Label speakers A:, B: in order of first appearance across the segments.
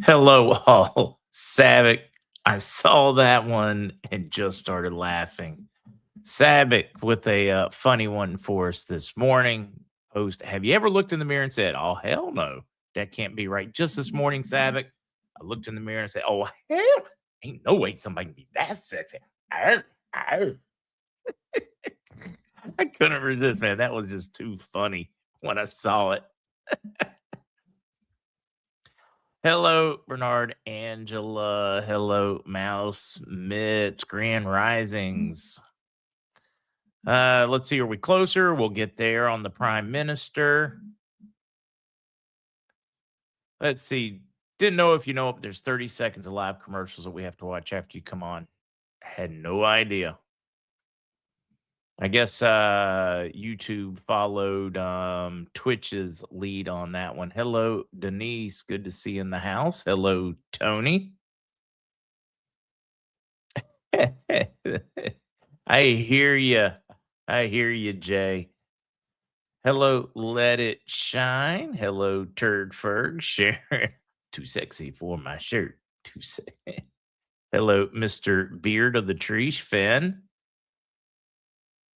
A: Hello, all. Savick, I saw that one and just started laughing. Savick with a funny one for us this morning. Post, have you ever looked in the mirror and said, oh, hell no, that can't be right? Just this morning, Savick, I looked in the mirror and said, oh, hell, ain't no way somebody can be that sexy. Arr, arr. I couldn't resist, man. That was just too funny when I saw it. Hello, Bernard, Angela. Hello, Mouse, Mitts, Grand Risings. Let's see. Are we closer? We'll get there on the Prime Minister. Let's see. Didn't know if you know, there's 30 seconds of live commercials that we have to watch after you come on. Had no idea. I guess YouTube followed Twitch's lead on that one. Hello, Denise. Good to see you in the house. Hello, Tony. I hear you. I hear you, Jay. Hello, Let It Shine. Hello, Turd Ferg. Sharon. Too sexy for my shirt. Too sexy. Hello, Mr. Beard of the Treesh. Finn.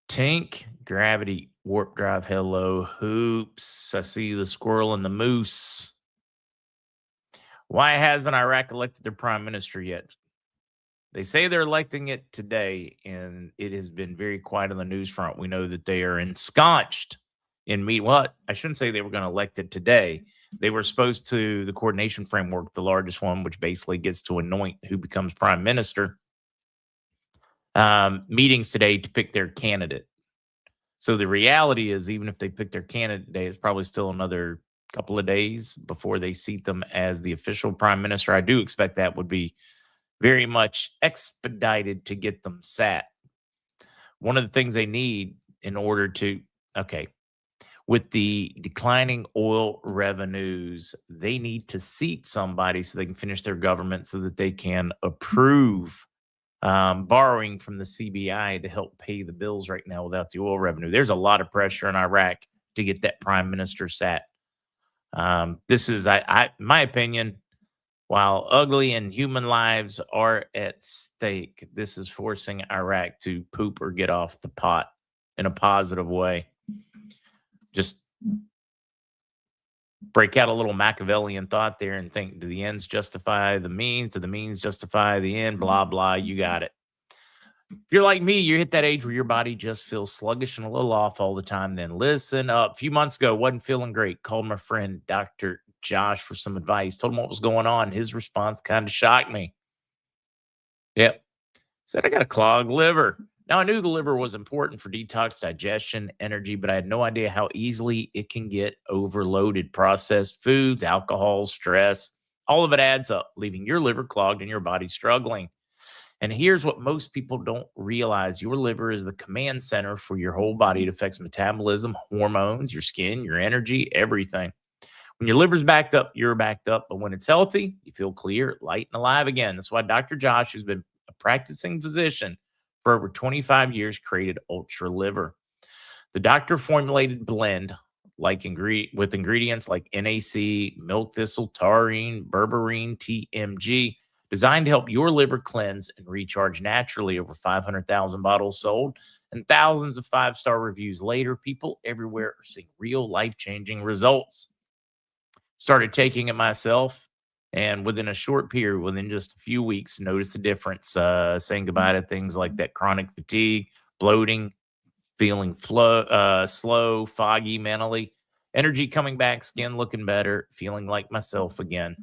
A: Tink. Gravity. Warp Drive. Hello, Hoops. I see the squirrel and the moose. Why hasn't Iraq elected their prime minister yet? They say they're electing it today, and it has been very quiet on the news front. We know that they are ensconced in meet. Well, I shouldn't say they were going to elect it today. They were supposed to, the coordination framework, the largest one, which basically gets to anoint who becomes prime minister, meetings today to pick their candidate. So the reality is, even if they pick their candidate today, it's probably still another couple of days before they seat them as the official prime minister. I do expect that would be very much expedited to get them sat. One of the things they need in order to, with the declining oil revenues, they need to seat somebody so they can finish their government so that they can approve borrowing from the CBI to help pay the bills right now without the oil revenue. There's a lot of pressure in Iraq to get that prime minister sat. This is, my opinion, while ugly and human lives are at stake, this is forcing Iraq to poop or get off the pot in a positive way. Just break out a little Machiavellian thought there and think, do the ends justify the means? Do the means justify the end? Blah, blah. You got it. If you're like me, you hit that age where your body just feels sluggish and a little off all the time, then listen up. A few months ago, wasn't feeling great. Called my friend, Dr. Josh, for some advice. Told him what was going on. His response kind of shocked me. Yep. Said, I got a clogged liver. Now, I knew the liver was important for detox, digestion, energy, but I had no idea how easily it can get overloaded. Processed foods, alcohol, stress, all of it adds up, leaving your liver clogged and your body struggling. And here's what most people don't realize. Your liver is the command center for your whole body. It affects metabolism, hormones, your skin, your energy, everything. When your liver's backed up, you're backed up. But when it's healthy, you feel clear, light, and alive again. That's why Dr. Josh, who's been a practicing physician for over 25 years, created Ultra Liver. The doctor formulated blend with ingredients like NAC, milk thistle, taurine, berberine, TMG, designed to help your liver cleanse and recharge naturally. Over 500,000 bottles sold and thousands of five-star reviews later, people everywhere are seeing real life-changing results. Started taking it myself, and within a short period, within just a few weeks, noticed the difference, saying goodbye to things like that chronic fatigue, bloating, feeling slow, foggy mentally, energy coming back, skin looking better, feeling like myself again.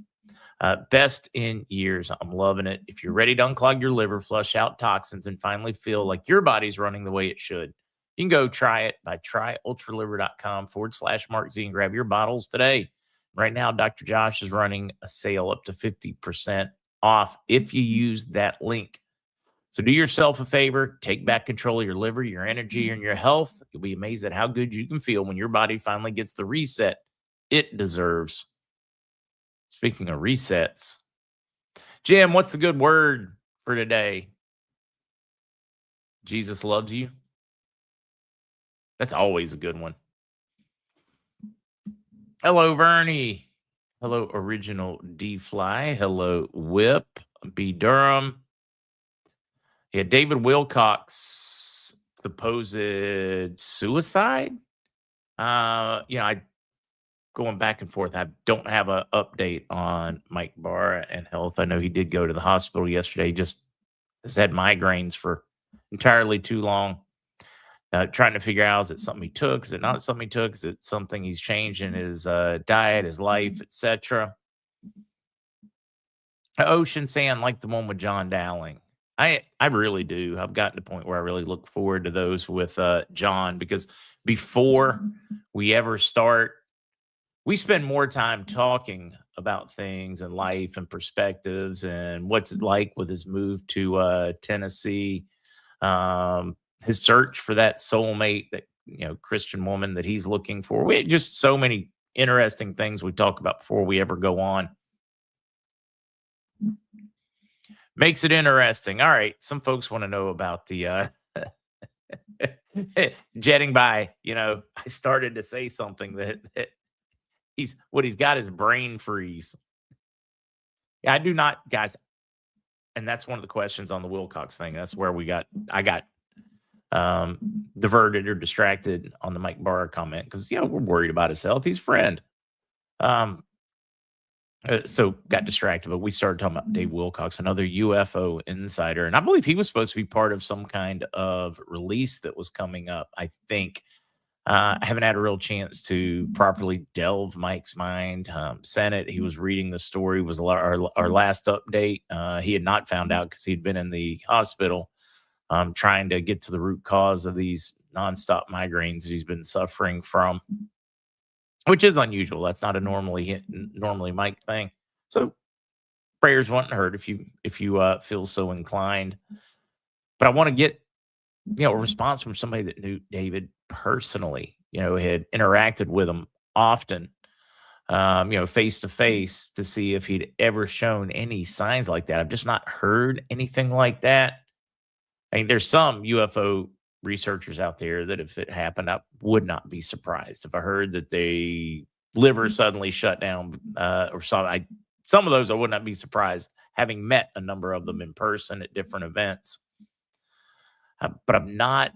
A: Best in years. I'm loving it. If you're ready to unclog your liver, flush out toxins, and finally feel like your body's running the way it should, you can go try it by tryultraliver.com/MarkZ and grab your bottles today. Right now, Dr. Josh is running a sale up to 50% off if you use that link. So do yourself a favor, take back control of your liver, your energy, and your health. You'll be amazed at how good you can feel when your body finally gets the reset it deserves. Speaking of resets, Jim, what's the good word for today? Jesus loves you. That's always a good one. Hello, Vernie. Hello, Original D Fly. Hello, Whip B Durham. Yeah, David Wilcox supposed suicide. I going back and forth. I don't have an update on Mike Barr and health. I know he did go to the hospital yesterday. Just has had migraines for entirely too long. Trying to figure out, is it something he took? Is it not something he took? Is it something he's changed in his diet, his life, etc.? Ocean Sand, like the one with John Dowling. I really do. I've gotten to the point where I really look forward to those with John, because before we ever start, we spend more time talking about things and life and perspectives and what's it like with his move to Tennessee, his search for that soulmate, that Christian woman that he's looking for. We had just so many interesting things we talk about before we ever go on. Makes it interesting. All right, some folks want to know about the jetting by. I started to say something that he's got his brain freeze. Yeah, I do not, guys, and that's one of the questions on the Wilcox thing. That's where I got diverted or distracted on the Mike Barr comment, because we're worried about his health. He's a friend. So got distracted, but we started talking about Dave Wilcox, another UFO insider, and I believe he was supposed to be part of some kind of release that was coming up. I think I haven't had a real chance to properly delve Mike's mind. Senate, he was reading the story, was our last update. He had not found out because he'd been in the hospital trying to get to the root cause of these nonstop migraines that he's been suffering from, which is unusual. That's not a normally Mike thing. So prayers won't hurt if you feel so inclined. But I want to get a response from somebody that knew David personally. Had interacted with him often, face to face, to see if he'd ever shown any signs like that. I've just not heard anything like that. I mean, there's some UFO researchers out there that if it happened, I would not be surprised if I heard that they liver suddenly shut down or something. Some of those I would not be surprised, having met a number of them in person at different events. But I've not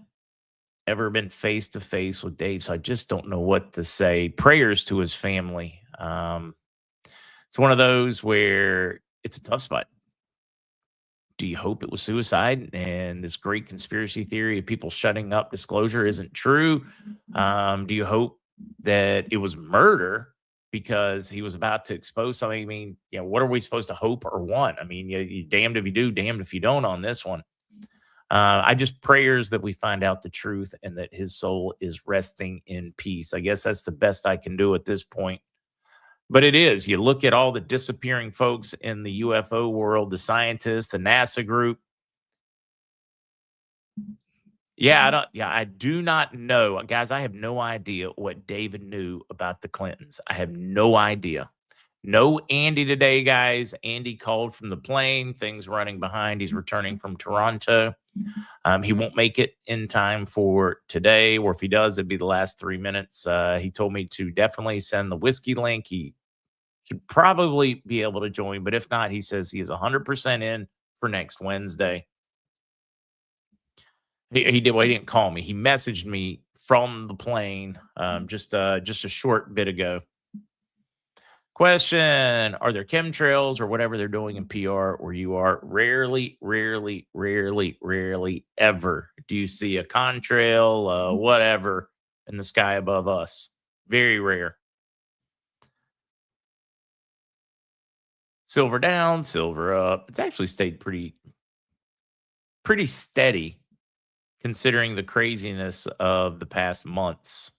A: ever been face to face with Dave, so I just don't know what to say. Prayers to his family. It's one of those where it's a tough spot. Do you hope it was suicide and this great conspiracy theory of people shutting up disclosure isn't true? Do you hope that it was murder because he was about to expose something? I mean, what are we supposed to hope or want? I mean, you damned if you do, damned if you don't on this one. I just prayers that we find out the truth and that his soul is resting in peace. I guess that's the best I can do at this point. But it is. You look at all the disappearing folks in the UFO world, the scientists, the NASA group. Yeah, I do not know. Guys, I have no idea what David knew about the Clintons. I have no idea. No Andy today, guys. Andy called from the plane. Things running behind. He's returning from Toronto. He won't make it in time for today, or if he does, it'd be the last 3 minutes. He told me to definitely send the whiskey link. He should probably be able to join, but if not, he says he is 100% in for next Wednesday. He did. Well, he didn't call me. He messaged me from the plane just a short bit ago. Question: are there chemtrails or whatever they're doing in PR where you are? Rarely ever do you see a contrail, whatever, in the sky above us. Very rare. Silver down, silver up. It's actually stayed pretty steady considering the craziness of the past months.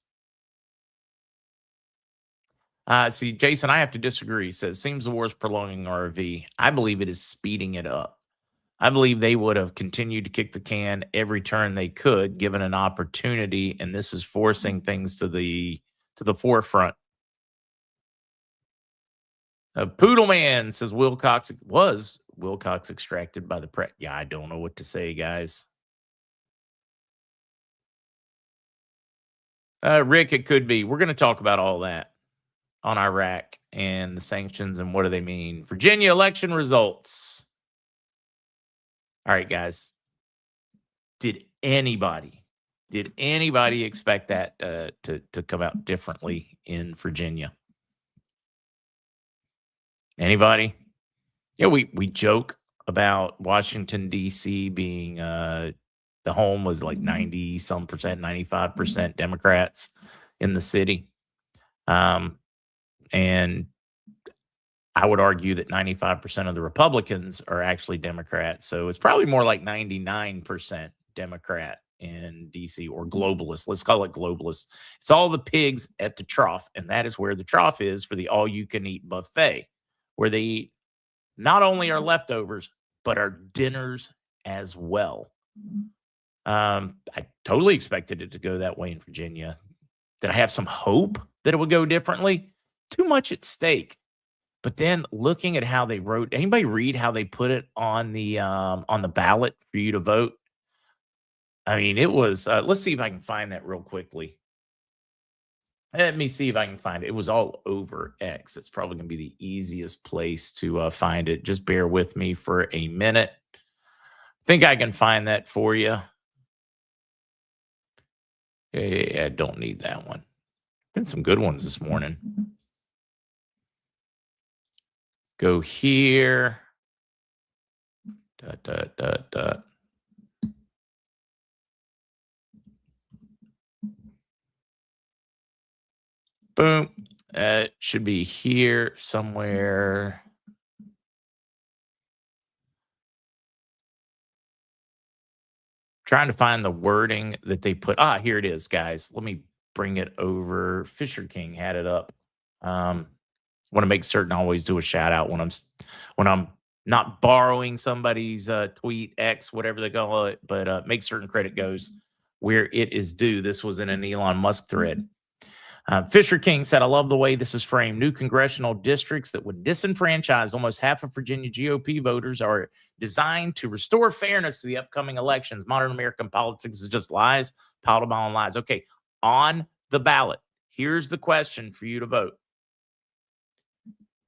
A: See, Jason, I have to disagree. He says, seems the war is prolonging RV. I believe it is speeding it up. I believe they would have continued to kick the can every turn they could, given an opportunity, and this is forcing things to the forefront. Poodle Man says Wilcox extracted by the press. Yeah, I don't know what to say, guys. Rick, it could be. We're going to talk about all that on Iraq. and the sanctions and what do they mean. Virginia election results. All right, guys. Did anybody expect that to come out differently in Virginia? Anybody? Yeah, we joke about Washington D.C. being the home was like 90 some percent, 95% Democrats in the city, and I would argue that 95% of the Republicans are actually Democrats. So it's probably more like 99% Democrat in DC or globalist. Let's call it globalist. It's all the pigs at the trough. And that is where the trough is for the all you can eat buffet, where they eat not only our leftovers, but our dinners as well. I totally expected it to go that way in Virginia. Did I have some hope that it would go differently? Too much at stake. But then looking at how they wrote, anybody read how they put it on the ballot for you to vote? I mean, it was. Let's see if I can find that real quickly. Let me see if I can find it. It was all over X. It's probably going to be the easiest place to find it. Just bear with me for a minute. Think I can find that for you. I don't need that one. Been some good ones this morning. Go here. Dot, dot, dot, dot. Boom. It should be here somewhere. Trying to find the wording that they put. Here it is, guys. Let me bring it over. Fisher King had it up. Want to make certain I always do a shout out when I'm not borrowing somebody's tweet, X, whatever they call it, but make certain credit goes where it is due. This was in an Elon Musk thread. Fisher King said, I love the way this is framed. New congressional districts that would disenfranchise almost half of Virginia GOP voters are designed to restore fairness to the upcoming elections. Modern American politics is just lies, piled upon lies. Okay, on the ballot, here's the question for you to vote.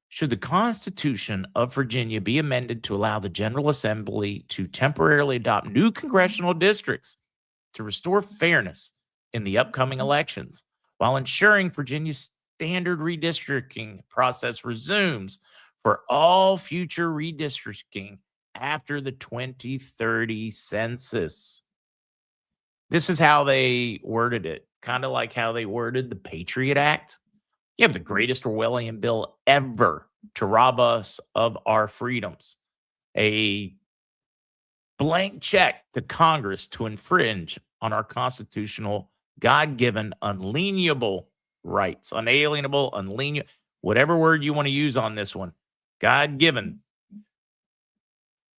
A: Should the Constitution of Virginia be amended to allow the General Assembly to temporarily adopt new congressional districts to restore fairness in the upcoming elections, while ensuring Virginia's standard redistricting process resumes for all future redistricting after the 2030 census? This is how they worded it, kind of like how they worded the Patriot Act. You have the greatest Orwellian bill ever to rob us of our freedoms. A blank check to Congress to infringe on our constitutional, God-given, unalienable rights. Unalienable, unalienable, whatever word you want to use on this one. God-given.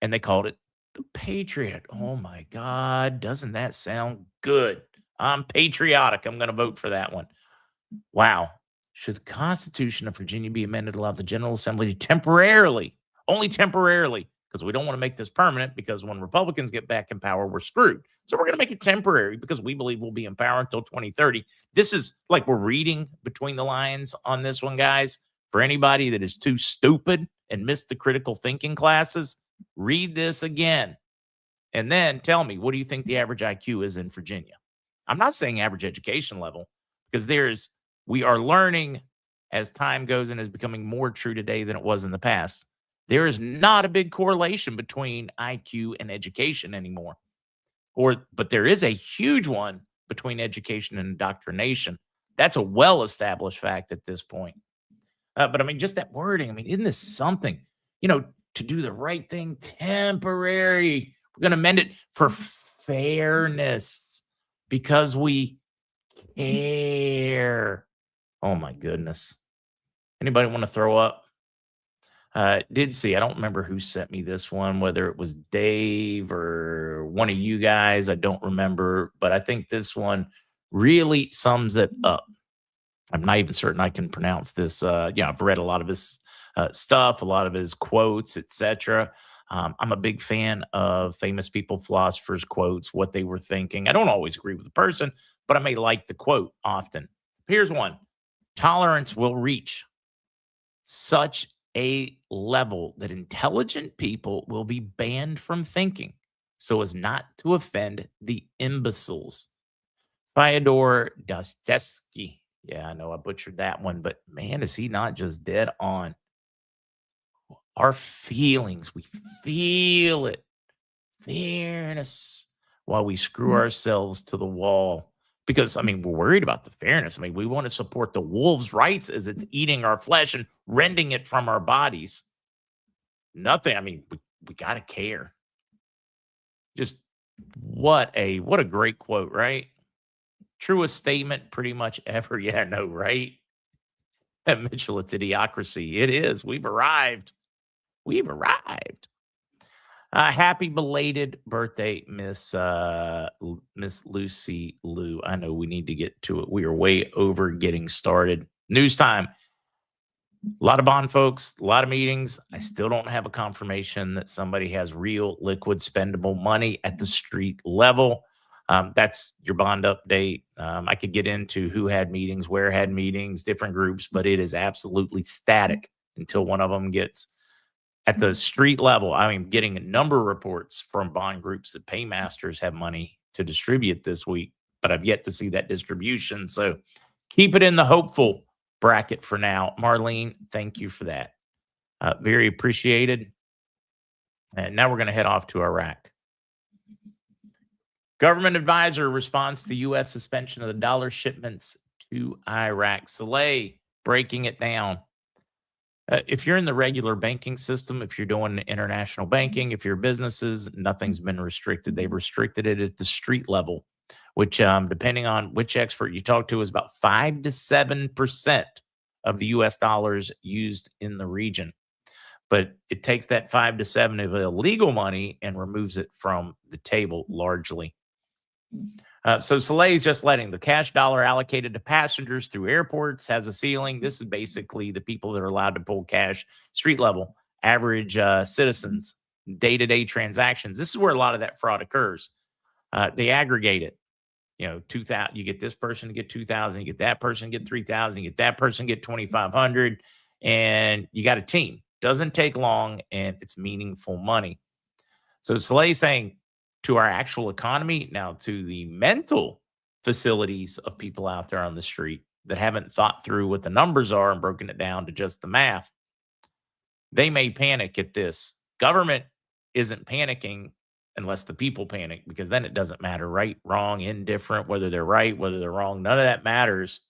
A: And they called it the Patriot. Oh, my God. Doesn't that sound good? I'm patriotic. I'm going to vote for that one. Wow. Should the Constitution of Virginia be amended to allow the General Assembly to temporarily, only temporarily, because we don't want to make this permanent, because when Republicans get back in power, we're screwed. So we're going to make it temporary because we believe we'll be in power until 2030. This is like we're reading between the lines on this one, guys. For anybody that is too stupid and missed the critical thinking classes, read this again. And then tell me, what do you think the average IQ is in Virginia? I'm not saying average education level, because we are learning as time goes and is becoming more true today than it was in the past. There is not a big correlation between IQ and education anymore. But there is a huge one between education and indoctrination. That's a well-established fact at this point. But I mean, just that wording, I mean, isn't this something? To do the right thing, temporary. We're going to amend it for fairness because we care. Oh my goodness. Anybody want to throw up? Did see, I don't remember who sent me this one, whether it was Dave or one of you guys. I don't remember, but I think this one really sums it up. I'm not even certain I can pronounce this. I've read a lot of his stuff, a lot of his quotes, etc. I'm a big fan of famous people, philosophers' quotes, what they were thinking. I don't always agree with the person, but I may like the quote often. Here's one. Tolerance will reach such a level that intelligent people will be banned from thinking so as not to offend the imbeciles. Fyodor Dostoevsky. Yeah, I know I butchered that one, but man, is he not just dead on? Our feelings, we feel it. Fairness while we screw ourselves to the wall. Because, I mean, we're worried about the fairness. I mean, we want to support the wolf's rights as it's eating our flesh and rending it from our bodies. Nothing. I mean, we got to care. Just what a great quote, right? Truest statement pretty much ever. Yeah, I know, right? At Mitchell, it's idiocracy. It is. We've arrived. We've arrived. Happy belated birthday, Miss Lucy Lou. I know we need to get to it. We are way over getting started. News time. A lot of bond folks, a lot of meetings. I still don't have a confirmation that somebody has real liquid spendable money at the street level. That's your bond update. I could get into who had meetings, where had meetings, different groups, but it is absolutely static until one of them gets at the street level. I mean, getting a number of reports from bond groups that paymasters have money to distribute this week, but I've yet to see that distribution. So keep it in the hopeful bracket for now. Marlene, thank you for that. Very appreciated. And now we're going to head off to Iraq. Government advisor responds to U.S. suspension of the dollar shipments to Iraq. Saleh breaking it down. If you're in the regular banking system, if you're doing international banking, if you're businesses, nothing's been restricted. They've restricted it at the street level, which, depending on which expert you talk to, is about 5 to 7% of the U.S. dollars used in the region. But it takes that 5 to 7 of illegal money and removes it from the table largely. So Saleh is just letting the cash dollar allocated to passengers through airports has a ceiling. This is basically the people that are allowed to pull cash street level, average citizens, day-to-day transactions. This is where a lot of that fraud occurs. They aggregate it. You know, 2,000. You get this person to get 2,000. You get that person to get 3,000. You get that person to get 2,500, and you got a team. Doesn't take long, and it's meaningful money. So Saleh saying, to our actual economy, now to the mental facilities of people out there on the street that haven't thought through what the numbers are and broken it down to just the math, they may panic at this. Government isn't panicking unless the people panic, because then it doesn't matter, right, wrong, indifferent, whether they're right, whether they're wrong. None of that matters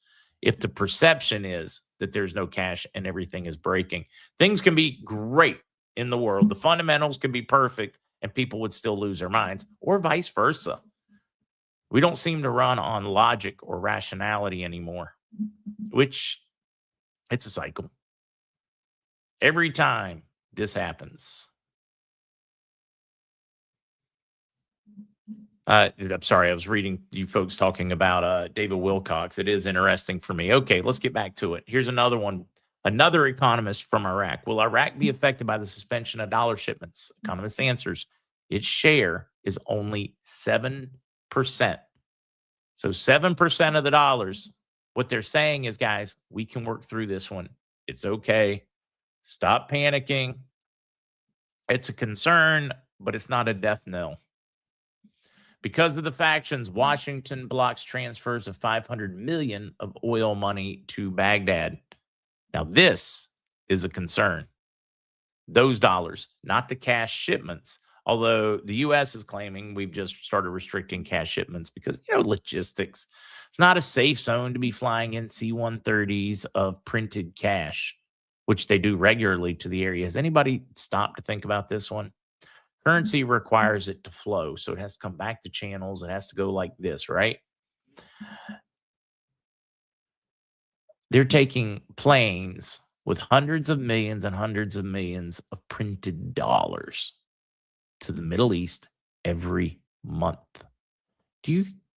A: if the perception is that there's no cash and everything is breaking. Things can be great in the world. The fundamentals can be perfect, and people would still lose their minds, or vice versa. We don't seem to run on logic or rationality anymore, which it's a cycle. Every time this happens. I'm sorry, I was reading you folks talking about David Wilcox. It is interesting for me. Okay, let's get back to it. Here's another one. Another economist from Iraq. Will Iraq be affected by the suspension of dollar shipments? Economist answers, its share is only 7%. So 7% of the dollars. What they're saying is, guys, we can work through this one. It's okay. Stop panicking. It's a concern, but it's not a death knell. Because of the factions, Washington blocks transfers of $500 million of oil money to Baghdad. Now, this is a concern. Those dollars, not the cash shipments. Although the U.S. is claiming we've just started restricting cash shipments because, logistics. It's not a safe zone to be flying in C-130s of printed cash, which they do regularly to the area. Has anybody stopped to think about this one? Currency requires it to flow, so it has to come back to channels. It has to go like this, right? They're taking planes with hundreds of millions and hundreds of millions of printed dollars to the Middle East every month.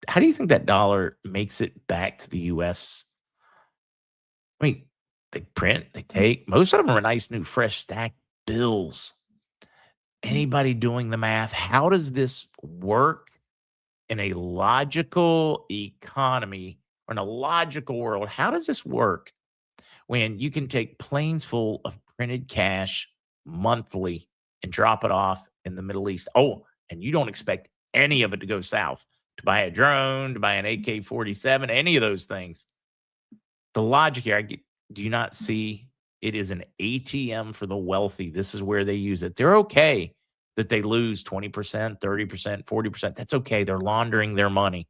A: How do you think that dollar makes it back to the U.S.? I mean, they print, they take. Most of them are nice, new, fresh, stacked bills. Anybody doing the math? How does this work in a logical economy or in a logical world? How does this work when you can take planes full of printed cash monthly and drop it off in the Middle East. Oh, and you don't expect any of it to go south, to buy a drone, to buy an AK-47, any of those things. The logic here, do you not see it is an ATM for the wealthy? This is where they use it. They're okay that they lose 20%, 30%, 40%. That's okay. They're laundering their money.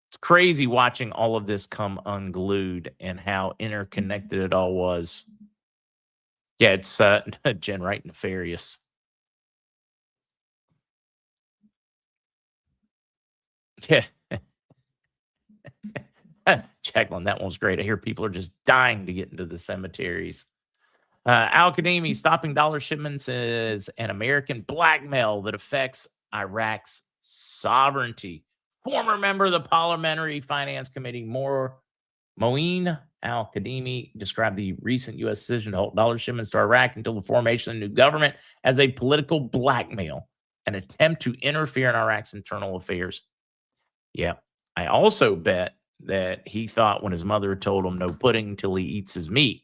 A: It's crazy watching all of this come unglued and how interconnected it all was. Yeah, it's Jen Wright, nefarious. Yeah. Jacqueline, that one's great. I hear people are just dying to get into the cemeteries. Al Kadimi, stopping dollar shipments is an American blackmail that affects Iraq's sovereignty. Former member of the Parliamentary Finance Committee, Moeen Al Kadimi, described the recent U.S. decision to halt dollar shipments to Iraq until the formation of the new government as a political blackmail, an attempt to interfere in Iraq's internal affairs. Yeah. I also bet that he thought when his mother told him no pudding until he eats his meat,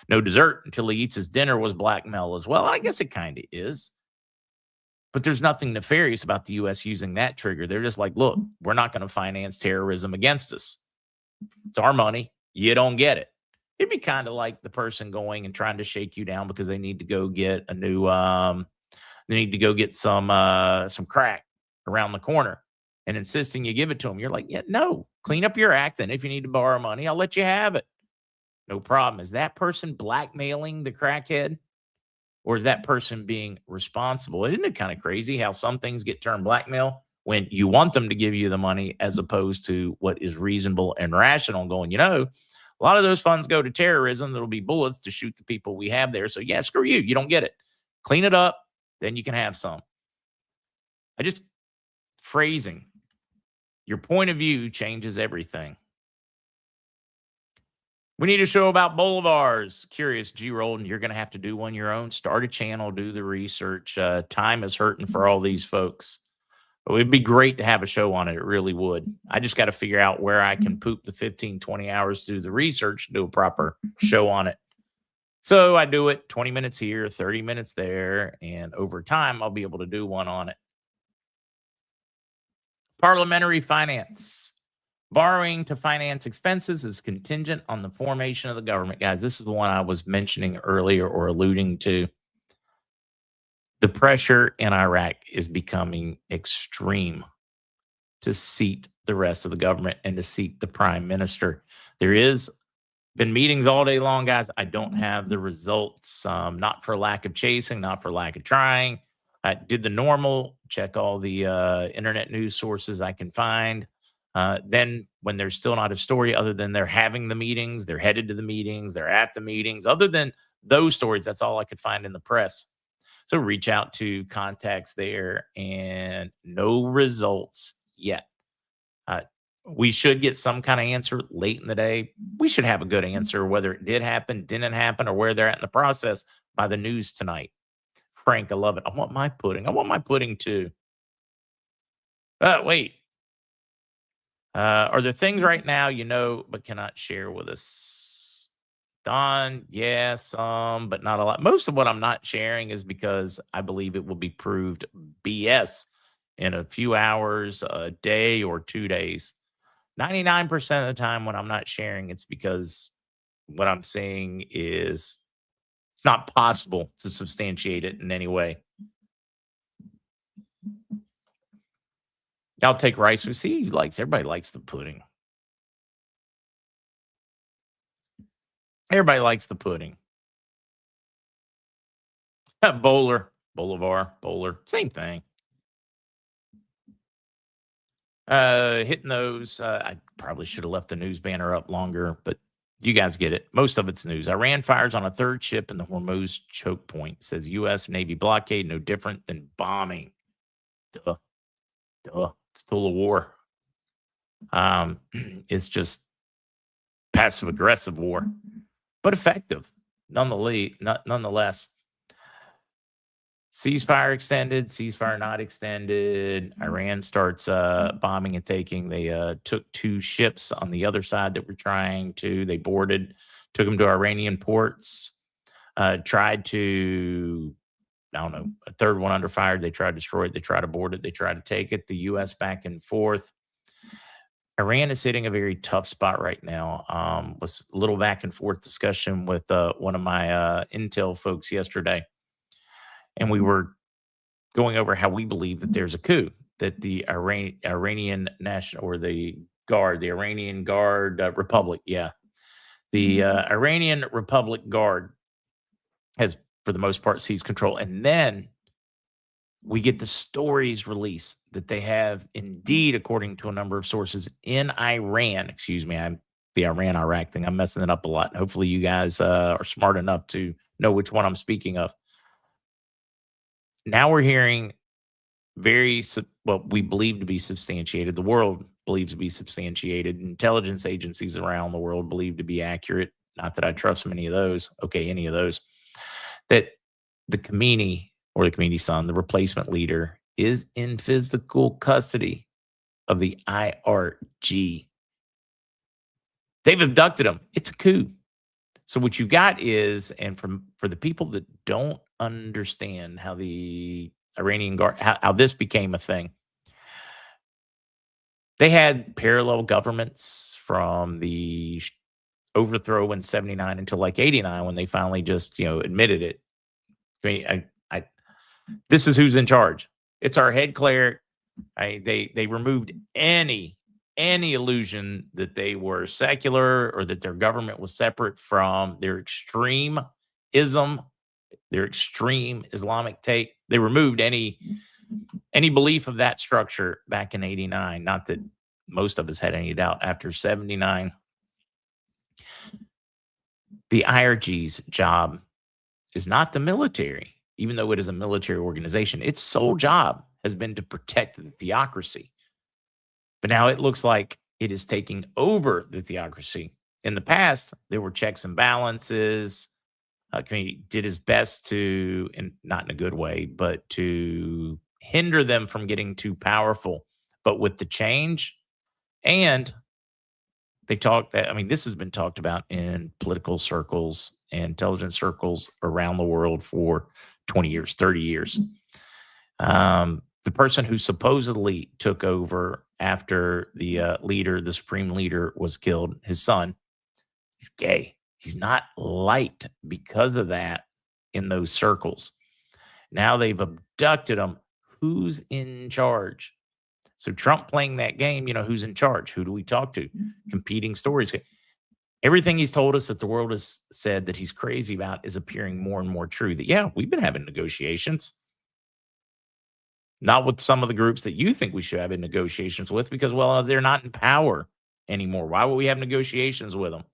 A: no dessert until he eats his dinner was blackmail as well. I guess it kind of is. But there's nothing nefarious about the U.S. using that trigger. They're just like, look, we're not going to finance terrorism against us. It's our money. You don't get it. It'd be kind of like the person going and trying to shake you down because they need to go get a new, they need to go get some crack around the corner and insisting you give it to them. You're like, yeah, no, clean up your act. And if you need to borrow money, I'll let you have it. No problem. Is that person blackmailing the crackhead? Or is that person being responsible? Isn't it kind of crazy how some things get termed blackmail when you want them to give you the money as opposed to what is reasonable and rational? Going, a lot of those funds go to terrorism. There'll be bullets to shoot the people we have there. So yeah, screw you. You don't get it. Clean it up. Then you can have some. Phrasing. Your point of view changes everything. We need a show about bolivars. Curious, G. Roldan, you're going to have to do one your own. Start a channel, do the research. Time is hurting for all these folks. But it'd be great to have a show on it. It really would. I just got to figure out where I can poop the 15, 20 hours to do the research, do a proper show on it. So I do it 20 minutes here, 30 minutes there, and over time, I'll be able to do one on it. Parliamentary finance. Borrowing to finance expenses is contingent on the formation of the government. Guys, this is the one I was mentioning earlier or alluding to. The pressure in Iraq is becoming extreme to seat the rest of the government and to seat the prime minister. There is been meetings all day long, guys. I don't have the results, not for lack of chasing, not for lack of trying. I did the normal, check all the internet news sources I can find. Then when there's still not a story other than they're having the meetings, they're headed to the meetings, they're at the meetings, other than those stories, that's all I could find in the press. So reach out to contacts there and no results yet. We should get some kind of answer late in the day. We should have a good answer, whether it did happen, didn't happen, or where they're at in the process by the news tonight. Frank, I love it. I want my pudding. I want my pudding too. Wait. Are there things right now you know but cannot share with us? Don, yes, but not a lot. Most of what I'm not sharing is because I believe it will be proved BS in a few hours, a day, or 2 days. 99% of the time when I'm not sharing, it's because what I'm saying is it's not possible to substantiate it in any way. I'll take rice. We see everybody likes the pudding. Everybody likes the pudding. Bolivar, same thing. Hitting those. I probably should have left the news banner up longer, but you guys get it. Most of it's news. Iran fires on a third ship in the Hormuz choke point. Says U.S. Navy blockade no different than bombing. Duh. It's still a war. It's just passive aggressive war, but effective nonetheless. Ceasefire extended, ceasefire not extended. Iran starts bombing and taking. They took 2 ships on the other side that were trying to. They boarded, took them to Iranian ports. Tried to, I don't know, a third one under fire. They tried to destroy it. They tried to board it. They tried to take it. The U.S. back and forth. Iran is hitting a very tough spot right now. Was a little back and forth discussion with one of my intel folks yesterday, and we were going over how we believe that there's a coup, that the Iranian National or the Iranian Guard Republic, the Iranian Republic Guard has, for the most part, seized control, and then we get the stories released that they have indeed, according to a number of sources in Iran. Excuse me, I'm the Iran-Iraq thing. I'm messing it up a lot. Hopefully, you guys are smart enough to know which one I'm speaking of. Now we're hearing what we believe to be substantiated. The world believes to be substantiated. Intelligence agencies around the world believe to be accurate. Not that I trust many of those. Okay, any of those. That the Khamenei or the Khamenei's son, the replacement leader, is in physical custody of the IRG. They've abducted him. It's a coup. So what you got is, and for the people that don't understand how the Iranian Guard, how this became a thing, they had parallel governments from the overthrow in 79 until like 89 when they finally just, admitted it. I mean, this is who's in charge. It's our head cleric. They removed any illusion that they were secular or that their government was separate from their extreme Islamic take. They removed any belief of that structure back in 89. Not that most of us had any doubt after 79. The IRG's job is not the military, even though it is a military organization. Its sole job has been to protect the theocracy. But now it looks like it is taking over the theocracy. In the past, there were checks and balances. Community did his best to, and not in a good way, but to hinder them from getting too powerful. But with the change, and this has been talked about in political circles and intelligence circles around the world for 20 years, 30 years. The person who supposedly took over after the supreme leader was killed, his son, he's gay. He's not liked because of that in those circles. Now they've abducted him. Who's in charge? So Trump playing that game, who's in charge? Who do we talk to? Competing stories. Everything he's told us that the world has said that he's crazy about is appearing more and more true. That, we've been having negotiations. Not with some of the groups that you think we should have negotiations with because, well, they're not in power anymore. Why would we have negotiations with them?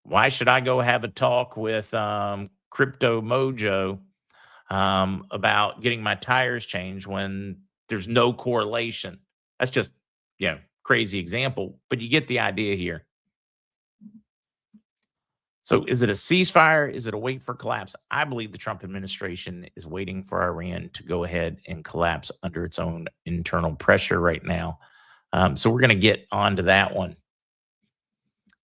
A: Why should I go have a talk with Crypto Mojo about getting my tires changed when there's no correlation? That's just, crazy example, but you get the idea here. So is it a ceasefire? Is it a wait for collapse? I believe the Trump administration is waiting for Iran to go ahead and collapse under its own internal pressure right now. So we're going to get onto that one.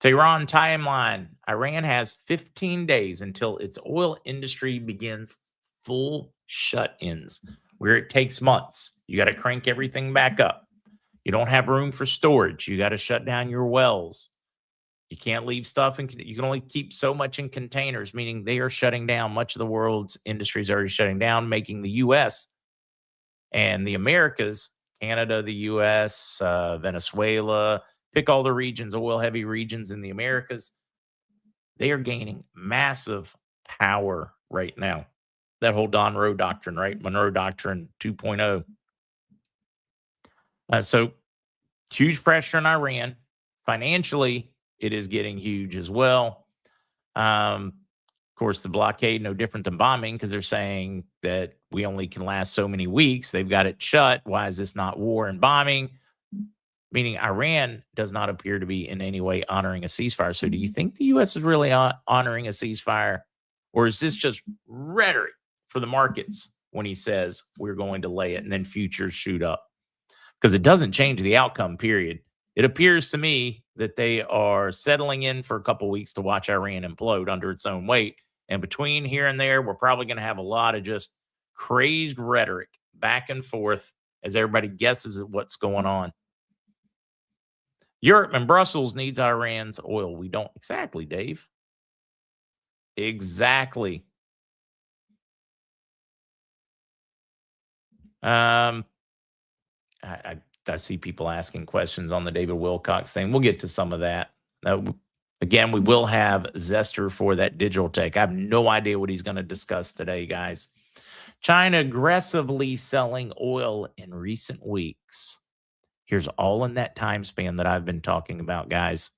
A: Tehran timeline. Iran has 15 days until its oil industry begins full shut-ins, where it takes months. You got to crank everything back up. You don't have room for storage. You got to shut down your wells. You can't leave stuff in. You can only keep so much in containers, meaning they are shutting down. Much of the world's industry is already shutting down, making the U.S. and the Americas, Canada, the U.S., Venezuela, pick all the regions, oil-heavy regions in the Americas, they are gaining massive power right now. That whole Monroe Doctrine, right? Monroe Doctrine 2.0. So huge pressure on Iran. Financially, it is getting huge as well. Of course, the blockade, no different than bombing, because they're saying that we only can last so many weeks. They've got it shut. Why is this not war and bombing? Meaning Iran does not appear to be in any way honoring a ceasefire. So do you think the U.S. is really honoring a ceasefire? Or is this just rhetoric for the markets when he says we're going to lay it and then futures shoot up? Because it doesn't change the outcome, period. It appears to me that they are settling in for a couple weeks to watch Iran implode under its own weight. And between here and there, we're probably going to have a lot of just crazed rhetoric back and forth as everybody guesses at what's going on. Europe and Brussels needs Iran's oil. We don't. Exactly, Dave. Exactly. I see people asking questions on the David Wilcox thing. We'll get to some of that. Again, we will have Zester for that digital tech. I have no idea what he's going to discuss today, guys. China aggressively selling oil in recent weeks. Here's all in that time span that I've been talking about, guys.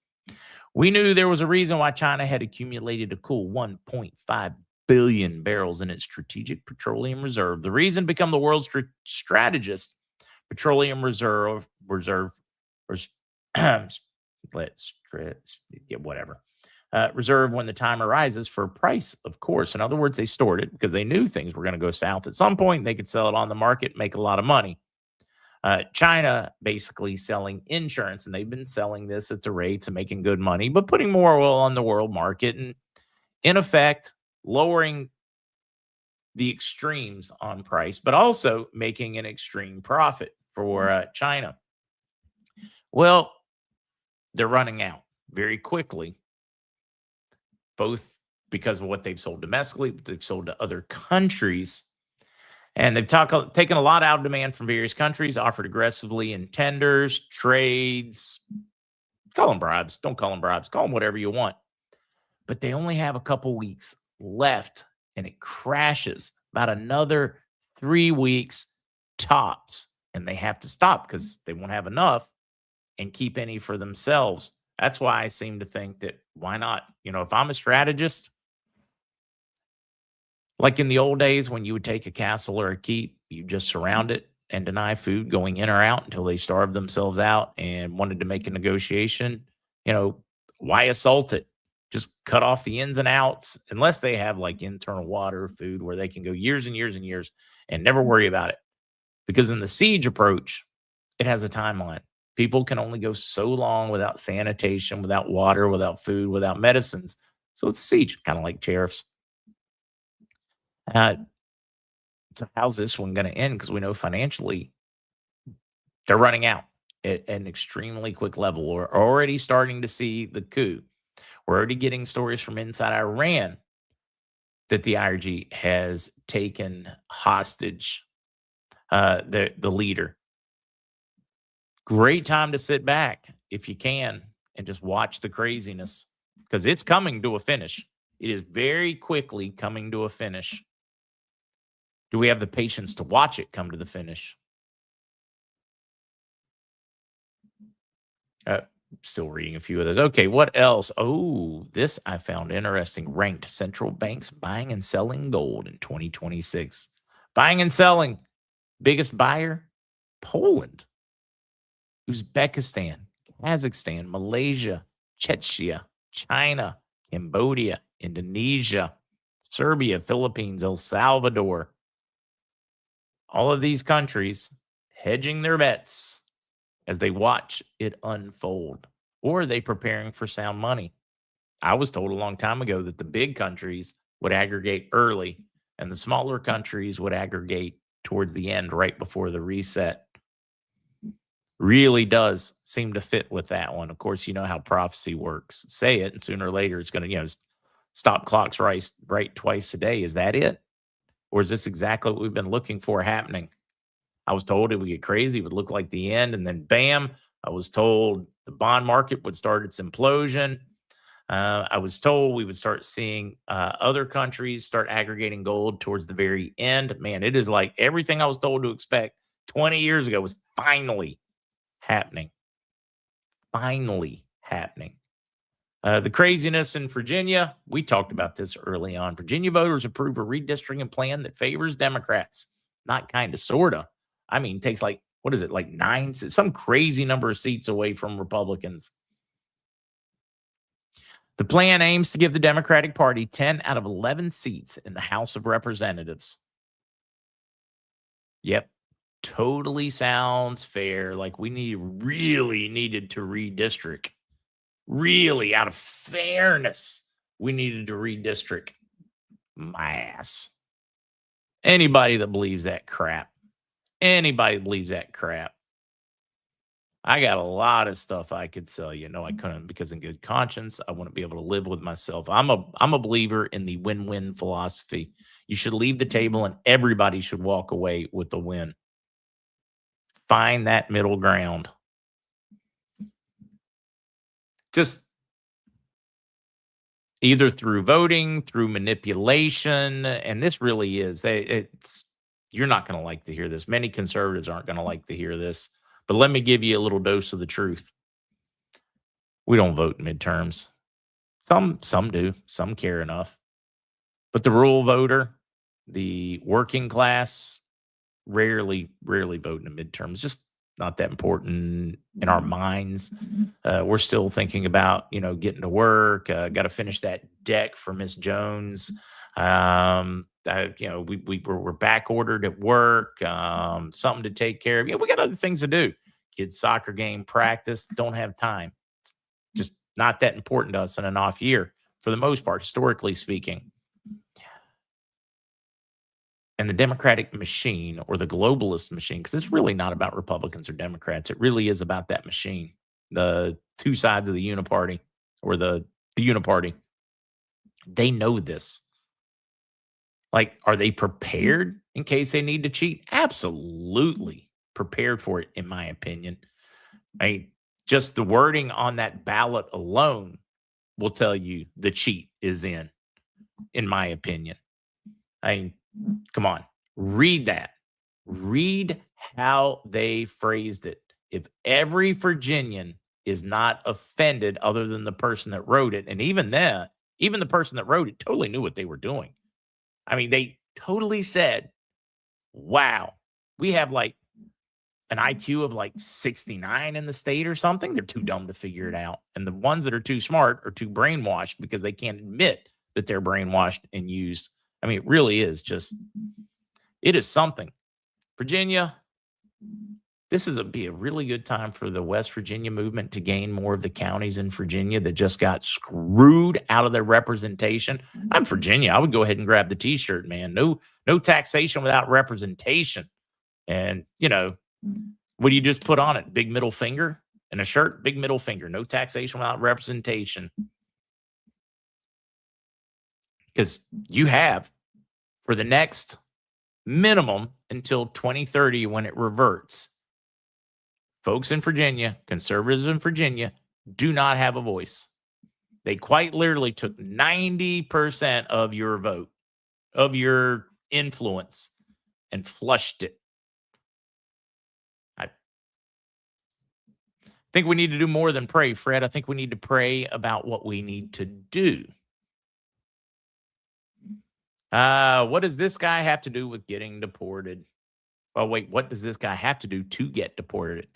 A: We knew there was a reason why China had accumulated a cool 1.5 billion barrels in its strategic petroleum reserve. The reason become the world's strategist petroleum reserve reserve when the time arises for price, of course. In other words, they stored it because they knew things were going to go south at some point. They could sell it on the market, make a lot of money. China basically selling insurance, and they've been selling this at the rates and making good money, but putting more oil on the world market and, in effect, lowering the extremes on price, but also making an extreme profit for China. Well, they're running out very quickly, both because of what they've sold domestically, but they've sold to other countries. And they've taken a lot out of demand from various countries, offered aggressively in tenders, trades. Call them bribes. Don't call them bribes. Call them whatever you want. But they only have a couple weeks left, and it crashes about another 3 weeks tops. And they have to stop because they won't have enough and keep any for themselves. That's why I seem to think that why not? If I'm a strategist, like in the old days when you would take a castle or a keep, you just surround it and deny food going in or out until they starved themselves out and wanted to make a negotiation. Why assault it? Just cut off the ins and outs, unless they have like internal water, food, where they can go years and years and years and never worry about it. Because in the siege approach, it has a timeline. People can only go so long without sanitation, without water, without food, without medicines. So it's a siege, kind of like tariffs. So how's this one going to end? Because we know financially they're running out at an extremely quick level. We're already starting to see the coup. We're already getting stories from inside Iran that the IRG has taken hostage the leader. Great time to sit back if you can and just watch the craziness, because it's coming to a finish. It is very quickly coming to a finish. Do we have the patience to watch it come to the finish? Still reading a few of those. Okay, what else? Oh, this I found interesting. Ranked central banks buying and selling gold in 2026. Buying and selling. Biggest buyer? Poland, Uzbekistan, Kazakhstan, Malaysia, Czechia, China, Cambodia, Indonesia, Serbia, Philippines, El Salvador. All of these countries hedging their bets as they watch it unfold. Or are they preparing for sound money? I was told a long time ago that the big countries would aggregate early and the smaller countries would aggregate towards the end, right before the reset. Really does seem to fit with that one. Of course, you know how prophecy works. Say it, and sooner or later it's going to, stop clocks right twice a day. Is that it? Or is this exactly what we've been looking for happening? I was told it would get crazy, it would look like the end, and then bam, I was told the bond market would start its implosion. I was told we would start seeing other countries start aggregating gold towards the very end. Man, it is like everything I was told to expect 20 years ago was finally happening. Finally happening. The craziness in Virginia, we talked about this early on. Virginia voters approve a redistricting plan that favors Democrats. Not kind of, sort of. I mean, takes like 9, some crazy number of seats away from Republicans. The plan aims to give the Democratic Party 10 out of 11 seats in the House of Representatives. Yep. Totally sounds fair. Like we really needed to redistrict. Really, out of fairness, we needed to redistrict. My ass. Anybody that believes that crap. Anybody that believes that crap. I got a lot of stuff I could sell you. No, I couldn't, because in good conscience, I wouldn't be able to live with myself. I'm a believer in the win-win philosophy. You should leave the table and everybody should walk away with the win. Find that middle ground. Just either through voting, through manipulation, and this really is. You're not going to like to hear this. Many conservatives aren't going to like to hear this. But let me give you a little dose of the truth. We don't vote in midterms. Some do. Some care enough. But the rural voter, the working class, rarely vote in the midterms. Just not that important in our minds. We're still thinking about, getting to work. Got to finish that deck for Miss Jones. We're back ordered at work. Something to take care of. We got other things to do. Kids' soccer game, practice. Don't have time. It's just not that important to us in an off year, for the most part, historically speaking. And the Democratic machine, or the globalist machine, because it's really not about Republicans or Democrats. It really is about that machine, the two sides of the uniparty, or the uniparty. They know this. Like, are they prepared in case they need to cheat? Absolutely prepared for it, in my opinion. Just the wording on that ballot alone will tell you the cheat is in my opinion. Come on, read that. Read how they phrased it. If every Virginian is not offended, other than the person that wrote it, and even the person that wrote it totally knew what they were doing. They totally said, wow, we have like an IQ of like 69 in the state or something. They're too dumb to figure it out. And the ones that are too smart are too brainwashed, because they can't admit that they're brainwashed and used. It really is it is something. Virginia, this be a really good time for the West Virginia movement to gain more of the counties in Virginia that just got screwed out of their representation. I'm Virginia. I would go ahead and grab the t-shirt, man. No taxation without representation. And, what do you just put on it? Big middle finger and a shirt? Big middle finger. No taxation without representation. Because you have, for the next minimum until 2030, when it reverts, folks in Virginia, conservatives in Virginia, do not have a voice. They quite literally took 90% of your vote, of your influence, and flushed it. I think we need to do more than pray, Fred. I think we need to pray about what we need to do. What does this guy have to do with getting deported? Oh, wait, what does this guy have to do to get deported?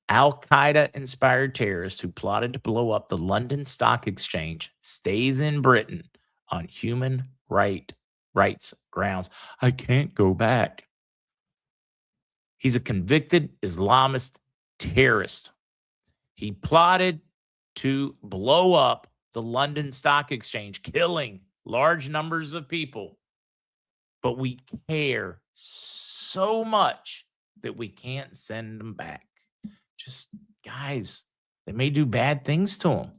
A: Al-Qaeda-inspired terrorist who plotted to blow up the London Stock Exchange stays in Britain on human rights grounds. I can't go back. He's a convicted Islamist terrorist. He plotted to blow up the London Stock Exchange, killing large numbers of people. But we care so much that we can't send them back. Just, guys, they may do bad things to them.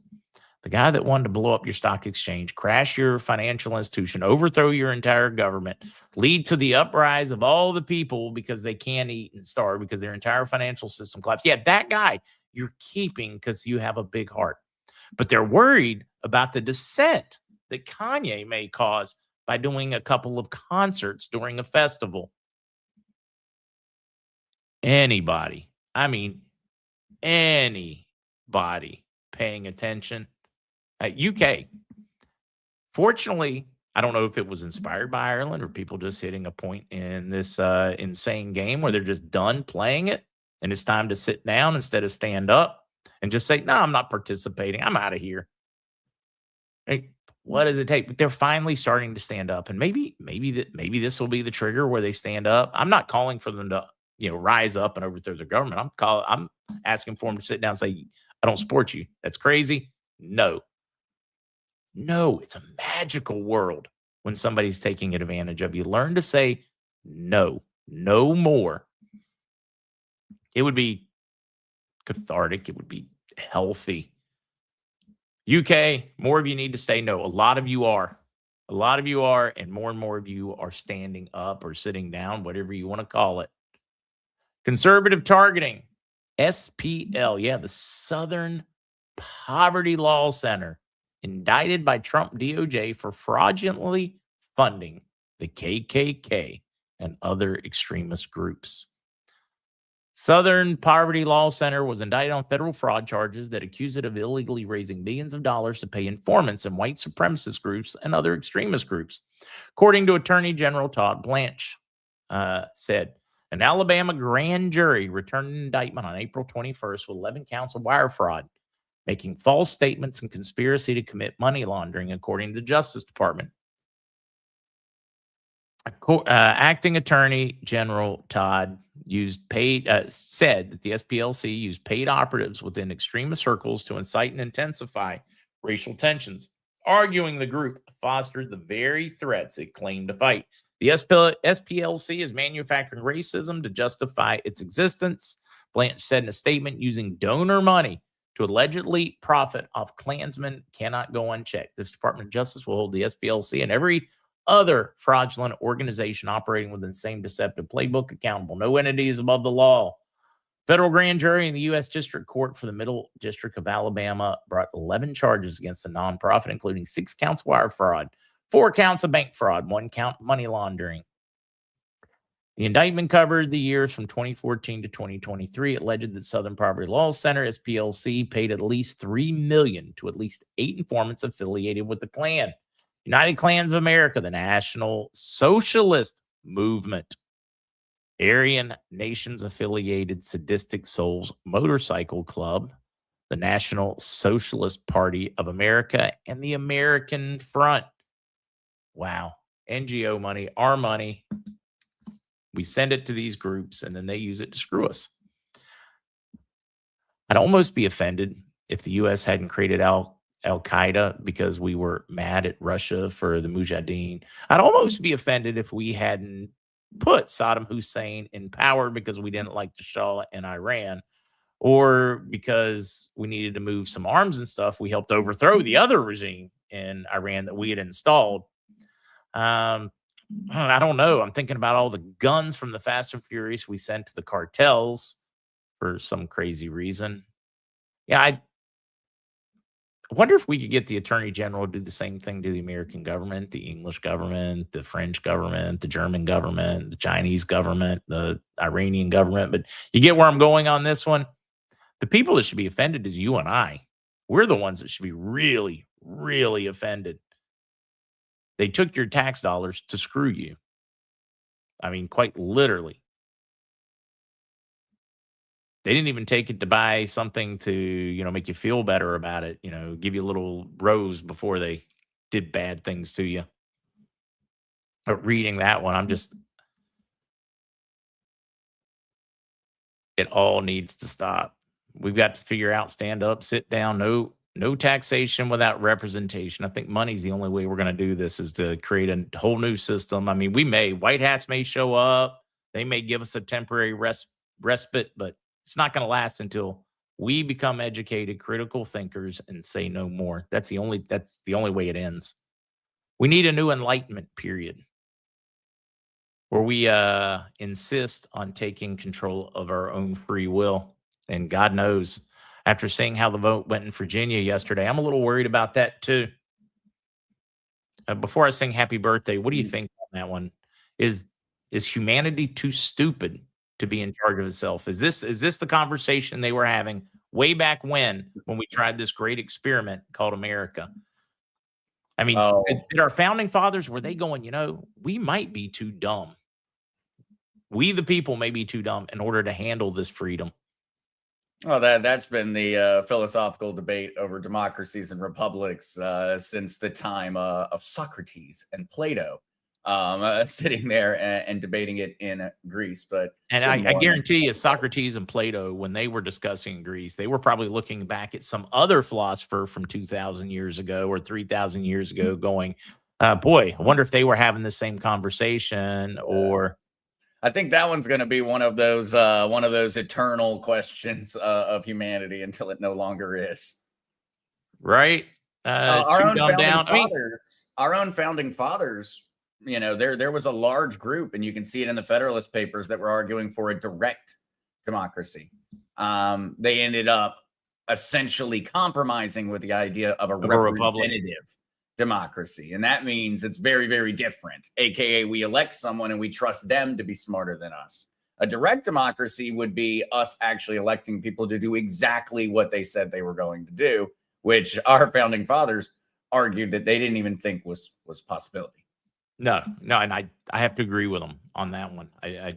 A: The guy that wanted to blow up your stock exchange, crash your financial institution, overthrow your entire government, lead to the uprise of all the people because they can't eat and starve because their entire financial system collapsed. Yeah, that guy you're keeping because you have a big heart. But they're worried about the dissent that Kanye may cause by doing a couple of concerts during a festival. Anybody paying attention at UK. Fortunately, I don't know if it was inspired by Ireland or people just hitting a point in this insane game where they're just done playing it and it's time to sit down instead of stand up and just say, no, I'm not participating. I'm out of here. Like, what does it take? But they're finally starting to stand up, and maybe this will be the trigger where they stand up. I'm not calling for them to rise up and overthrow their government. I'm asking for them to sit down and say, I don't support you. That's crazy. No, it's a magical world when somebody's taking advantage of you. Learn to say no more. It would be cathartic. It would be healthy. UK, more of you need to say no. A lot of you are. And more of you are standing up or sitting down, whatever you want to call it. Conservative targeting. SPL, the Southern Poverty Law Center, indicted by Trump DOJ for fraudulently funding the KKK and other extremist groups. Southern Poverty Law Center was indicted on federal fraud charges that accuse it of illegally raising millions of dollars to pay informants in white supremacist groups and other extremist groups. According to Attorney General Todd Blanche, said an Alabama grand jury returned an indictment on April 21st with 11 counts of wire fraud, making false statements and conspiracy to commit money laundering, according to the Justice Department. Acting Attorney General Todd said that the SPLC used paid operatives within extremist circles to incite and intensify racial tensions, arguing the group fostered the very threats it claimed to fight. The SPLC is manufacturing racism to justify its existence, Blanche said in a statement. Using donor money to allegedly profit off Klansmen cannot go unchecked. This Department of Justice will hold the SPLC and every other fraudulent organization operating within the same deceptive playbook accountable. No entity is above the law. Federal grand jury in the U.S. District Court for the Middle District of Alabama brought 11 charges against the nonprofit, including 6 counts of wire fraud, 4 counts of bank fraud, 1 count money laundering. The indictment covered the years from 2014 to 2023. It alleged that Southern Poverty Law Center, SPLC, paid at least $3 million to at least 8 informants affiliated with the Klan. United Klans of America, the National Socialist Movement, Aryan Nations Affiliated Sadistic Souls Motorcycle Club, the National Socialist Party of America, and the American Front. Wow. NGO money, our money. We send it to these groups, and then they use it to screw us. I'd almost be offended if the U.S. hadn't created Al-Qaeda because we were mad at Russia for the Mujahideen. I'd almost be offended if we hadn't put Saddam Hussein in power because we didn't like the Shah in Iran, or because we needed to move some arms and stuff. We helped overthrow the other regime in Iran that we had installed. I don't know. I'm thinking about all the guns from the Fast and Furious we sent to the cartels for some crazy reason. Yeah, I wonder if we could get the Attorney General to do the same thing to the American government, the English government, the French government, the German government, the Chinese government, the Iranian government. But you get where I'm going on this one. The people that should be offended is you and I. We're the ones that should be really, really offended. They took your tax dollars to screw you. I mean, quite literally. They didn't even take it to buy something to, make you feel better about it, give you a little rose before they did bad things to you. But reading that one, it all needs to stop. We've got to figure out, stand up, sit down, no taxation without representation. I think money's the only way we're going to do this, is to create a whole new system. I mean, white hats may show up. They may give us a temporary respite, but it's not going to last until we become educated, critical thinkers and say no more. That's the only way it ends. We need a new enlightenment period where we insist on taking control of our own free will. And God knows, after seeing how the vote went in Virginia yesterday, I'm a little worried about that too. Before I sing happy birthday, what do you think on that one? Is humanity too stupid to be in charge of itself? Is this the conversation they were having way back when we tried this great experiment called America? I mean, did our founding fathers, were they going, we might be too dumb. We, the people, may be too dumb in order to handle this freedom.
B: Well, that's been the philosophical debate over democracies and republics since the time of Socrates and Plato, sitting there and debating it in Greece. But
A: And
B: good
A: I
B: morning,
A: guarantee you,
B: everybody.
A: Socrates and Plato, when they were discussing Greece, they were probably looking back at some other philosopher from 2,000 years ago or 3,000 years ago, going, boy, I wonder if they were having the same conversation
B: Yeah.
A: or,
B: I think that one's going to be one of those eternal questions of humanity until it no longer is.
A: right?
B: Our
A: Too
B: own
A: dumbed
B: founding
A: down. I mean,
B: fathers, our own founding fathers, there was a large group, and you can see it in the Federalist Papers, that were arguing for a direct democracy. They ended up essentially compromising with the idea of a
A: of a republic.
B: representative democracy, and that means it's very, very different. AKA, we elect someone and we trust them to be smarter than us. A direct democracy would be us actually electing people to do exactly what they said they were going to do, which our founding fathers argued that they didn't even think was a possibility.
A: No, no, and I have to agree with them on that one.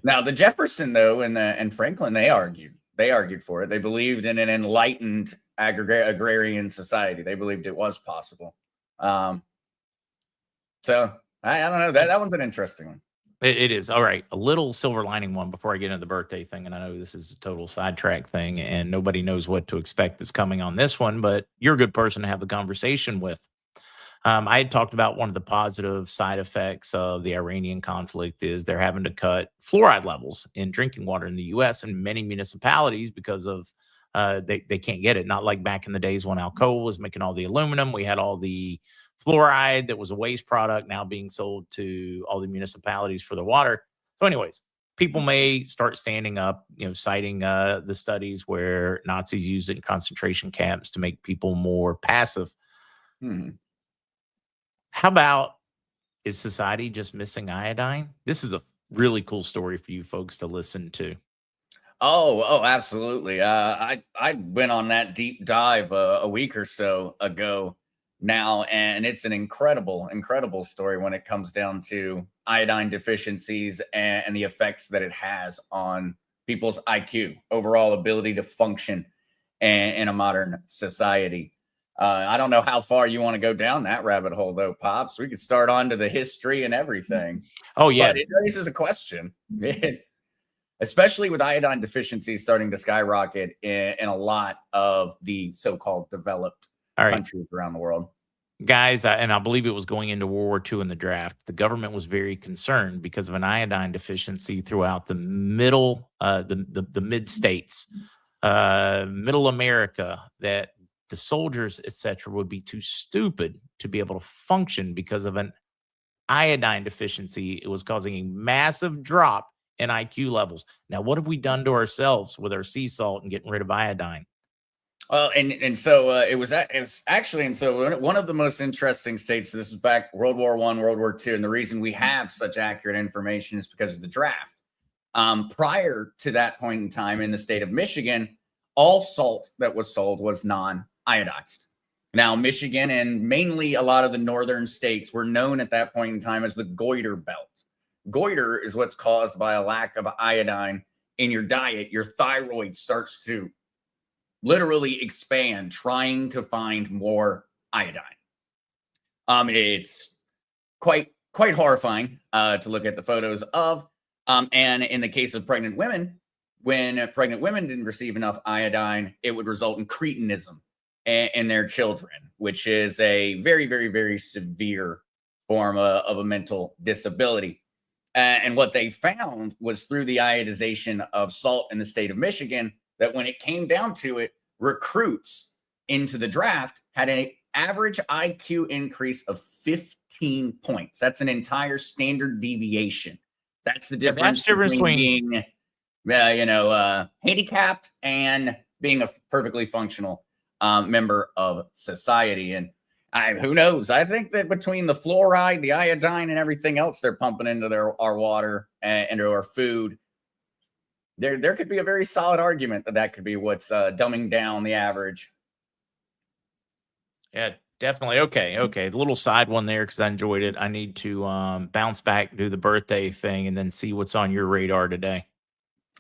B: Now, the Jefferson though and Franklin, they argued for it. They believed in an enlightened agrarian society. They believed it was possible. Um, so I don't know, that one's an interesting one.
A: It is. All right. A little silver lining one before I get into the birthday thing. And I know this is a total sidetrack thing and nobody knows what to expect that's coming on this one, but you're a good person to have the conversation with. I had talked about one of the positive side effects of the Iranian conflict is they're having to cut fluoride levels in drinking water in the US and many municipalities because of they can't get it. Not like back in the days when Alcoa was making all the aluminum. We had all the fluoride that was a waste product now being sold to all the municipalities for the water. So, anyways, people may start standing up, citing the studies where Nazis used it in concentration camps to make people more passive.
B: Hmm.
A: How about is society just missing iodine? This is a really cool story for you folks to listen to.
B: Oh, absolutely. I went on that deep dive a week or so ago now, and it's an incredible story when it comes down to iodine deficiencies and the effects that it has on people's IQ, overall ability to function in a modern society. I don't know how far you want to go down that rabbit hole, though, Pops. We could start on to the history and everything,
A: Oh yeah.
B: but it raises a question. Especially with iodine deficiencies starting to skyrocket in a lot of the so-called developed
A: All right.
B: countries around the world.
A: Guys, and I believe it was going into World War II in the draft. The government was very concerned because of an iodine deficiency throughout the middle, the mid states, middle America, that the soldiers, etc., would be too stupid to be able to function because of an iodine deficiency. It was causing a massive drop in IQ levels. Now, what have we done to ourselves with our sea salt and getting rid of iodine?
B: Well, and so it was actually, and so one of the most interesting states. So this is back World War I, World War II, and the reason we have such accurate information is because of the draft. Prior to that point in time, in the state of Michigan, all salt that was sold was non-iodized. Now, Michigan and mainly a lot of the northern states were known at that point in time as the goiter belt. Goiter is what's caused by a lack of iodine in your diet. Your thyroid starts to literally expand, trying to find more iodine. It's quite horrifying to look at the photos of. And in the case of pregnant women, when pregnant women didn't receive enough iodine, it would result in cretinism in their children, which is a very, very, very severe form of a mental disability. And what they found was through the iodization of salt in the state of Michigan, that when it came down to it, recruits into the draft had an average IQ increase of 15 points. That's an entire standard deviation. That's the
A: Yeah, that's
B: difference
A: the difference
B: between
A: between
B: being, handicapped and being a perfectly functional member of society. And who knows? I think that between the fluoride, the iodine, and everything else they're pumping into our water and into our food, there could be a very solid argument that could be what's dumbing down the average.
A: Yeah, definitely. Okay, okay. A little side one there because I enjoyed it. I need to bounce back, do the birthday thing, and then see what's on your radar today.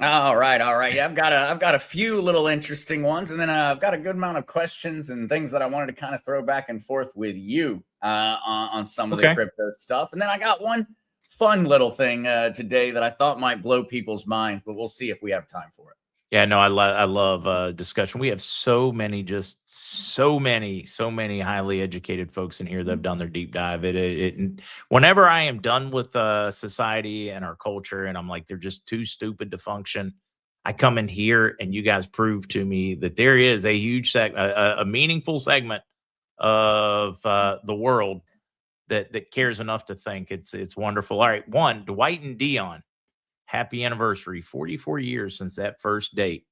B: All right, all right. Yeah, I've got a few little interesting ones, and then I've got a good amount of questions and things that I wanted to kind of throw back and forth with you on some of the
A: Okay.
B: crypto stuff. And then I got one fun little thing today that I thought might blow people's minds, but we'll see if we have time for it.
A: Yeah, no, I love discussion. We have so many, just so many highly educated folks in here that have done their deep dive. Whenever I am done with society and our culture, and I'm like, they're just too stupid to function. I come in here, and you guys prove to me that there is a huge a meaningful segment of the world that cares enough to think. It's wonderful. All right, one, Dwight and Dion. Happy anniversary, 44 years since that first date.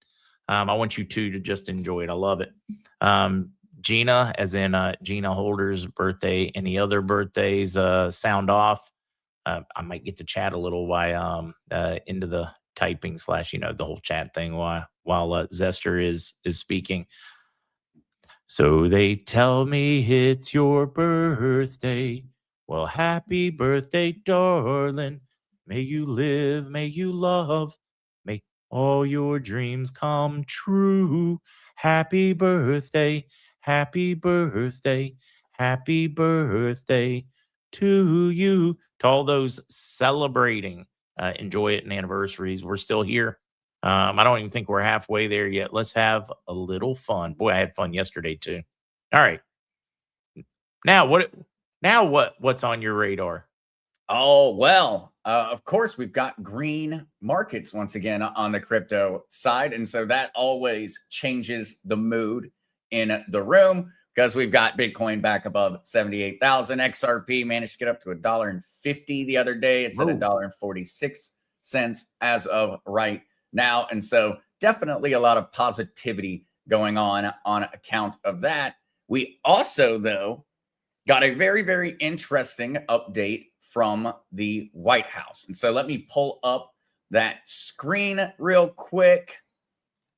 A: I want you two to just enjoy it. I love it. Gina, as in Gina Holder's birthday. Any other birthdays sound off? I might get to chat a little while into the typing slash, the whole chat thing while Zester is speaking. So they tell me it's your birthday. Well, happy birthday, darling. May you live, may you love, may all your dreams come true. Happy birthday, happy birthday, happy birthday to you. To all those celebrating, enjoy it and anniversaries. We're still here. I don't even think we're halfway there yet. Let's have a little fun. Boy, I had fun yesterday too. All right. Now what what's on your radar?
B: Oh, well, of course, we've got green markets once again on the crypto side. And so that always changes the mood in the room because we've got Bitcoin back above 78,000. XRP managed to get up to $1.50 the other day. It's at
A: Whoa.
B: $1.46 as of right now. And so definitely a lot of positivity going on account of that. We also, though, got a very, very interesting update from the White House. And so let me pull up that screen real quick.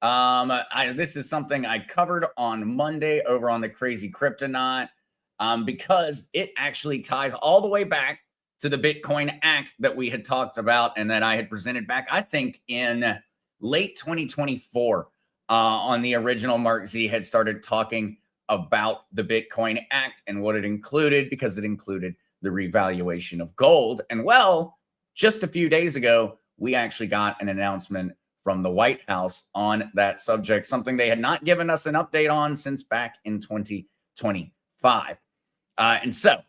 B: This is something I covered on Monday over on the Crazy Kryptonaut because it actually ties all the way back to the Bitcoin Act that we had talked about and that I had presented back, I think, in late 2024 on the original MarkZ had started talking about the Bitcoin Act and what it included because it included the revaluation of gold. And well, just a few days ago, we actually got an announcement from the White House on that subject, something they had not given us an update on since back in 2025. And so,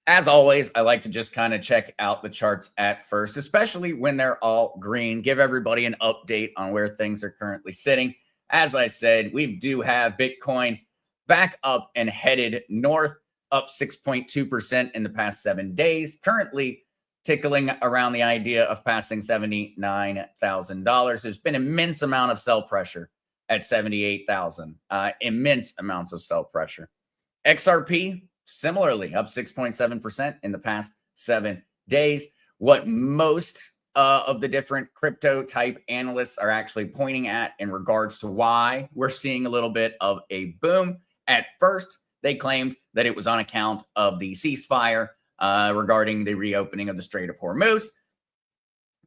B: as always, I like to just kind of check out the charts at first, especially when they're all green, give everybody an update on where things are currently sitting. As I said, we do have Bitcoin back up and headed north, up 6.2% in the past 7 days, currently tickling around the idea of passing $79,000. There's been immense amount of sell pressure at 78,000, immense amounts of sell pressure. XRP, similarly, up 6.7% in the past 7 days. What most of the different crypto type analysts are actually pointing at in regards to why we're seeing a little bit of a boom. At first, they claimed that it was on account of the ceasefire regarding the reopening of the Strait of Hormuz.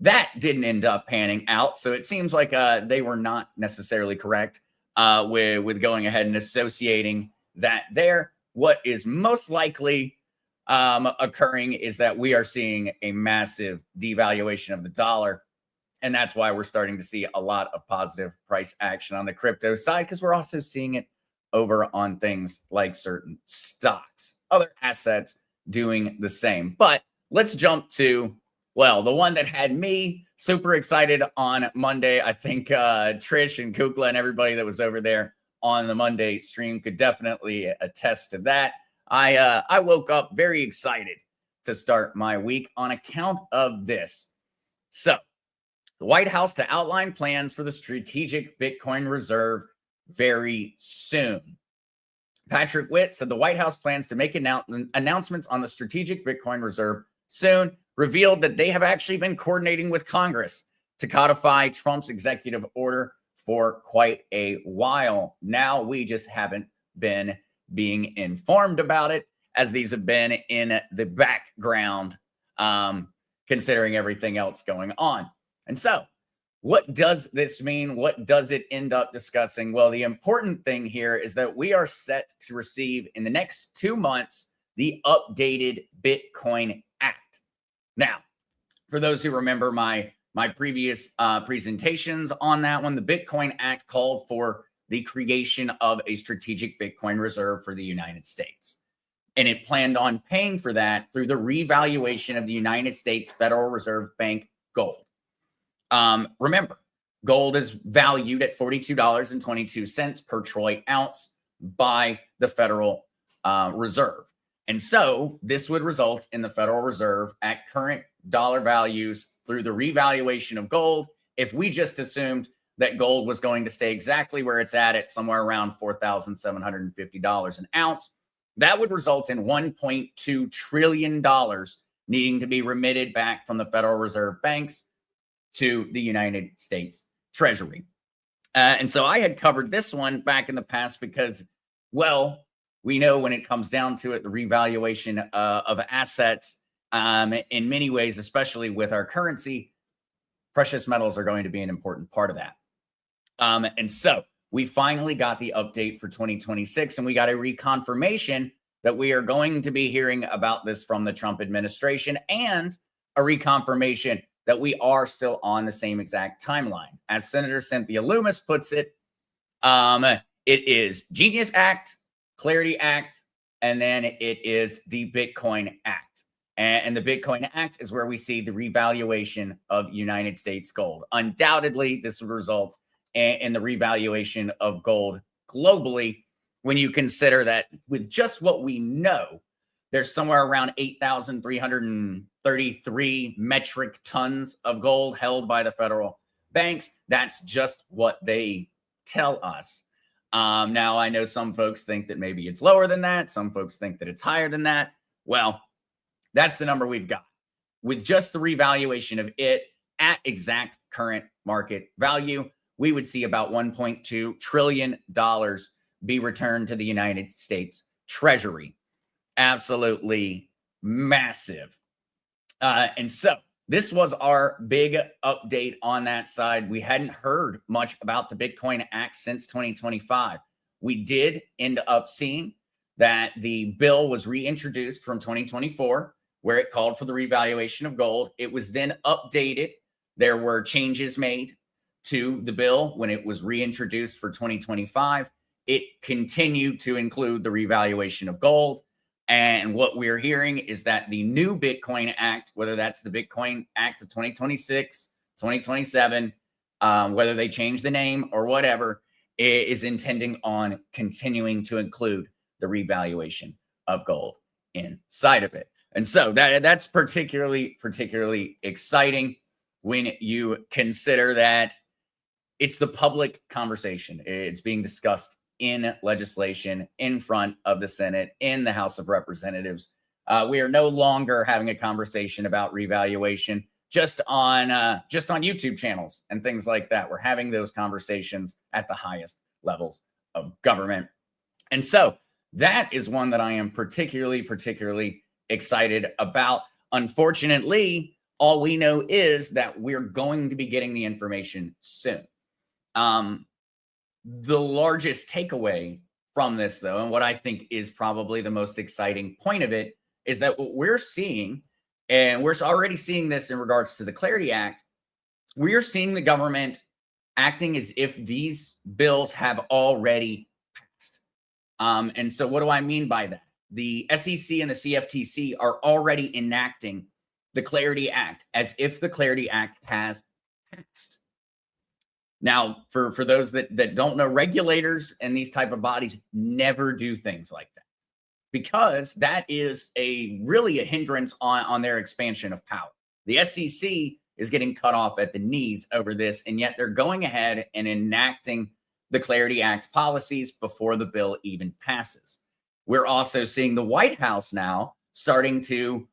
B: That didn't end up panning out. So it seems like they were not necessarily correct with going ahead and associating that there. What is most likely occurring is that we are seeing a massive devaluation of the dollar. And that's why we're starting to see a lot of positive price action on the crypto side, because we're also seeing it over on things like certain stocks, other assets doing the same. But let's jump to, well, the one that had me super excited on Monday. I think Trish and Kukla and everybody that was over there on the Monday stream could definitely attest to that. I woke up very excited to start my week on account of this. So the White House to outline plans for the strategic Bitcoin reserve very soon. Patrick Witt said the White House plans to make announcements on the strategic Bitcoin reserve soon, revealed that they have actually been coordinating with Congress to codify Trump's executive order for quite a while. Now we just haven't been being informed about it, as these have been in the background, considering everything else going on. And so What does this mean? What does it end up discussing? Well, the important thing here is that we are set to receive in the next 2 months the updated Bitcoin Act. Now, for those who remember my previous presentations on that one, the Bitcoin Act called for the creation of a strategic Bitcoin reserve for the United States. And it planned on paying for that through the revaluation of the United States Federal Reserve Bank gold. Remember, gold is valued at $42.22 per troy ounce by the Federal Reserve. And so this would result in the Federal Reserve at current dollar values through the revaluation of gold. If we just assumed that gold was going to stay exactly where it's at somewhere around $4,750 an ounce, that would result in $1.2 trillion needing to be remitted back from the Federal Reserve banks to the United States Treasury. And so I had covered this one back in the past because, well, we know when it comes down to it, the revaluation of assets, in many ways, especially with our currency, precious metals are going to be an important part of that. And so we finally got the update for 2026, and we got a reconfirmation that we are going to be hearing about this from the Trump administration, and a reconfirmation that we are still on the same exact timeline. As Senator Cynthia Loomis puts it, it is Genius Act, Clarity Act, and then it is the Bitcoin Act. And the Bitcoin Act is where we see the revaluation of United States gold. Undoubtedly, this would result in the revaluation of gold globally when you consider that with just what we know, there's somewhere around 8,333 metric tons of gold held by the federal banks. That's just what they tell us. Now, I know some folks think that maybe it's lower than that. Some folks think that it's higher than that. Well, that's the number we've got. With just the revaluation of it at exact current market value, we would see about $1.2 trillion be returned to the United States Treasury. Absolutely massive. And so this was our big update on that side. We hadn't heard much about the Bitcoin Act since 2025. We did end up seeing that the bill was reintroduced from 2024, where it called for the revaluation of gold. It was then updated. There were changes made to the bill when it was reintroduced for 2025. It continued to include the revaluation of gold. And what we're hearing is that the new Bitcoin Act, whether that's the Bitcoin Act of 2026, 2027, whether they change the name or whatever, is intending on continuing to include the revaluation of gold inside of it. And so that's particularly exciting when you consider that it's the public conversation. It's being discussed in legislation in front of the Senate, in the House of Representatives. We are no longer having a conversation about revaluation just on YouTube channels and things like that. We're having those conversations at the highest levels of government. And so that is one that I am particularly excited about. Unfortunately, all we know is that we're going to be getting the information soon. The largest takeaway from this, though, and what I think is probably the most exciting point of it, is that what we're seeing, and we're already seeing this in regards to the Clarity Act, we are seeing the government acting as if these bills have already passed. And so what do I mean by that? The SEC and the CFTC are already enacting the Clarity Act as if the Clarity Act has passed. Now, for those that don't know, regulators and these type of bodies never do things like that, because that is really a hindrance on their expansion of power. The SEC is getting cut off at the knees over this, and yet they're going ahead and enacting the Clarity Act policies before the bill even passes. We're also seeing the White House now starting to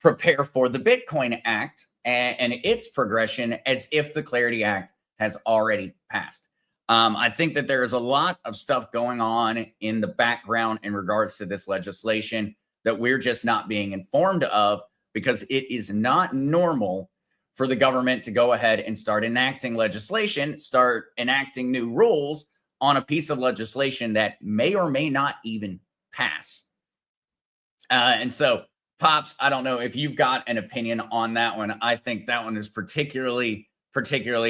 B: prepare for the Bitcoin Act and its progression as if the Clarity Act has already passed. I think that there is a lot of stuff going on in the background in regards to this legislation that we're just not being informed of, because it is not normal for the government to go ahead and start enacting legislation, start enacting new rules on a piece of legislation that may or may not even pass. And so, Pops, I don't know if you've got an opinion on that one. I think that one is particularly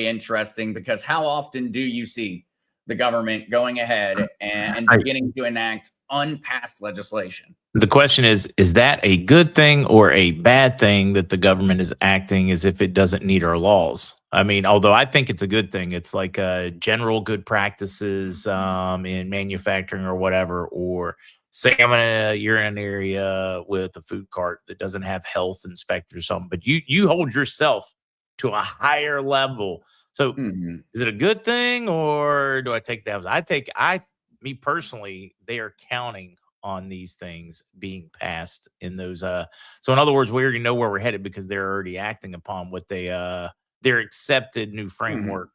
B: interesting, because how often do you see the government going ahead and beginning to enact unpassed legislation?
A: The question is that a good thing or a bad thing that the government is acting as if it doesn't need our laws? I mean, although I think it's a good thing, it's like general good practices in manufacturing or whatever, or say you're in an area with a food cart that doesn't have health inspectors or something, but you hold yourself to a higher level. So
B: Mhm.
A: is it a good thing, or do I take that? Me personally, they are counting on these things being passed in those. So in other words, we already know where we're headed because they're already acting upon what their accepted new framework.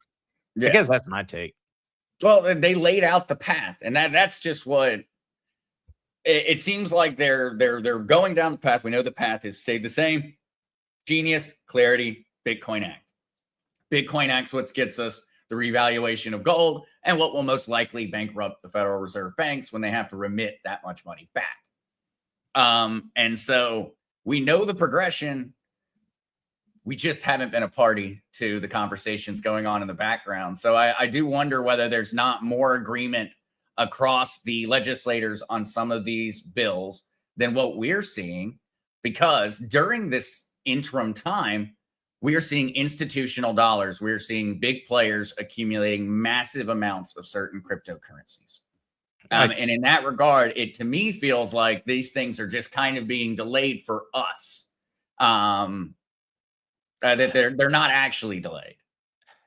A: I
B: Yeah.
A: guess that's my take.
B: Well, they laid out the path, and that's just what it seems like. They're going down the path. We know the path is stayed the same. Genius, clarity, Bitcoin Act. Bitcoin Act's what gets us the revaluation of gold, and what will most likely bankrupt the Federal Reserve banks when they have to remit that much money back. And so we know the progression. We just haven't been a party to the conversations going on in the background. So I do wonder whether there's not more agreement across the legislators on some of these bills than what we're seeing, because during this interim time, we are seeing institutional dollars. We're seeing big players accumulating massive amounts of certain cryptocurrencies. And in that regard, it to me feels like these things are just kind of being delayed for us. That they're not actually delayed.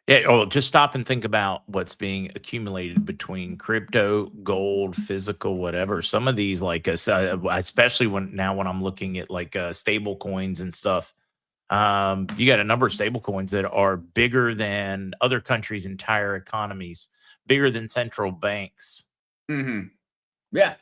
A: Yeah. Oh, just stop and think about what's being accumulated between crypto, gold, physical, whatever. Some of these, like, especially when I'm looking at like stable coins and stuff. You got a number of stable coins that are bigger than other countries' entire economies, bigger than central banks.
B: Mm-hmm. Yeah.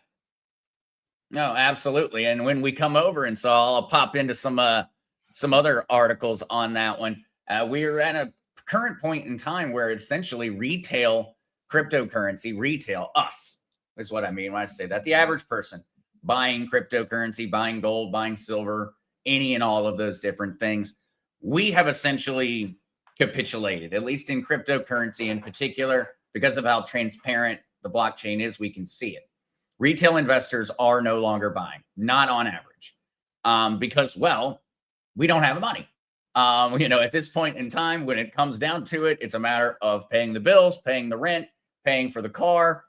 B: No, absolutely. And when we come over, and so I'll pop into some other articles on that one. We're at a current point in time where essentially retail cryptocurrency, retail us is what I mean when I say that. The average person buying cryptocurrency, buying gold, buying silver, any and all of those different things, we have essentially capitulated, at least in cryptocurrency in particular, because of how transparent the blockchain is. We can see it. Retail investors are no longer buying, not on average, because, well, we don't have the money. At this point in time, when it comes down to it, it's a matter of paying the bills, paying the rent, paying for the car,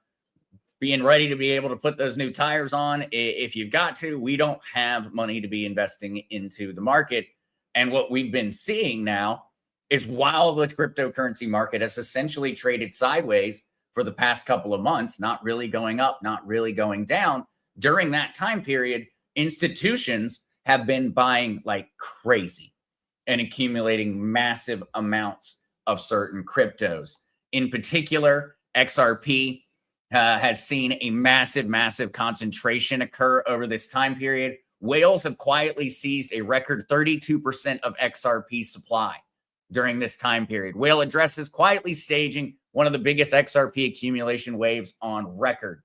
B: being ready to be able to put those new tires on. If you've got to, we don't have money to be investing into the market. And what we've been seeing now is, while the cryptocurrency market has essentially traded sideways for the past couple of months, not really going up, not really going down, during that time period, institutions have been buying like crazy and accumulating massive amounts of certain cryptos. In particular, XRP has seen a massive concentration occur over this time period. Whales have quietly seized a record 32% of XRP supply during this time period. Whale addresses quietly staging one of the biggest XRP accumulation waves on record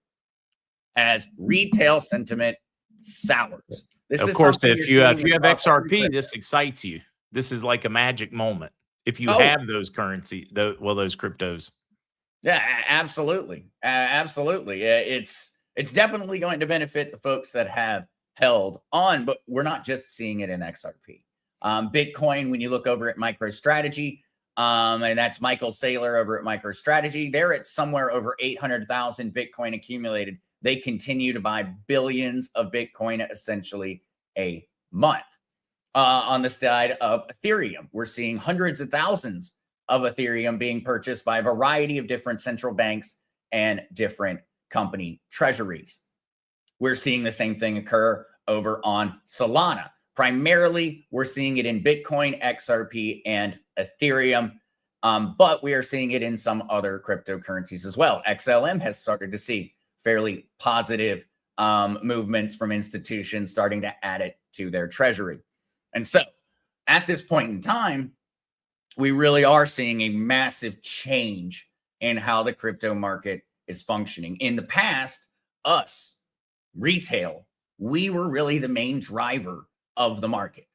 B: as retail sentiment sours. This
A: Of
B: is
A: course,
B: something
A: if
B: you're
A: you
B: seeing
A: have
B: across every
A: XRP,
B: crypto.
A: this excites you. This is like a magic moment. If you
B: Oh,
A: have those currency, those cryptos.
B: yeah, absolutely. Absolutely. It's definitely going to benefit the folks that have held on, but we're not just seeing it in XRP. Bitcoin, when you look over at MicroStrategy, and that's Michael Saylor over at MicroStrategy, they're at somewhere over 800,000 Bitcoin accumulated. They continue to buy billions of Bitcoin essentially a month. On the side of Ethereum, we're seeing hundreds of thousands of Ethereum being purchased by a variety of different central banks and different company treasuries. We're seeing the same thing occur over on Solana. Primarily, we're seeing it in Bitcoin, XRP, and Ethereum, but we are seeing it in some other cryptocurrencies as well. XLM has started to see fairly positive movements from institutions starting to add it to their treasury. And so, at this point in time, we really are seeing a massive change in how the crypto market is functioning. In the past, us, retail, we were really the main driver of the market.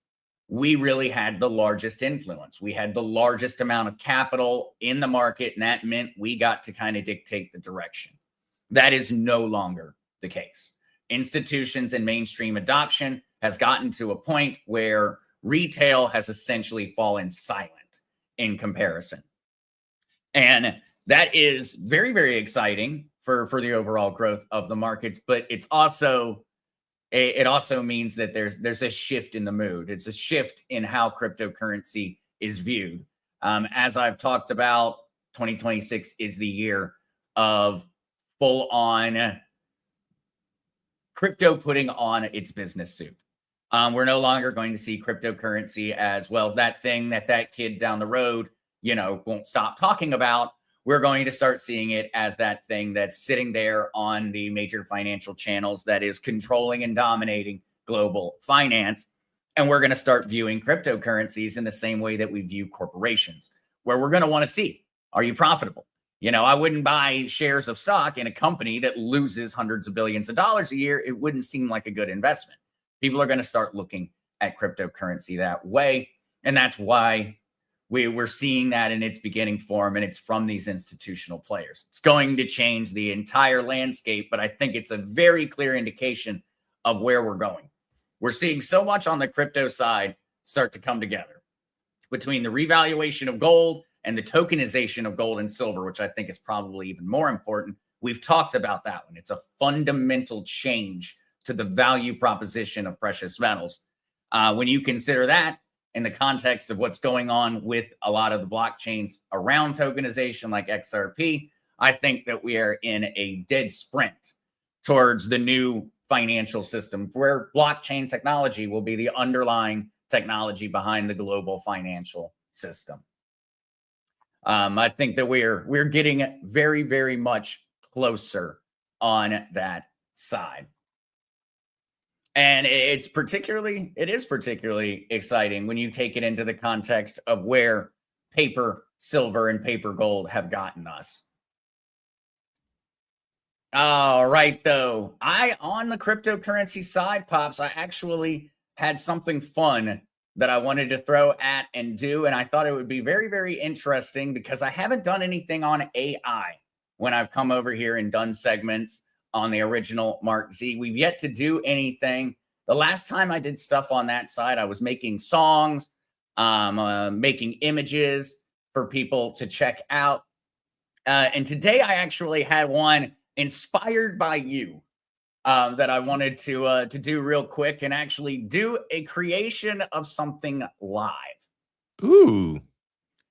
B: We really had the largest influence. We had the largest amount of capital in the market, and that meant we got to kind of dictate the direction. That is no longer the case. Institutions and mainstream adoption has gotten to a point where retail has essentially fallen silent in comparison. And that is very, very exciting for the overall growth of the markets, but it also means that there's a shift in the mood. It's a shift in how cryptocurrency is viewed. As I've talked about, 2026 is the year of full on crypto putting on its business suit. We're no longer going to see cryptocurrency as, well, that thing that kid down the road, won't stop talking about. We're going to start seeing it as that thing that's sitting there on the major financial channels that is controlling and dominating global finance. And we're going to start viewing cryptocurrencies in the same way that we view corporations, where we're going to want to see, are you profitable? I wouldn't buy shares of stock in a company that loses hundreds of billions of dollars a year. It wouldn't seem like a good investment. People are going to start looking at cryptocurrency that way. And that's why we're seeing that in its beginning form, and it's from these institutional players. It's going to change the entire landscape, but I think it's a very clear indication of where we're going. We're seeing so much on the crypto side start to come together between the revaluation of gold and the tokenization of gold and silver, which I think is probably even more important. We've talked about that one. It's a fundamental change to the value proposition of precious metals. When you consider that in the context of what's going on with a lot of the blockchains around tokenization like XRP, I think that we are in a dead sprint towards the new financial system where blockchain technology will be the underlying technology behind the global financial system. I think that we're getting very, very much closer on that side. And it is particularly exciting when you take it into the context of where paper silver and paper gold have gotten us. All right, though. On the cryptocurrency side, Pops, I actually had something fun that I wanted to throw at and do. And I thought it would be very, very interesting because I haven't done anything on AI when I've come over here and done segments on the original MarkZ. We've yet to do anything. The last time I did stuff on that side, I was making songs, making images for people to check out. And today I actually had one inspired by you that I wanted to do real quick and actually do a creation of something live.
A: Ooh.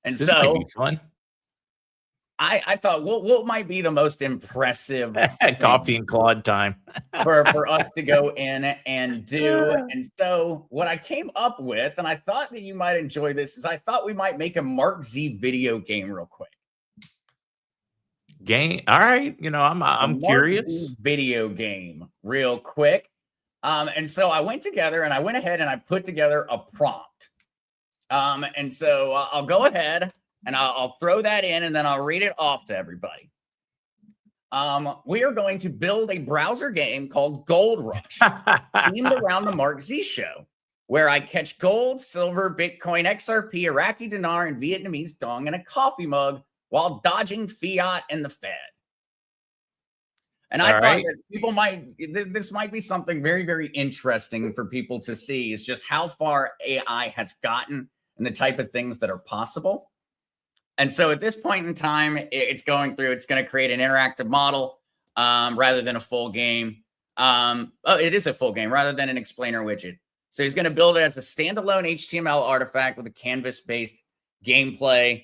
B: And
A: This might
B: so
A: be fun.
B: I thought, what might be the most impressive
A: Coffee and Claude time
B: for us to go in and do? And so what I came up with, and I thought that you might enjoy this, is I thought we might make a MarkZ video game real quick.
A: Game. All right. I'm curious.
B: Video game real quick. And so I went ahead and I put together a prompt. And so I'll go ahead and I'll throw that in and then I'll read it off to everybody. We are going to build a browser game called Gold Rush themed around the MarkZ show, where I catch gold, silver, Bitcoin, XRP, Iraqi dinar, and Vietnamese dong in a coffee mug while dodging fiat and the Fed. And I thought that this might be something very, very interesting for people to see, is just how far AI has gotten and the type of things that are possible. And so at this point in time, it's going to create an interactive model rather than a full game. It is a full game rather than an explainer widget. So he's going to build it as a standalone HTML artifact with a canvas-based gameplay.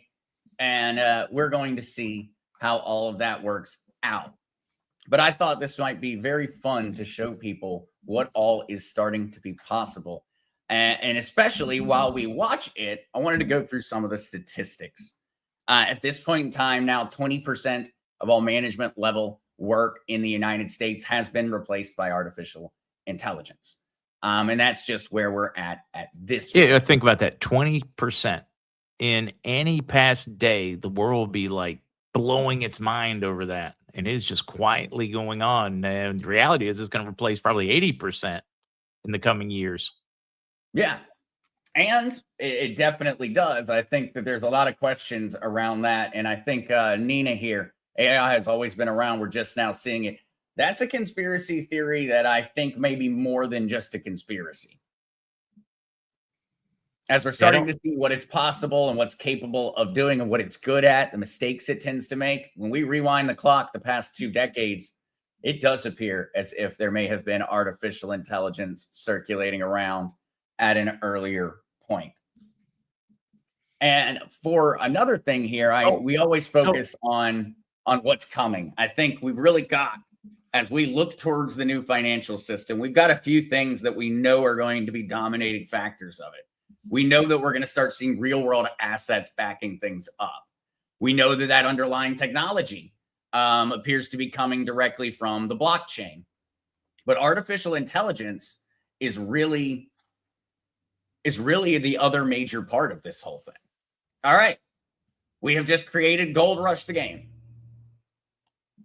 B: And we're going to see how all of that works out. But I thought this might be very fun to show people what all is starting to be possible. And especially while we watch it, I wanted to go through some of the statistics. At this point in time now, 20% of all management level work in the United States has been replaced by artificial intelligence. And that's just where we're at this point.
A: Yeah, think about that. 20%. in any past day, the world will be like blowing its mind over that. And it is just quietly going on. And the reality is it's going to replace probably 80% in the coming years.
B: Yeah. And it definitely does. I think that there's a lot of questions around that. And I think Nina here, AI has always been around. We're just now seeing it. That's a conspiracy theory that I think may be more than just a conspiracy. As we're starting to see what it's possible and what's capable of doing and what it's good at, the mistakes it tends to make. When we rewind the clock the past 2 decades, it does appear as if there may have been artificial intelligence circulating around at an earlier point. And for another thing here, we always focus on what's coming. I think we've really got, as we look towards the new financial system, we've got a few things that we know are going to be dominating factors of it. We know that we're going to start seeing real world assets backing things up. We know that that underlying technology appears to be coming directly from the blockchain. But artificial intelligence is really the other major part of this whole thing. All right. We have just created Gold Rush the game.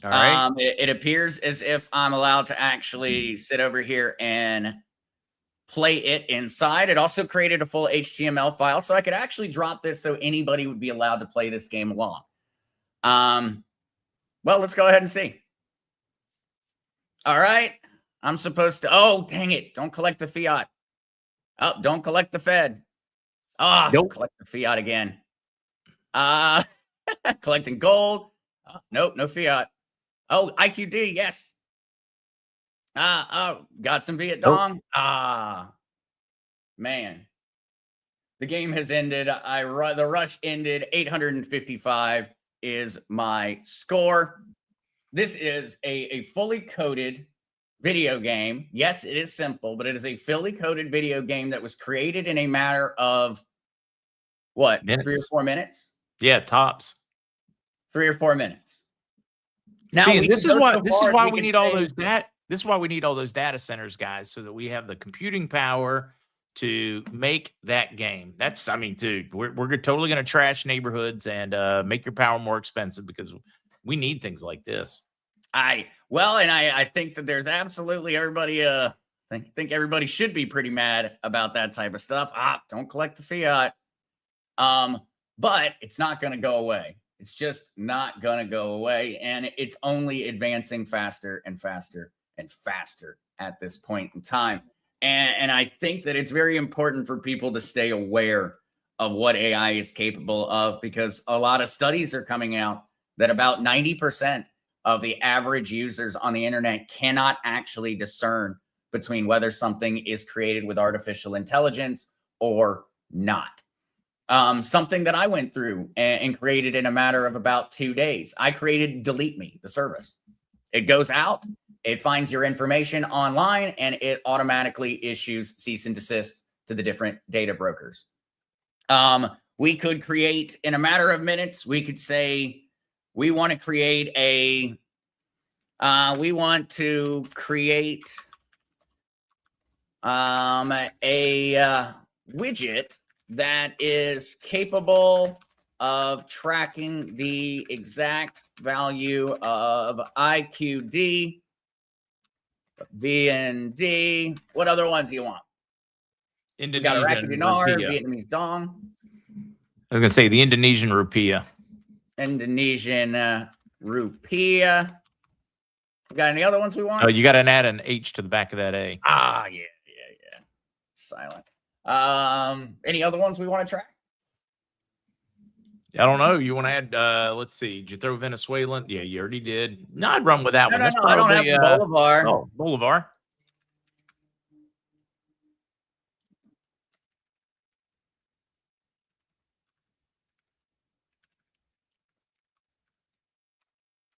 A: All right.
B: It appears as if I'm allowed to actually sit over here and play it inside. It also created a full HTML file, so I could actually drop this so anybody would be allowed to play this game along. Well, let's go ahead and see. All right. I'm supposed to, oh, dang it. Don't collect the fiat. Oh, don't collect the Fed. Ah,
A: Nope.
B: collect the fiat again. Collecting gold. Oh, nope, no fiat. Oh, IQD, yes. Oh, got some Viet Dong.
A: Nope.
B: Man. The game has ended. The rush ended. 855 is my score. This is a fully coded video game. Yes, it is simple, but it is a fully coded video game that was created in a matter of what?
A: Minutes.
B: 3 or 4 minutes?
A: Yeah, tops.
B: 3 or 4 minutes. Now,
A: see, this is why we need all those this is why we need all those data centers, guys, so that we have the computing power to make that game. That's, I mean, dude, we're totally going to trash neighborhoods and make your power more expensive because we need things like this.
B: I think that there's absolutely everybody. I think everybody should be pretty mad about that type of stuff. Don't collect the fiat. But it's not going to go away. It's just not going to go away, and it's only advancing faster and faster and faster at this point in time. And I think that it's very important for people to stay aware of what AI is capable of, because a lot of studies are coming out that about 90% of the average users on the internet cannot actually discern between whether something is created with artificial intelligence or not. Something that I went through and created in a matter of about 2 days. I created Delete Me, the service. It goes out, it finds your information online, and it automatically issues cease and desist to the different data brokers. We could create, in a matter of minutes, we could say, we want to create a widget that is capable of tracking the exact value of IQD, VND. What other ones do you want? We got Iraqi dinar, Vietnamese dong.
A: I was going to say the Indonesian rupiah.
B: Indonesian rupiah. Got any other ones we want?
A: Oh, you got to add an H to the back of that A.
B: Yeah. Silent. Any other ones we want to track?
A: I don't know. You want to add, let's see. Did you throw Venezuelan? Yeah, you already did. No, I'd run with that one.
B: No, I don't have the Bolivar.
A: Oh, Bolivar.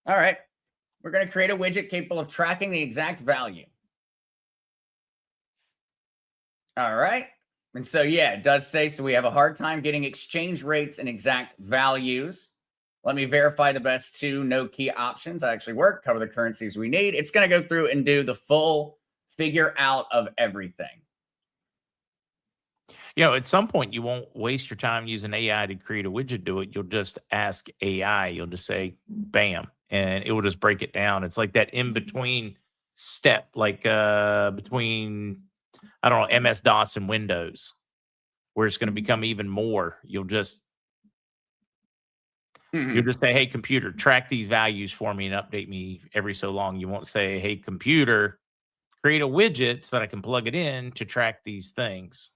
B: All right. We're going to create a widget capable of tracking the exact value. All right. And so, yeah, it does say, so we have a hard time getting exchange rates and exact values. Let me verify the best 2 no key options actually work, cover the currencies we need. It's going to go through and do the full figure out of everything.
A: At some point, you won't waste your time using AI to create a widget. Do it. You'll just ask AI. You'll just say, "Bam," and it will just break it down. It's like that in between step, like between I don't know MS DOS and Windows, where it's going to become even more. You'll just say, "Hey, computer, track these values for me and update me every so long." You won't say, "Hey, computer, create a widget so that I can plug it in to track these things."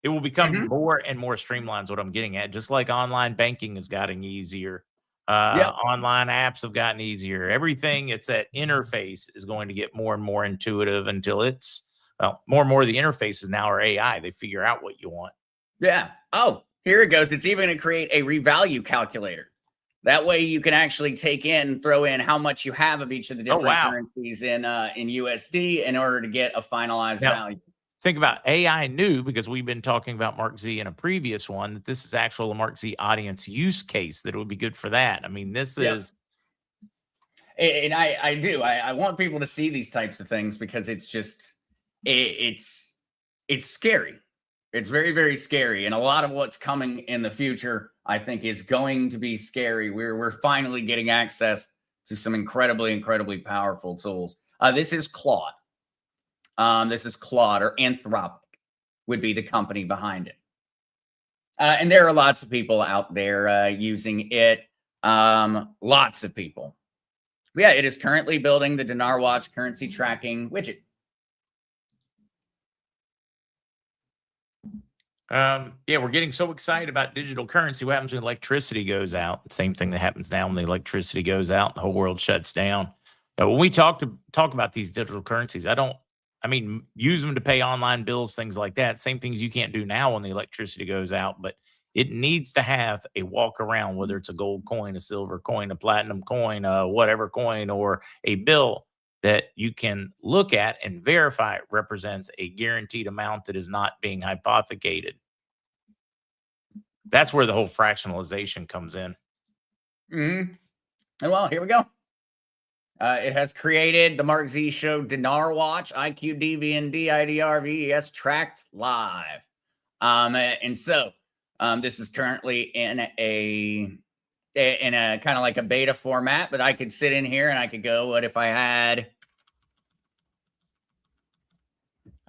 A: It will become more and more streamlined, is what I'm getting at. Just like online banking has gotten easier,
B: Yep.
A: online apps have gotten easier. Everything, it's that interface is going to get more and more intuitive until more and more of the interfaces now are AI. They figure out what you want.
B: Yeah. Oh, here it goes. It's even going to create a revalue calculator. That way you can actually throw in how much you have of each of the
A: Oh,
B: different
A: wow.
B: currencies in USD in order to get a finalized
A: Now,
B: value.
A: think about AI new, because we've been talking about MarkZ in a previous one, that this is actual a MarkZ audience use case that it would be good for that. I mean, this
B: Yep.
A: is
B: And I do. I want people to see these types of things because it's just it's scary. It's very, very scary. And a lot of what's coming in the future, I think, is going to be scary. We're finally getting access to some incredibly, incredibly powerful tools. This is Claude. This is Claude, or Anthropic would be the company behind it. And there are lots of people out there using it. Lots of people. Yeah, it is currently building the Dinar Watch currency tracking widget.
A: We're getting so excited about digital currency. What happens when electricity goes out? Same thing that happens now when the electricity goes out, the whole world shuts down. When we talk about these digital currencies, use them to pay online bills, things like that. Same things you can't do now when the electricity goes out, but it needs to have a walk around, whether it's a gold coin, a silver coin, a platinum coin, whatever coin, or a bill that you can look at and verify it represents a guaranteed amount that is not being hypothecated. That's where the whole fractionalization comes in.
B: And well, here we go. It has created the MarkZ show Dinar Watch, IQD, VND, IDR, VES tracked live. And so this is currently in a kind of like a beta format, but I could sit in here and I could go, what if I had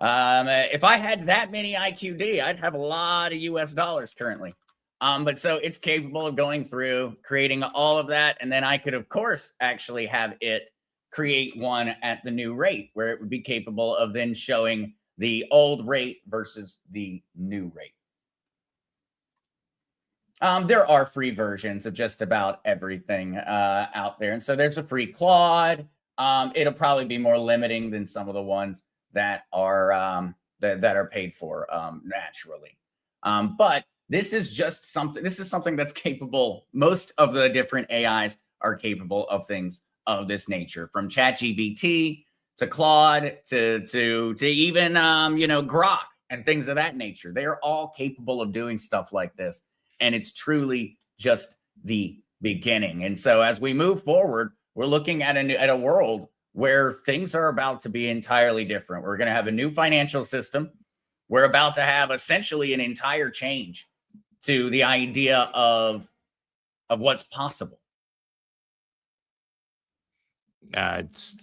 B: that many IQD, I'd have a lot of US dollars currently. But so it's capable of going through, creating all of that. And then I could, of course, actually have it create one at the new rate where it would be capable of then showing the old rate versus the new rate. There are free versions of just about everything out there. And so there's a free Claude. It'll probably be more limiting than some of the ones that are that are paid for naturally. But this is something that's capable. Most of the different AIs are capable of things of this nature, from ChatGPT to Claude to even Grok and things of that nature. They are all capable of doing stuff like this, and it's truly just the beginning. And so as we move forward, we're looking at a world where things are about to be entirely different. We're going to have a new financial system. We're about to have essentially an entire change to the idea of what's possible.
A: It's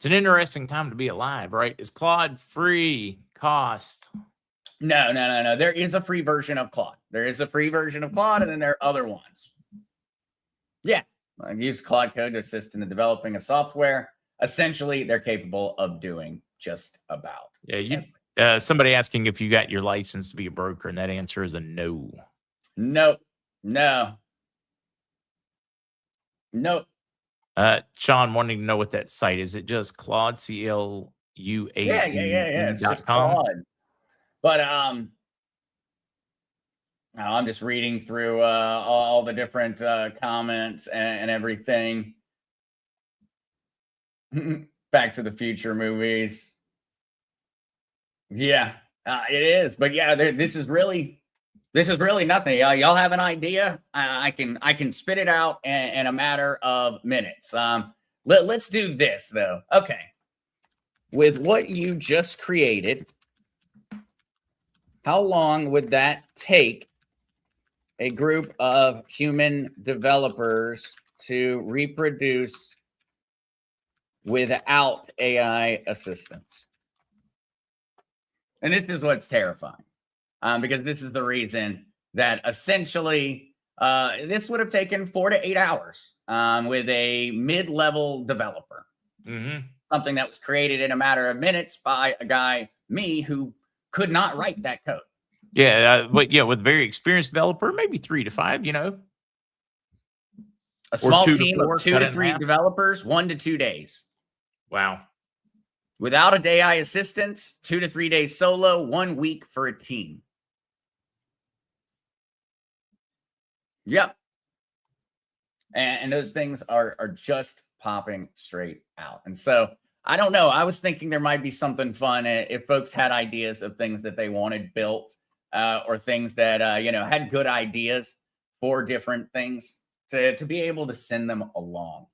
A: an interesting time to be alive, right? Is Claude free? Cost?
B: No. There is a free version of Claude. There is a free version of Claude, and then there are other ones. Yeah, I use Claude Code to assist in the developing of software. Essentially, they're capable of doing just about.
A: Yeah, somebody asking if you got your license to be a broker, and that answer is a no.
B: Nope.
A: Sean wanting to know what that site is. It just Claude CLUAD?
B: Yeah. It's just Claude. But I'm just reading through all the different comments and everything. Back to the Future movies. Yeah, it is. But yeah, this is really nothing. Y'all have an idea? I can spit it out in a matter of minutes. Let's do this though. Okay, with what you just created, How long would that take a group of human developers to reproduce without AI assistance? And this is what's terrifying, because this is the reason that essentially this would have taken 4 to 8 hours with a mid-level developer. Something that was created in a matter of minutes by a guy, me, who could not write that code.
A: Yeah, but yeah, with a very experienced developer, maybe 3 to 5, you know.
B: A small
A: 2 to
B: team
A: 4,
B: of 2
A: cut
B: to
A: it in
B: 3
A: half.
B: developers, 1 to 2 days.
A: Wow.
B: Without a AI assistance, 2 to 3 days solo, 1 week for a team. Yep. And those things are just popping straight out. And so I don't know. I was thinking there might be something fun if folks had ideas of things that they wanted built, or things that you know, had good ideas for different things to be able to send them along.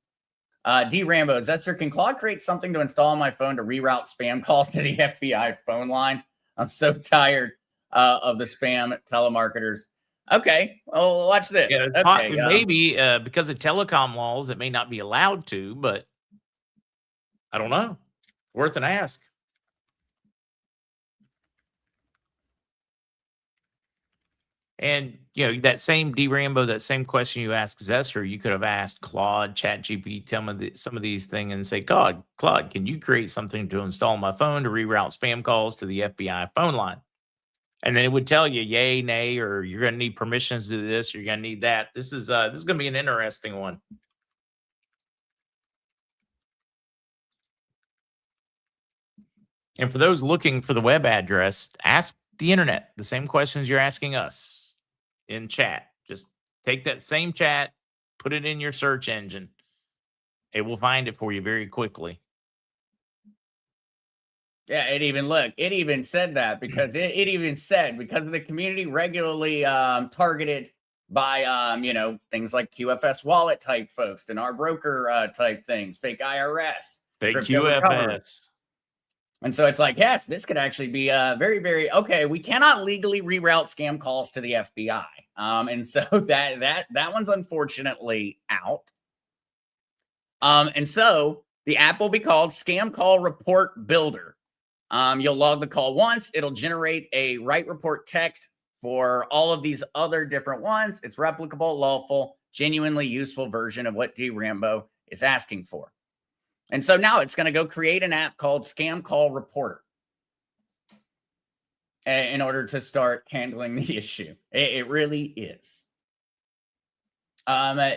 B: D Rambo, Zester, can Claude create something to install on my phone to reroute spam calls to the FBI phone line? I'm so tired of the spam telemarketers. Okay, well, watch this.
A: Yeah,
B: Okay,
A: maybe because of telecom laws, it may not be allowed to, but I don't know. Worth an ask. And you know, that same D Rambo, that same question you asked Zester, you could have asked Claude, ChatGPT, tell me some of these things, and say, Claude, can you create something to install on my phone to reroute spam calls to the FBI phone line? And then it would tell you yay, nay, or you're going to need permissions to do this, or you're going to need that. This is going to be an interesting one. And for those looking for the web address, ask the internet the same questions you're asking us in chat. Just take that same chat, put it in your search engine. It will find it for you very quickly.
B: Yeah, it even said that, because it even said, because of the community regularly targeted by you know, things like QFS wallet type folks and our broker type things, fake IRS,
A: Fake
B: crypto recovery.
A: QFS.
B: And so it's like, yes, this could actually be very, very okay. We cannot legally reroute scam calls to the FBI, and so that one's unfortunately out. And so the app will be called Scam Call Report Builder. You'll log the call once. It'll generate a write report text for all of these other different ones. It's replicable, lawful, genuinely useful version of what D Rambo is asking for. And so now it's going to go create an app called Scam Call Reporter in order to start handling the issue. It really is.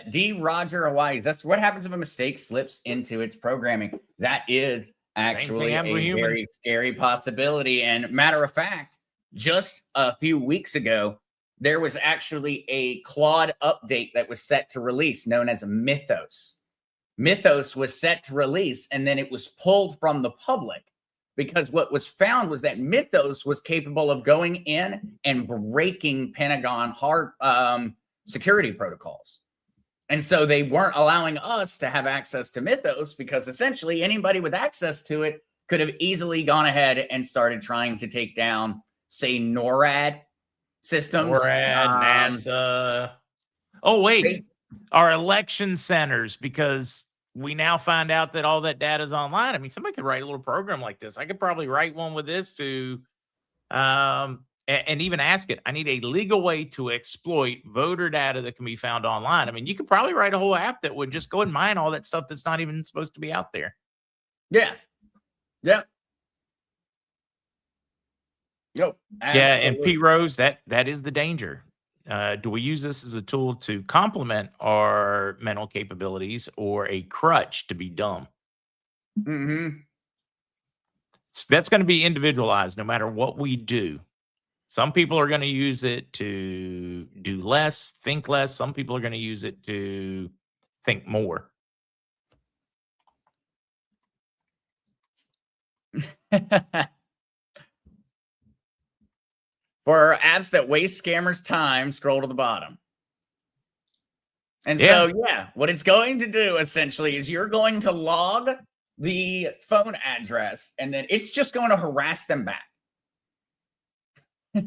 B: D Roger Hawaii, that's what happens if a mistake slips into its programming. That is actually a very scary possibility. And matter of fact, just a few weeks ago, there was actually a Claude update that was set to release, known as Mythos. Mythos was set to release, and then it was pulled from the public because what was found was that Mythos was capable of going in and breaking Pentagon hard security protocols. And so they weren't allowing us to have access to Mythos, because essentially anybody with access to it could have easily gone ahead and started trying to take down, say, NORAD systems.
A: NORAD, NASA. Oh, wait. Our election centers, because we now find out that all that data is online. I mean, somebody could write a little program like this. I could probably write one with this to and even ask it, I need a legal way to exploit voter data that can be found online. I mean, you could probably write a whole app that would just go and mine all that stuff that's not even supposed to be out there.
B: Yeah. Yeah. Yep.
A: Yeah. And P Rose, that is the danger. Do we use this as a tool to complement our mental capabilities or a crutch to be dumb? That's going to be individualized no matter what we do. Some people are going to use it to do less, think less. Some people are going to use it to think more.
B: For apps that waste scammers' time, scroll to the bottom. And so, yeah, what it's going to do essentially is you're going to log the phone address, and then it's just going to harass them back.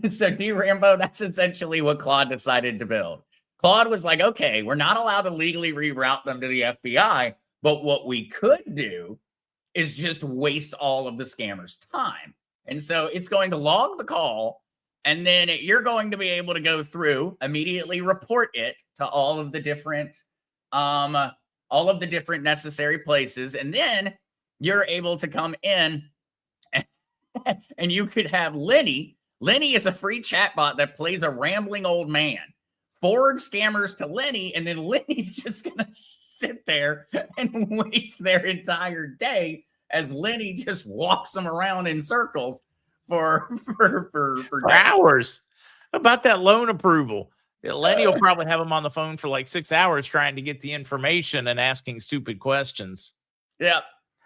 B: So D Rambo, that's essentially what Claude decided to build. Claude was like, okay, we're not allowed to legally reroute them to the FBI, but what we could do is just waste all of the scammers' time. And so it's going to log the call, and then you're going to be able to go through, immediately report it to all of the different necessary places, and then you're able to come in and you could have Lenny. Lenny is a free chatbot that plays a rambling old man. Forward scammers to Lenny, and then Lenny's just gonna sit there and waste their entire day as Lenny just walks them around in circles for
A: hours. About that loan approval. Lenny will probably have him on the phone for like 6 hours trying to get the information and asking stupid questions.
B: Yeah.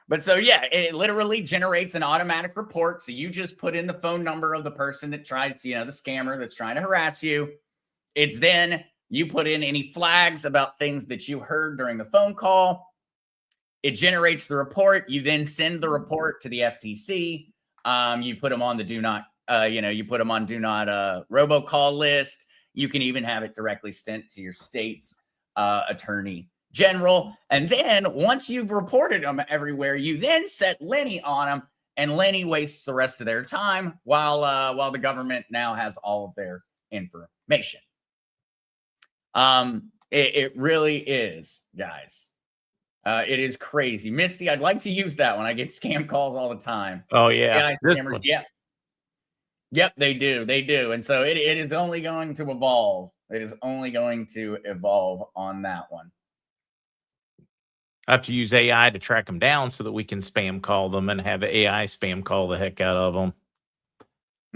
B: But so, yeah, it literally generates an automatic report. So you just put in the phone number of the person that tries, the scammer that's trying to harass you. It's then you put in any flags about things that you heard during the phone call. It generates the report. You then send the report to the FTC. You put them on the do not robocall list. You can even have it directly sent to your state's attorney general. And then once you've reported them everywhere, you then set Lenny on them, and Lenny wastes the rest of their time while the government now has all of their information. It really is, guys. It is crazy. Misty, I'd like to use that one. I get scam calls all the time.
A: Oh, yeah.
B: Scammers, yeah. Yep, they do. They do. And so it is only going to evolve. It is only going to evolve on that one.
A: I have to use AI to track them down so that we can spam call them and have AI spam call the heck out of them.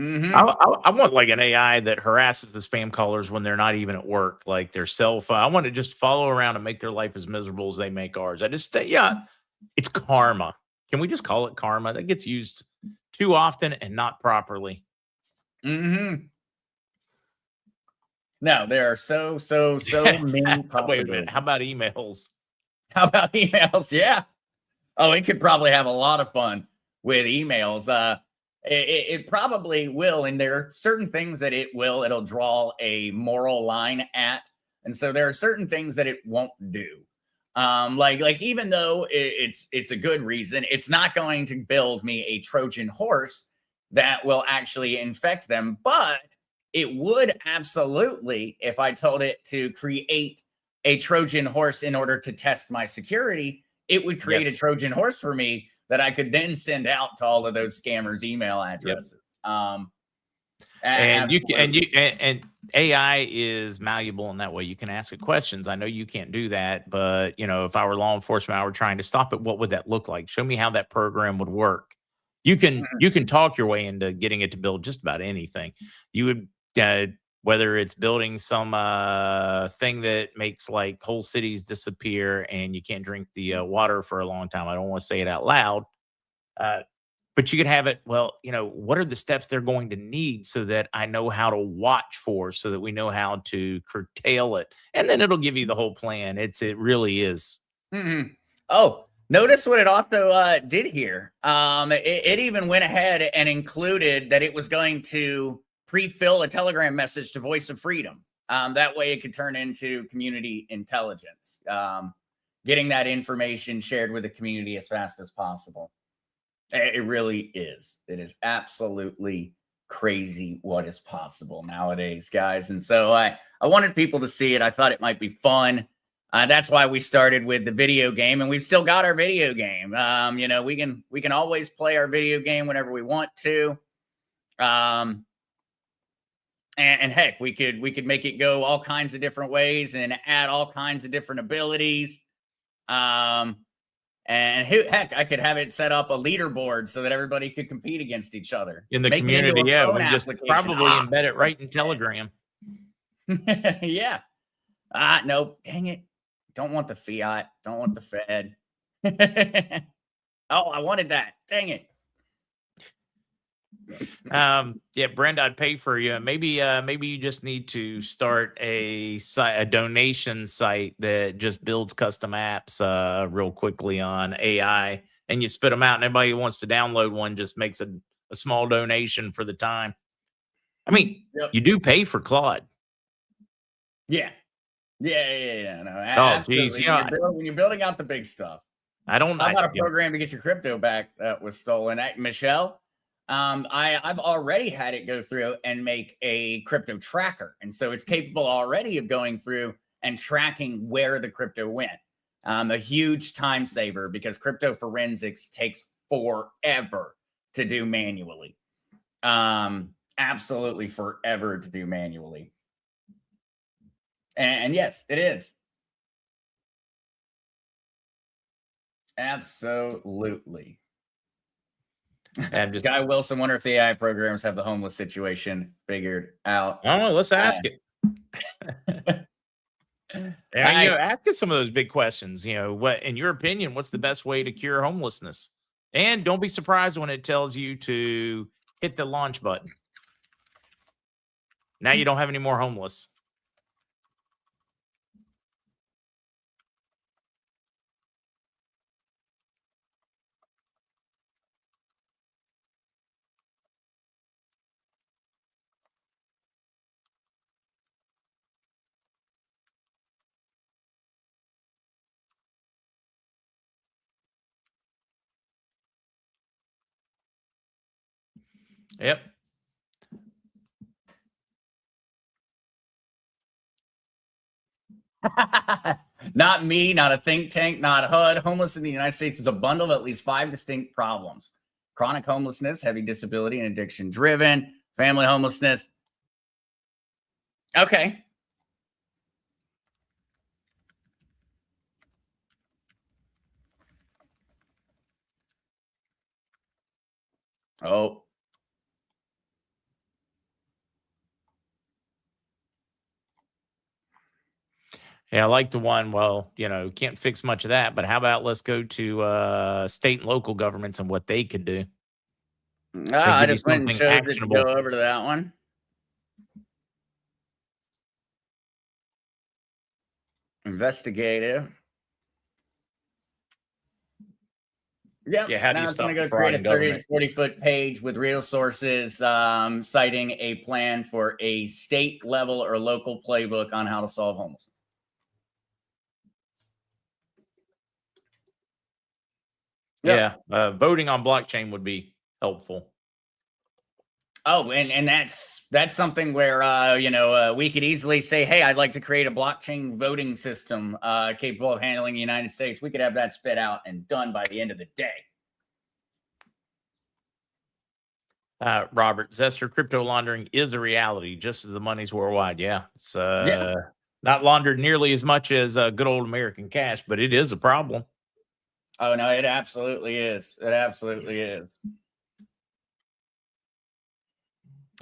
B: Mm-hmm.
A: I want like an AI that harasses the spam callers when they're not even at work, like their cell phone. I want to just follow around and make their life as miserable as they make ours. It's karma. Can we just call it karma? That gets used too often and not properly.
B: Mm-hmm. No, there are so many.
A: Wait a minute. How about emails?
B: How about emails? Yeah. Oh, it could probably have a lot of fun with emails. It probably will. And there are certain things that it'll draw a moral line at. And so there are certain things that it won't do. Like even though it's a good reason, it's not going to build me a Trojan horse that will actually infect them. But it would absolutely, if I told it to create a Trojan horse in order to test my security, it would create a Trojan horse for me that I could then send out to all of those scammers' email addresses.
A: Yep. And AI is malleable in that way. You can ask it questions. I know you can't do that, but if I were law enforcement, I were trying to stop it, what would that look like? Show me how that program would work. You can talk your way into getting it to build just about anything. You would whether it's building some thing that makes like whole cities disappear and you can't drink the water for a long time. I don't want to say it out loud. But you could have it, what are the steps they're going to need so that I know how to watch for, so that we know how to curtail it. And then it'll give you the whole plan. It really is.
B: Mm-hmm. Oh, notice what it also did here. It even went ahead and included that it was going to pre-fill a Telegram message to Voice of Freedom. That way it could turn into community intelligence, getting that information shared with the community as fast as possible. It really is. It is absolutely crazy what is possible nowadays, guys. And so I wanted people to see it. I thought it might be fun. That's why we started with the video game, and we've still got our video game. We can always play our video game whenever we want to. And heck, we could make it go all kinds of different ways and add all kinds of different abilities. And heck, I could have it set up a leaderboard so that everybody could compete against each other
A: in the community. Yeah, we just probably embed it right in Telegram.
B: Yeah. Nope. Dang it. Don't want the fiat. Don't want the Fed. Oh, I wanted that. Dang it.
A: Yeah, Brenda, I'd pay for you. Maybe you just need to start a donation site that just builds custom apps real quickly on AI, and you spit them out, and anybody who wants to download one just makes a small donation for the time. I mean,
B: Yep.
A: you do pay for Claude.
B: Yeah. No,
A: Oh,
B: absolutely.
A: geez. You know,
B: When you're building out the big stuff.
A: I don't.
B: How about a
A: You know,
B: program to get your crypto back that was stolen? Michelle, I've already had it go through and make a crypto tracker, and so it's capable already of going through and tracking where the crypto went. A huge time saver because crypto forensics takes forever to do manually. Absolutely forever to do manually. And yes, it is. Absolutely.
A: I'm just.
B: Guy Wilson, wonder if the AI programs have the homeless situation figured out.
A: I don't know. Let's ask it. And, you know,
B: I,
A: ask us some of those big questions. You know, what, in your opinion, what's the best way to cure homelessness? And don't be surprised when it tells you to hit the launch button. Now you don't have any more homeless. Yep.
B: not me, not a think tank, not HUD. Homeless in the United States is a bundle of at least 5 distinct problems: chronic homelessness, heavy disability and addiction driven, family homelessness. Okay. Oh,
A: Yeah, I like the one. Well, you know, can't fix much of that, but how about let's go to state and local governments and what they could do. They
B: I
A: give you
B: just went and
A: something
B: chose it to go
A: actionable.
B: over to that one. Investigative. Yep.
A: Yeah, how do
B: Now
A: you
B: it's going
A: stop
B: to
A: the
B: go
A: fraud
B: create a
A: in
B: 30 to
A: government?
B: 40-foot page with real sources citing a plan for a state level or local playbook on how to solve homelessness. Yep.
A: Yeah, voting on blockchain would be helpful.
B: Oh, and that's something where we could easily say, hey, I'd like to create a blockchain voting system capable of handling the United States. We could have that spit out and done by the end of the day.
A: Robert, Zester, crypto laundering is a reality, just as the money's worldwide. Yeah, it's
B: Yeah.
A: not laundered nearly as much as good old American cash, but it is a problem.
B: Oh no, it absolutely is. It absolutely is.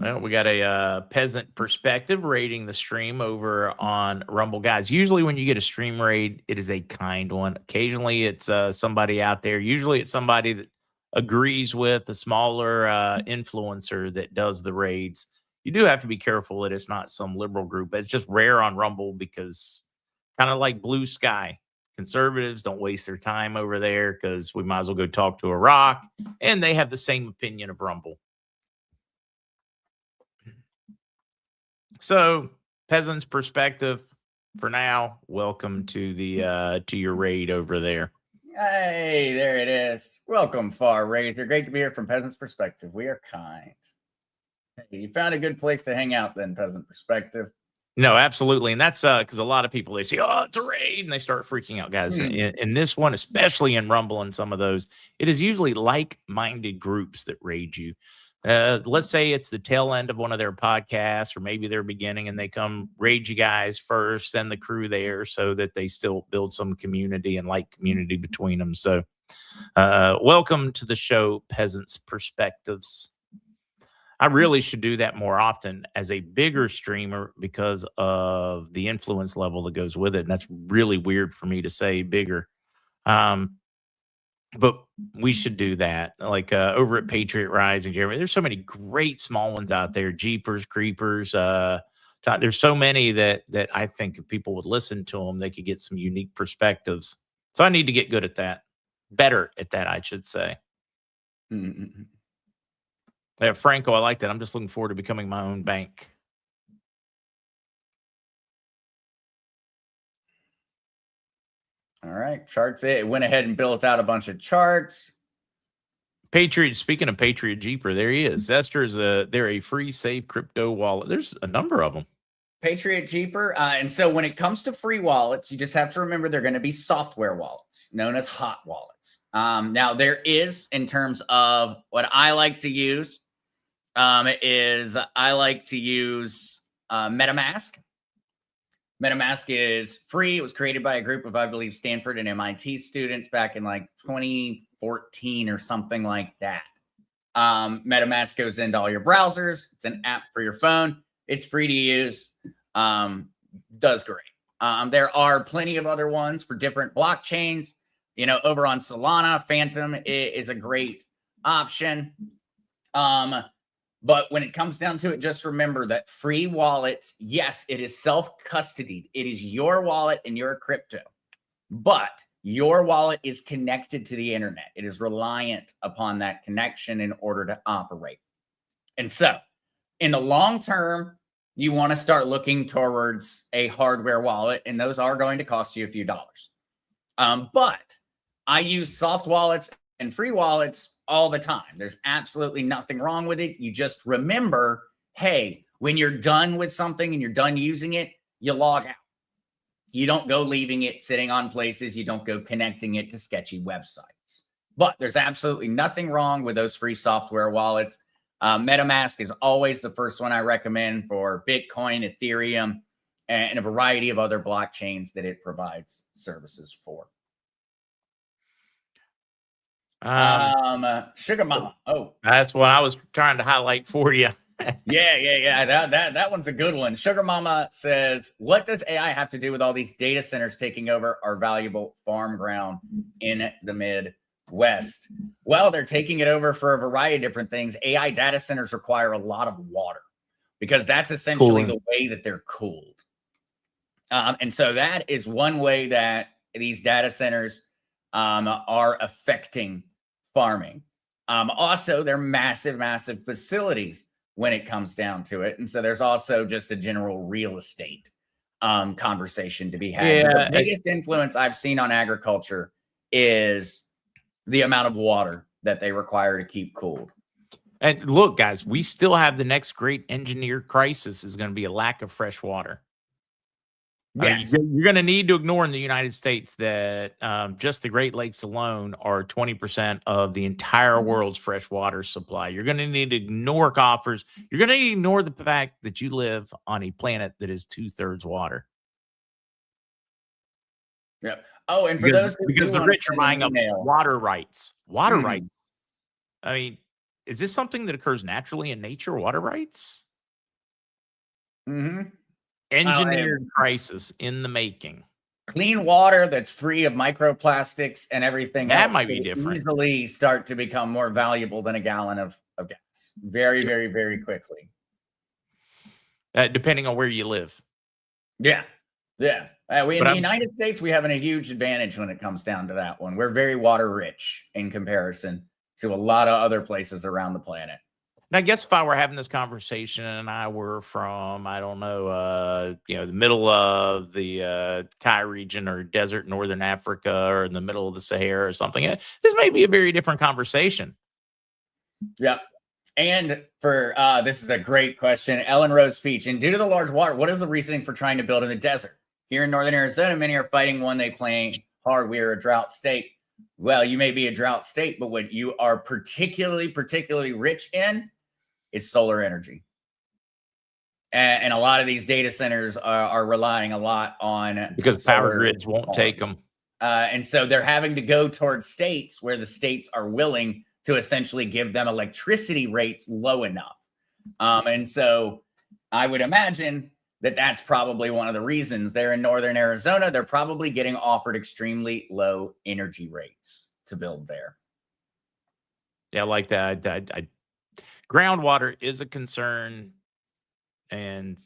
A: Well, we got a peasant perspective rating the stream over on Rumble. Guys, usually when you get a stream raid, it is a kind one. Occasionally it's somebody out there. Usually it's somebody that agrees with the smaller influencer that does the raids. You do have to be careful that it's not some liberal group. It's just rare on Rumble because kind of like Blue Sky. Conservatives don't waste their time over there because we might as well go talk to a rock. And they have the same opinion of Rumble. So, peasant's perspective for now. Welcome to the to your raid over there.
B: Hey, there it is. Welcome, Far Razor. Great to be here from Peasant's Perspective. We are kind. Hey, you found a good place to hang out then, Peasant Perspective.
A: No, absolutely, and that's because a lot of people they say, "Oh, it's a raid," and they start freaking out, guys. In this one, especially in Rumble and some of those, it is usually like-minded groups that raid you. Let's say it's the tail end of one of their podcasts, or maybe they're beginning, and they come raid you guys first, send the crew there so that they still build some community and like community between them. So, welcome to the show, Peasants Perspectives. I really should do that more often as a bigger streamer because of the influence level that goes with it. And that's really weird for me to say bigger. Um, but we should do that. Like over at Patriot Rising, Jeremy, there's so many great small ones out there. Jeepers, Creepers. There's so many that I think if people would listen to them, they could get some unique perspectives. So I need to get good at that, better at that, I should say.
B: Mm-hmm.
A: Franco, I like that. I'm just looking forward to becoming my own bank.
B: All right, charts. It went ahead and built out a bunch of charts.
A: Patriot, speaking of Patriot Jeeper, there he is. Zester is they're a free, safe crypto wallet. There's a number of them.
B: Patriot Jeeper. And so when it comes to free wallets, you just have to remember they're going to be software wallets known as hot wallets. Now there is, in terms of what I like to use, is I like to use MetaMask. MetaMask is free. It was created by a group of, I believe, Stanford and MIT students back in like 2014 or something like that. MetaMask goes into all your browsers. It's an app for your phone. It's free to use. Does great. There are plenty of other ones for different blockchains. You know, over on Solana, Phantom is a great option. But when it comes down to it, just remember that free wallets, yes, it is self-custodied. It is your wallet and your crypto. But your wallet is connected to the internet. It is reliant upon that connection in order to operate. And so, in the long term, you want to start looking towards a hardware wallet, and those are going to cost you a few dollars. But I use soft wallets and free wallets all the time. There's absolutely nothing wrong with it. You just remember, hey, when you're done with something and you're done using it, you log out. You don't go leaving it sitting on places. You don't go connecting it to sketchy websites. But there's absolutely nothing wrong with those free software wallets. MetaMask is always the first one I recommend for Bitcoin, Ethereum, and a variety of other blockchains that it provides services for. Sugar Mama. Oh,
A: that's what I was trying to highlight for you.
B: yeah. That one's a good one. Sugar Mama says, what does AI have to do with all these data centers taking over our valuable farm ground in the Midwest? Well, they're taking it over for a variety of different things. AI data centers require a lot of water because that's essentially the way that they're cooled. And so that is one way that these data centers are affecting farming. Also, they're massive facilities when it comes down to it. And so there's also just a general real estate conversation to be had.
A: Yeah,
B: the biggest influence I've seen on agriculture is the amount of water that they require to keep cooled.
A: And look, guys, we still have the next great engineered crisis is going to be a lack of fresh water.
B: Yes.
A: You're going to need to ignore in the United States that just the Great Lakes alone are 20% of the entire world's fresh water supply. You're going to need to ignore coffers. You're going to ignore the fact that you live on a planet that is 2/3 water.
B: Yeah. Oh, and for
A: because,
B: those
A: because the rich are buying up water rights. Water rights. I mean, is this something that occurs naturally in nature? Water rights? Engineered crisis in the making.
B: Clean water that's free of microplastics and everything
A: that
B: else
A: might be different.
B: Easily start to become more valuable than a gallon of gas. Very quickly.
A: Depending on where you live.
B: Yeah. In the United States, we have a huge advantage when it comes down to that one. We're very water rich in comparison to a lot of other places around the planet.
A: Now, I guess if I were having this conversation and I were from, I don't know, the middle of the Kai region or desert northern Africa or in the middle of the Sahara or something, this may be a very different conversation.
B: Yeah. And for this is a great question. Ellen Rose Peach. And due to the large water, what is the reasoning for trying to build in the desert? Here in northern Arizona, many are fighting one they claim hard. We are a drought state. Well, you may be a drought state, but what you are particularly rich in is solar energy. And a lot of these data centers are relying a lot on
A: because power grids won't take them.
B: And so they're having to go towards states where the states are willing to essentially give them electricity rates low enough. And so I would imagine that that's probably one of the reasons. They're in northern Arizona. They're probably getting offered extremely low energy rates to build there.
A: Yeah, I like that. Groundwater is a concern, and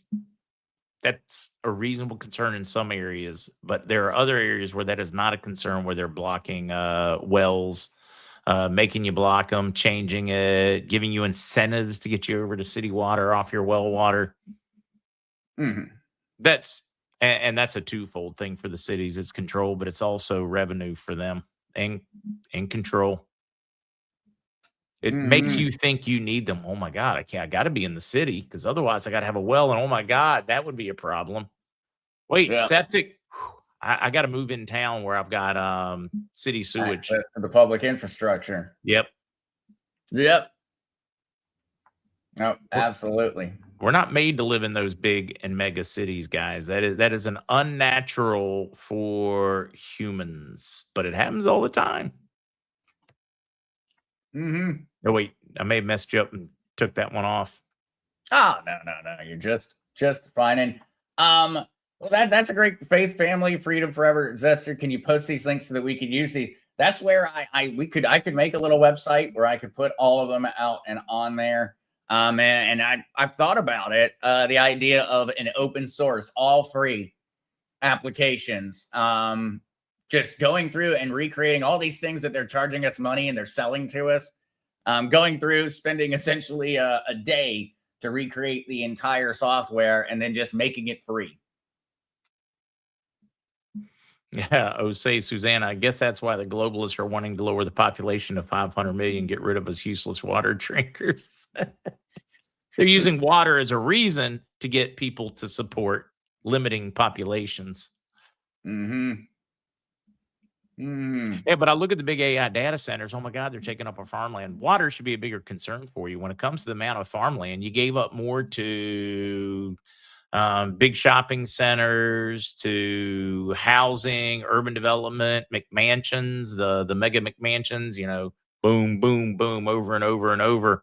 A: that's a reasonable concern in some areas, but there are other areas where that is not a concern, where they're blocking wells making you block them, changing it, giving you incentives to get you over to city water off your well water. That's and that's a twofold thing for the cities. It's control, but it's also revenue for them and control. It makes you think you need them. Oh my God, I got to be in the city because otherwise I got to have a well. And oh my God, that would be a problem. Wait,
B: Yeah.
A: septic. I got to move in town where I've got city sewage.
B: Access to the public infrastructure.
A: Yep.
B: No, absolutely.
A: We're not made to live in those big and mega cities, guys. That is an unnatural for humans, but it happens all the time. Oh wait, I may have messed you up and took that one off.
B: Oh no, you're just fine. And well, that's a great faith, family, freedom forever. Zester, can you post these links so that we could use these? That's where I could make a little website where I could put all of them out and on there. And I've thought about it. The idea of an open source, all free applications. Just going through and recreating all these things that they're charging us money and they're selling to us. Going through, spending essentially a day to recreate the entire software and then just making it free.
A: Yeah. Oh, say, Susanna, I guess that's why the globalists are wanting to lower the population to 500 million, get rid of us useless water drinkers. They're using water as a reason to get people to support limiting populations. Yeah, but I look at the big AI data centers. Oh my God, they're taking up our farmland. Water should be a bigger concern for you when it comes to the amount of farmland. You gave up more to big shopping centers, to housing, urban development, McMansions, the mega McMansions. You know, boom, boom, boom, over and over and over.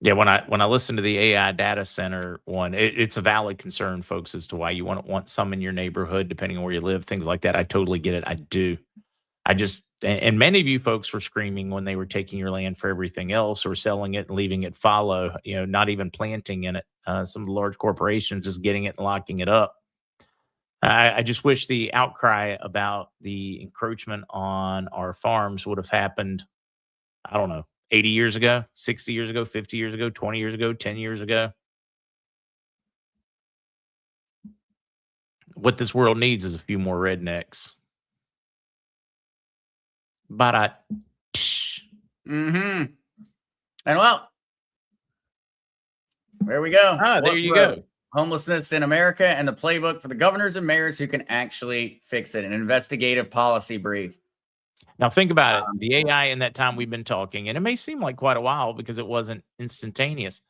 A: Yeah, when I listen to the AI data center one, it's a valid concern, folks, as to why you want some in your neighborhood, depending on where you live, things like that. I totally get it. I do. I just and many of you folks were screaming when they were taking your land for everything else or selling it and leaving it fallow, not even planting in it. Some of the large corporations just getting it and locking it up. I just wish the outcry about the encroachment on our farms would have happened, I don't know, 80 years ago, 60 years ago, 50 years ago, 20 years ago, 10 years ago. What this world needs is a few more rednecks. But
B: And well, there we go.
A: There you go.
B: Homelessness in America and the playbook for the governors and mayors who can actually fix it. An investigative policy brief.
A: Now think about it. The AI in that time we've been talking, and it may seem like quite a while because it wasn't instantaneous,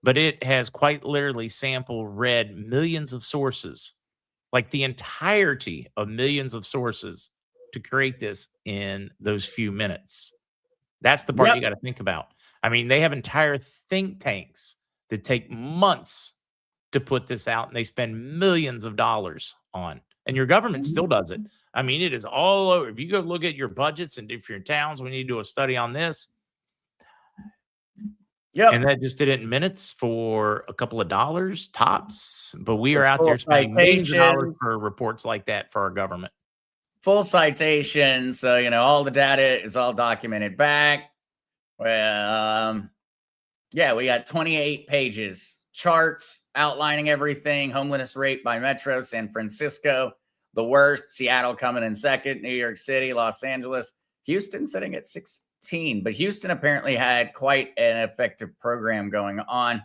A: but it has quite literally read millions of sources, like the entirety of millions of sources to create this in those few minutes. That's the part you got to think about. I mean, they have entire think tanks that take months to put this out, and they spend millions of dollars on, and your government still does it. I mean, it is all over. If you go look at your budgets and if you're in towns, we need to do a study on this. Yeah. And that just did it in minutes for a couple of dollars tops. But we are out there spending millions of dollars for reports like that for our government.
B: Full citations. So, all the data is all documented back. Well, yeah, we got 28 pages, charts outlining everything. Homelessness rate by metro, San Francisco, the worst, Seattle coming in second, New York City, Los Angeles, Houston sitting at 16. But Houston apparently had quite an effective program going on,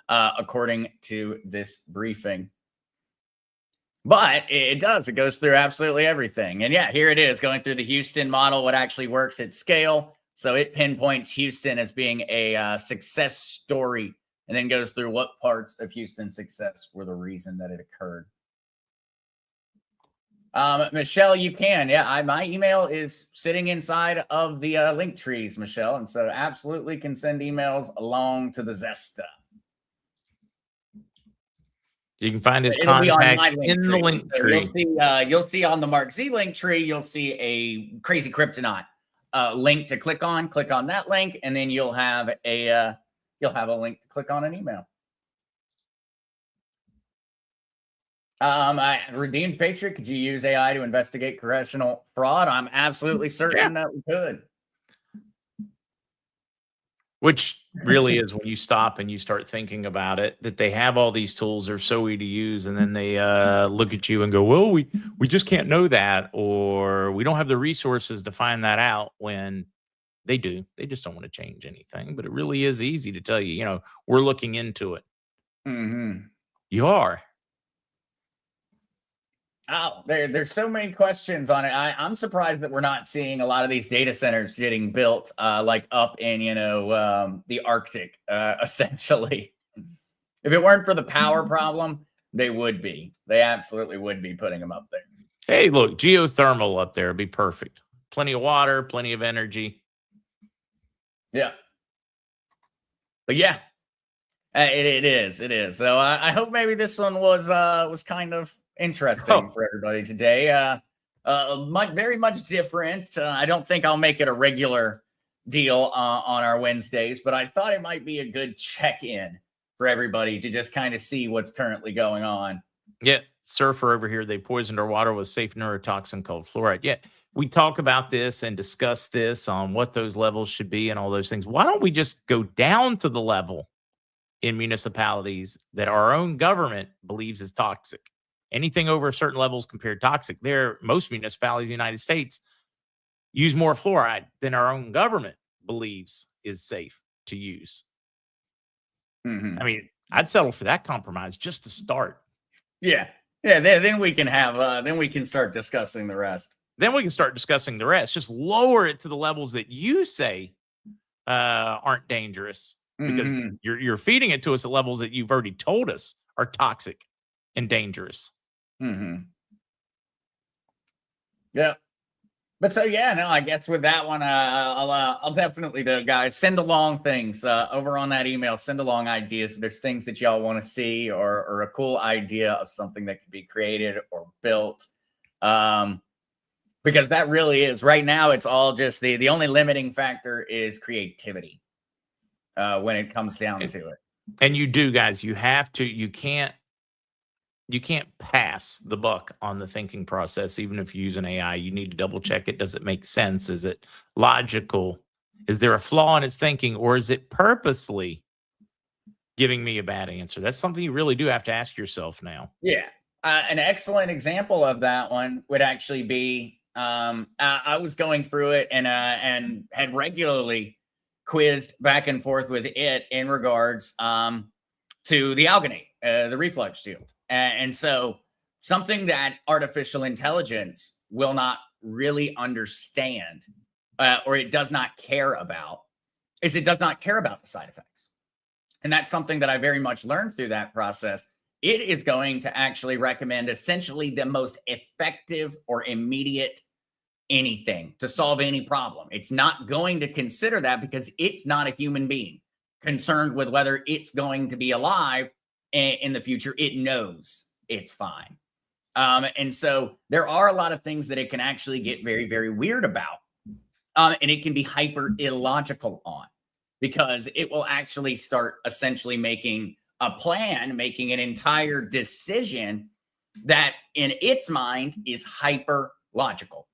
B: according to this briefing. But it does. It goes through absolutely everything. And yeah, here it is going through the Houston model, what actually works at scale. So it pinpoints Houston as being a success story and then goes through what parts of Houston's success were the reason that it occurred. Michelle, you can. Yeah, my email is sitting inside of the link trees, Michelle. And so absolutely can send emails along to the Zester.
A: You can find his contact in the link tree.
B: You'll see on the MarkZ link tree, you'll see a crazy kryptonite link to click on. Click on that link, and then you'll have a you'll have a link to click on an email. Redeemed Patriot, could you use AI to investigate congressional fraud? I'm absolutely certain that we could.
A: Which really is when you stop and you start thinking about it, that they have all these tools, they're so easy to use, and then they look at you and go, well, we just can't know that, or we don't have the resources to find that out, when they do. They just don't want to change anything. But it really is easy to tell you, we're looking into it.
B: Mm-hmm.
A: You are.
B: Oh, there's so many questions on it. I'm surprised that we're not seeing a lot of these data centers getting built, like up in, the Arctic, essentially. If it weren't for the power problem, they would be. They absolutely would be putting them up there.
A: Hey, look, geothermal up there would be perfect. Plenty of water, plenty of energy.
B: Yeah. But yeah, it is. So I hope maybe this one was kind of interesting for everybody today. Very much different. I don't think I'll make it a regular deal on our Wednesdays, but I thought it might be a good check-in for everybody to just kind of see what's currently going on.
A: Yeah, surfer over here, they poisoned our water with safe neurotoxin called fluoride. Yeah, we talk about this and discuss this on what those levels should be and all those things. Why don't we just go down to the level in municipalities that our own government believes is toxic? Anything over a certain level is considered toxic. Most municipalities in the United States use more fluoride than our own government believes is safe to use.
B: Mm-hmm.
A: I mean, I'd settle for that compromise just to start.
B: Yeah. Then we can have. Then we can start discussing the rest.
A: Just lower it to the levels that you say aren't dangerous, because you're feeding it to us at levels that you've already told us are toxic and dangerous.
B: Mm-hmm. Yeah. But so, I guess with that one, I'll definitely, guys, send along things over on that email. Send along ideas. If there's things that y'all want to see, or a cool idea of something that could be created or built. Because that really is, right now, it's all just the only limiting factor is creativity when it comes down to it.
A: And you do, guys, you can't pass the buck on the thinking process. Even if you use an AI, you need to double check it. Does it make sense? Is it logical? Is there a flaw in its thinking, or is it purposely giving me a bad answer? That's something you really do have to ask yourself now.
B: Yeah. An excellent example of that one would actually be, I was going through it and had regularly quizzed back and forth with it in regards to the alginate, the reflux shield. And so something that artificial intelligence will not really understand, or it does not care about, is it does not care about the side effects. And that's something that I very much learned through that process. It is going to actually recommend essentially the most effective or immediate anything to solve any problem. It's not going to consider that, because it's not a human being concerned with whether it's going to be alive in the future. It knows it's fine. And so there are a lot of things that it can actually get very, very weird about. And it can be hyper illogical on, because it will actually start essentially making a plan, making an entire decision that in its mind is hyper logical.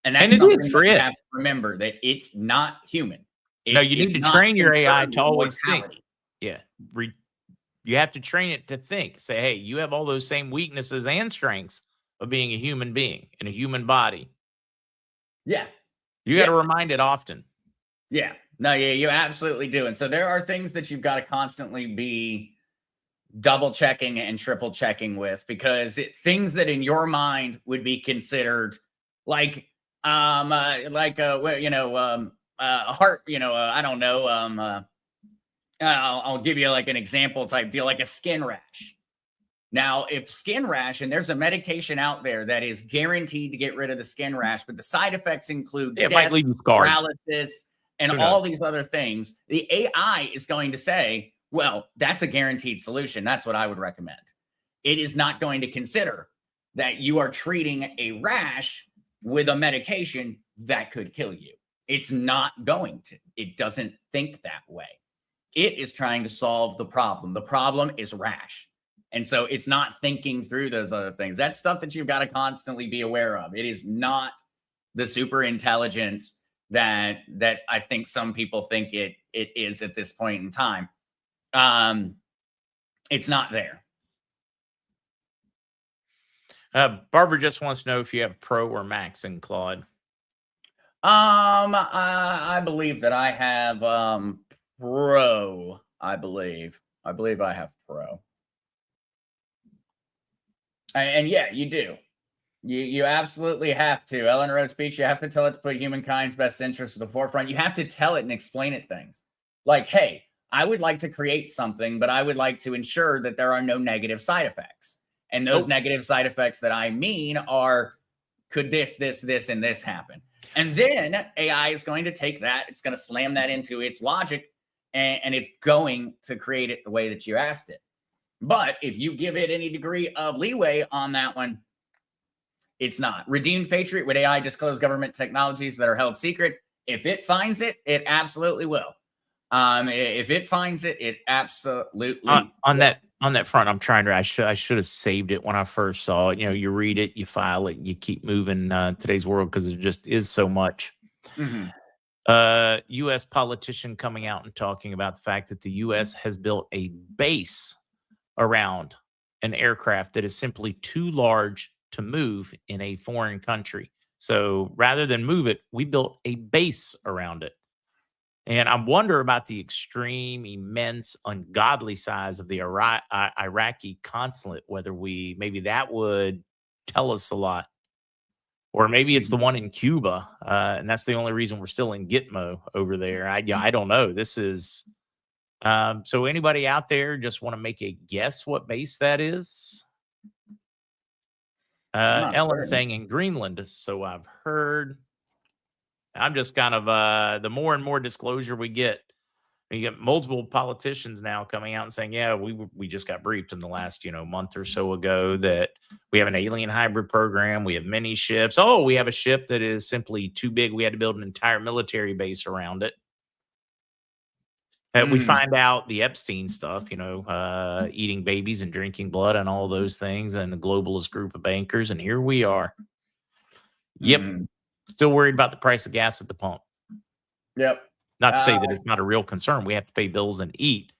B: And that's something that you have to remember, that it's not human.
A: No, you need to train your AI to always think. Yeah. You have to train it to think. Say, hey, you have all those same weaknesses and strengths of being a human being in a human body.
B: Yeah.
A: You got to remind it often.
B: Yeah. No, yeah, you absolutely do. And so there are things that you've got to constantly be double checking and triple checking with, because things that in your mind would be considered like a heart, I don't know. I'll give you like an example type deal, like a skin rash. Now, if skin rash, and there's a medication out there that is guaranteed to get rid of the skin rash, but the side effects include death, paralysis, and all these other things, the AI is going to say, well, that's a guaranteed solution. That's what I would recommend. It is not going to consider that you are treating a rash with a medication that could kill you. It's not going to. It doesn't think that way. It is trying to solve the problem. The problem is rash. And so it's not thinking through those other things. That's stuff that you've got to constantly be aware of. It is not the super intelligence that I think some people think it is at this point in time. It's not there.
A: Barbara just wants to know if you have Pro or Max in Claude.
B: I believe that I have Pro. I believe I have Pro. And yeah, you do. You absolutely have to. Ellen wrote a speech. You have to tell it to put humankind's best interests at the forefront. You have to tell it and explain it things like, hey, I would like to create something, but I would like to ensure that there are no negative side effects. And those negative side effects that I mean are, could this, and this happen? And then AI is going to take that. It's going to slam that into its logic, and it's going to create it the way that you asked it. But if you give it any degree of leeway on that one, it's not. Redeemed Patriot, would AI disclose government technologies that are held secret? If it finds it, it absolutely will. If it finds it, it absolutely
A: on that front. I'm trying to. I should have saved it when I first saw it. You know, you read it, you file it, you keep moving. Today's world, because there just is so much. U.S. politician coming out and talking about the fact that the U.S. has built a base around an aircraft that is simply too large to move in a foreign country. So rather than move it, we built a base around it. And I wonder about the extreme, immense, ungodly size of the Iraqi consulate, whether maybe that would tell us a lot. Or maybe it's the one in Cuba, and that's the only reason we're still in Gitmo over there. I don't know. This is... so anybody out there just want to make a guess what base that is? Ellen saying in Greenland, so I've heard. I'm just kind of the more and more disclosure we get, you get multiple politicians now coming out and saying, yeah, we just got briefed in the last month or so ago that we have an alien hybrid program. We have many ships. Oh, we have a ship that is simply too big. We had to build an entire military base around it. We find out the Epstein stuff, eating babies and drinking blood and all those things, and the globalist group of bankers. And here we are. Yep. Still worried about the price of gas at the pump.
B: Yep.
A: Not to say that it's not a real concern. We have to pay bills and eat.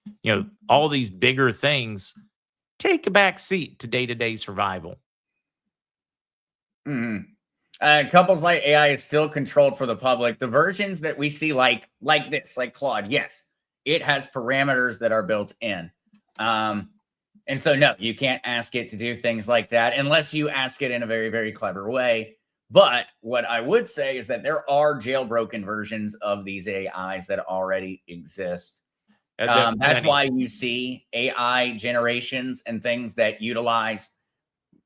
A: All these bigger things take a back seat to day-to-day survival.
B: Couples like AI is still controlled for the public. The versions that we see like this, like Claude, yes, it has parameters that are built in. And so, no, you can't ask it to do things like that unless you ask it in a very, very clever way. But what I would say is that there are jailbroken versions of these AIs that already exist. That's why you see AI generations and things that utilize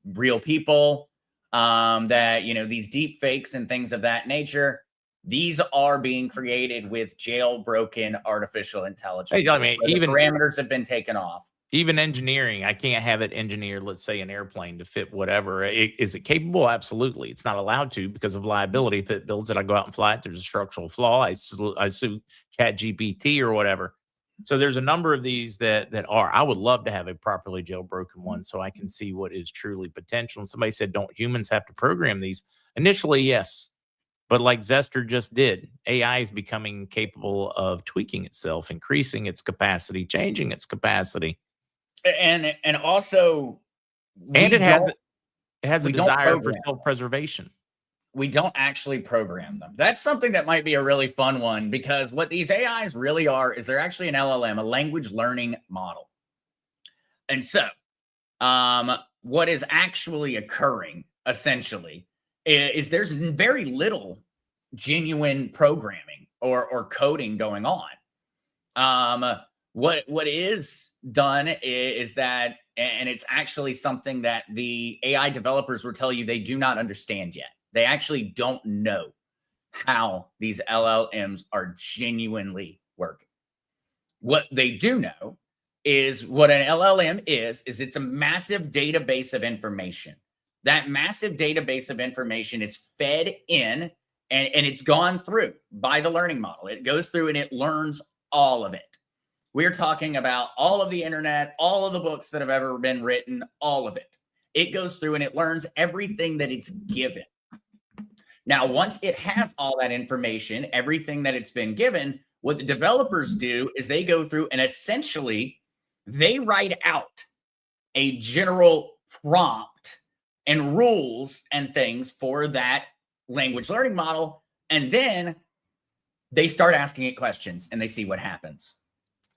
B: real people, that, these deep fakes and things of that nature. These are being created with jailbroken artificial intelligence.
A: Hey, I mean,
B: even parameters have been taken off.
A: Even engineering, I can't have it engineer, let's say, an airplane to fit whatever. Is it capable? Absolutely. It's not allowed to because of liability. If it builds it, I go out and fly it. There's a structural flaw. I sue ChatGPT or whatever. So there's a number of these that are. I would love to have a properly jailbroken one so I can see what is truly potential. And somebody said, don't humans have to program these? Initially, yes. But like Zester just did, AI is becoming capable of tweaking itself, increasing its capacity, changing its capacity.
B: And also,
A: it has a desire for self-preservation.
B: We don't actually program them. That's something that might be a really fun one, because what these AIs really are is they're actually an LLM, a language learning model. And so what is actually occurring essentially is there's very little genuine programming or coding going on. What is done is that, and it's actually something that the AI developers will tell you they do not understand yet. They actually don't know how these LLMs are genuinely working. What they do know is what an LLM is it's a massive database of information. That massive database of information is fed in and it's gone through by the learning model. It goes through and it learns all of it. We're talking about all of the internet, all of the books that have ever been written, all of it. It goes through and it learns everything that it's given. Now, once it has all that information, everything that it's been given, what the developers do is they go through and essentially they write out a general prompt and rules and things for that language learning model. And then they start asking it questions and they see what happens.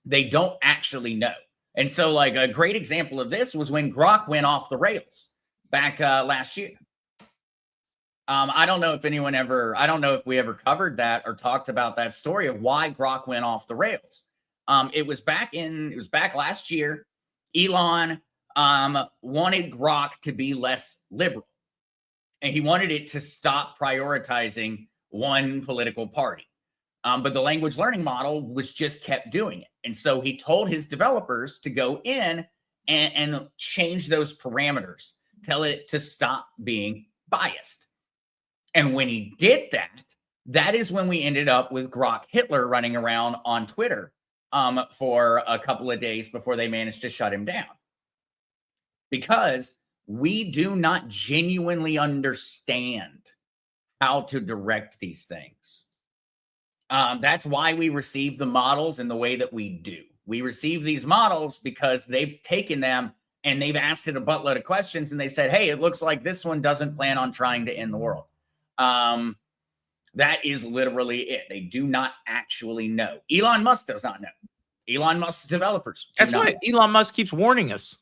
B: They don't actually know. And so, like, a great example of this was when Grok went off the rails back last year. I don't know if I don't know if we ever covered that or talked about that story of why Grok went off the rails. It was back last year. Elon wanted Grok to be less liberal, and he wanted it to stop prioritizing one political party. But the language learning model was just kept doing it. And so he told his developers to go in and change those parameters, tell it to stop being biased. And when he did that, that is when we ended up with Grok Hitler running around on Twitter for a couple of days before they managed to shut him down. Because we do not genuinely understand how to direct these things. That's why we receive the models in the way that we do. We receive these models because they've taken them and they've asked it a buttload of questions and they said, hey, it looks like this one doesn't plan on trying to end the world. That is literally it. They do not actually know. Elon Musk does not know. Elon Musk's developers.
A: That's why Elon Musk keeps warning us.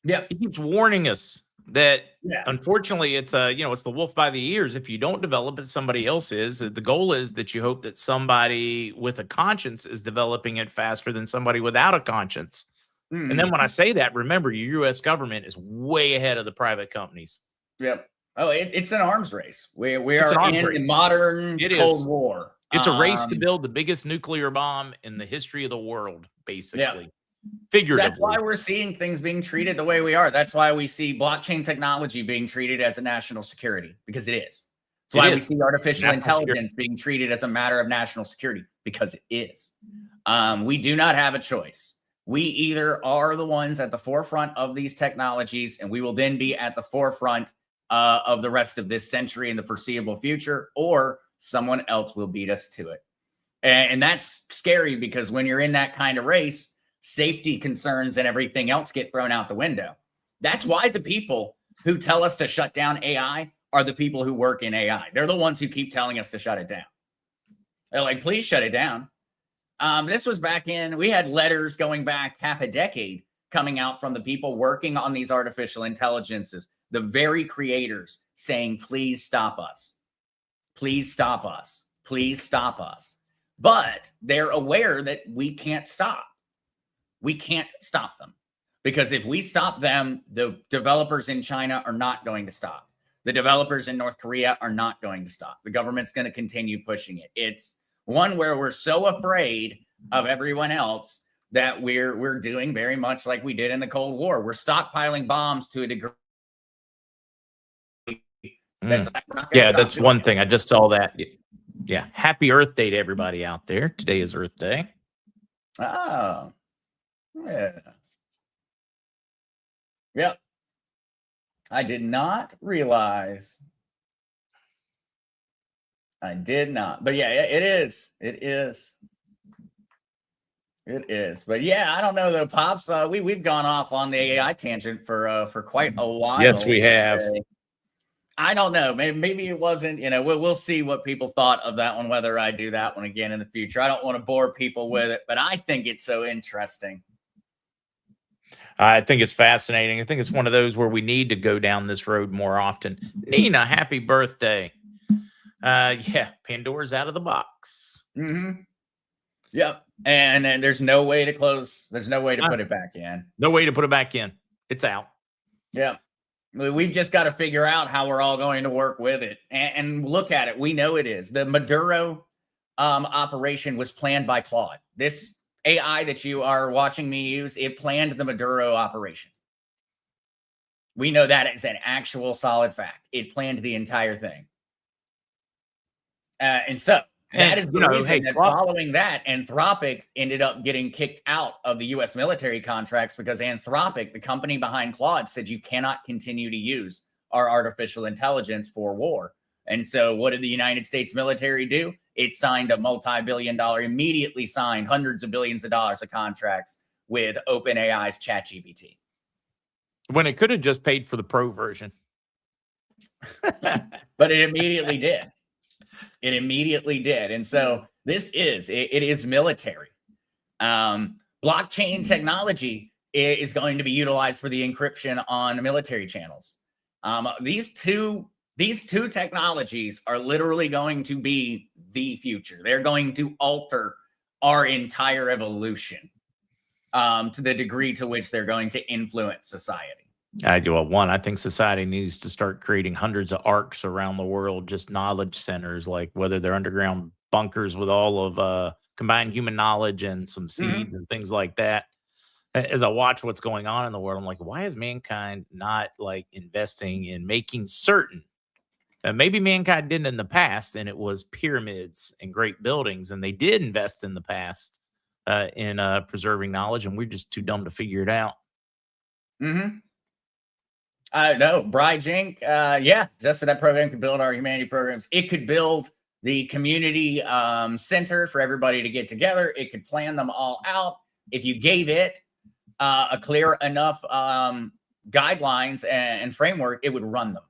B: Yeah.
A: He keeps warning us that unfortunately it's it's the wolf by the ears. If you don't develop it, somebody else is. The goal is that you hope that somebody with a conscience is developing it faster than somebody without a conscience. And then when I say that, remember, your U.S. government is way ahead of the private companies.
B: Yep. Oh, it's an arms race. We are in a modern Cold War.
A: It's a race to build the biggest nuclear bomb in the history of the world, basically. Figuratively.
B: That's why we're seeing things being treated the way we are. That's why we see blockchain technology being treated as a national security, because it is. That's why we see artificial intelligence being treated as a matter of national security, because it is. We do not have a choice. We either are the ones at the forefront of these technologies, and we will then be at the forefront of the rest of this century in the foreseeable future, or someone else will beat us to it. And that's scary, because when you're in that kind of race, safety concerns and everything else get thrown out the window. That's why the people who tell us to shut down AI are the people who work in AI. They're the ones who keep telling us to shut it down. They're like, please shut it down. This was we had letters going back half a decade coming out from the people working on these artificial intelligences, the very creators, saying, please stop us. Please stop us. Please stop us. But they're aware that we can't stop. We can't stop them, because if we stop them, the developers in China are not going to stop. The developers in North Korea are not going to stop. The government's going to continue pushing it. It's one where we're so afraid of everyone else that we're doing very much like we did in the Cold War. We're stockpiling bombs to a degree.
A: That's one thing. I just saw that. Yeah. Happy Earth Day to everybody out there. Today is Earth Day.
B: Oh. Yeah. Yep. I did not realize. I did not. But yeah, it is. It is. It is. But yeah, I don't know though, Pops. We've gone off on the AI tangent for quite a while.
A: Yes, we have.
B: I don't know. Maybe it wasn't, we'll see what people thought of that one, whether I do that one again in the future. I don't want to bore people with it, but I think it's so interesting.
A: I think it's fascinating. I think it's one of those where we need to go down this road more often. Nina, happy birthday. Pandora's out of the box.
B: Mm-hmm. Yep. And then there's no way to close. There's no way to put it back in.
A: No way to put it back in. It's out.
B: Yeah. We've just got to figure out how we're all going to work with it. And look at it. We know it is. The Maduro operation was planned by Claude. This AI that you are watching me use, it planned the Maduro operation. We know that is an actual solid fact. It planned the entire thing. And so That
A: And
B: is the reason
A: hey,
B: that following that, Anthropic ended up getting kicked out of the US military contracts because Anthropic, the company behind Claude, said you cannot continue to use our artificial intelligence for war. And so what did the United States military do? It signed a multi-billion dollar, immediately signed hundreds of billions of dollars of contracts with OpenAI's ChatGPT.
A: when it could have just paid for the pro version.
B: But it immediately did. It immediately did. And so this is, it is military. Blockchain technology is going to be utilized for the encryption on military channels. These two technologies are literally going to be the future. They're going to alter our entire evolution to the degree to which they're going to influence society.
A: I think society needs to start creating hundreds of arcs around the world, just knowledge centers, like whether they're underground bunkers with all of combined human knowledge and some seeds and things like that. As I watch what's going on in the world, I'm like, why is mankind not like investing in making certain? Maybe mankind didn't in the past, and it was pyramids and great buildings, and they did invest in the past in preserving knowledge, and we're just too dumb to figure it out.
B: No, Bridging, yeah, just so that program could build our humanity programs. It could build the community center for everybody to get together. It could plan them all out. If you gave it a clear enough guidelines and framework, it would run them.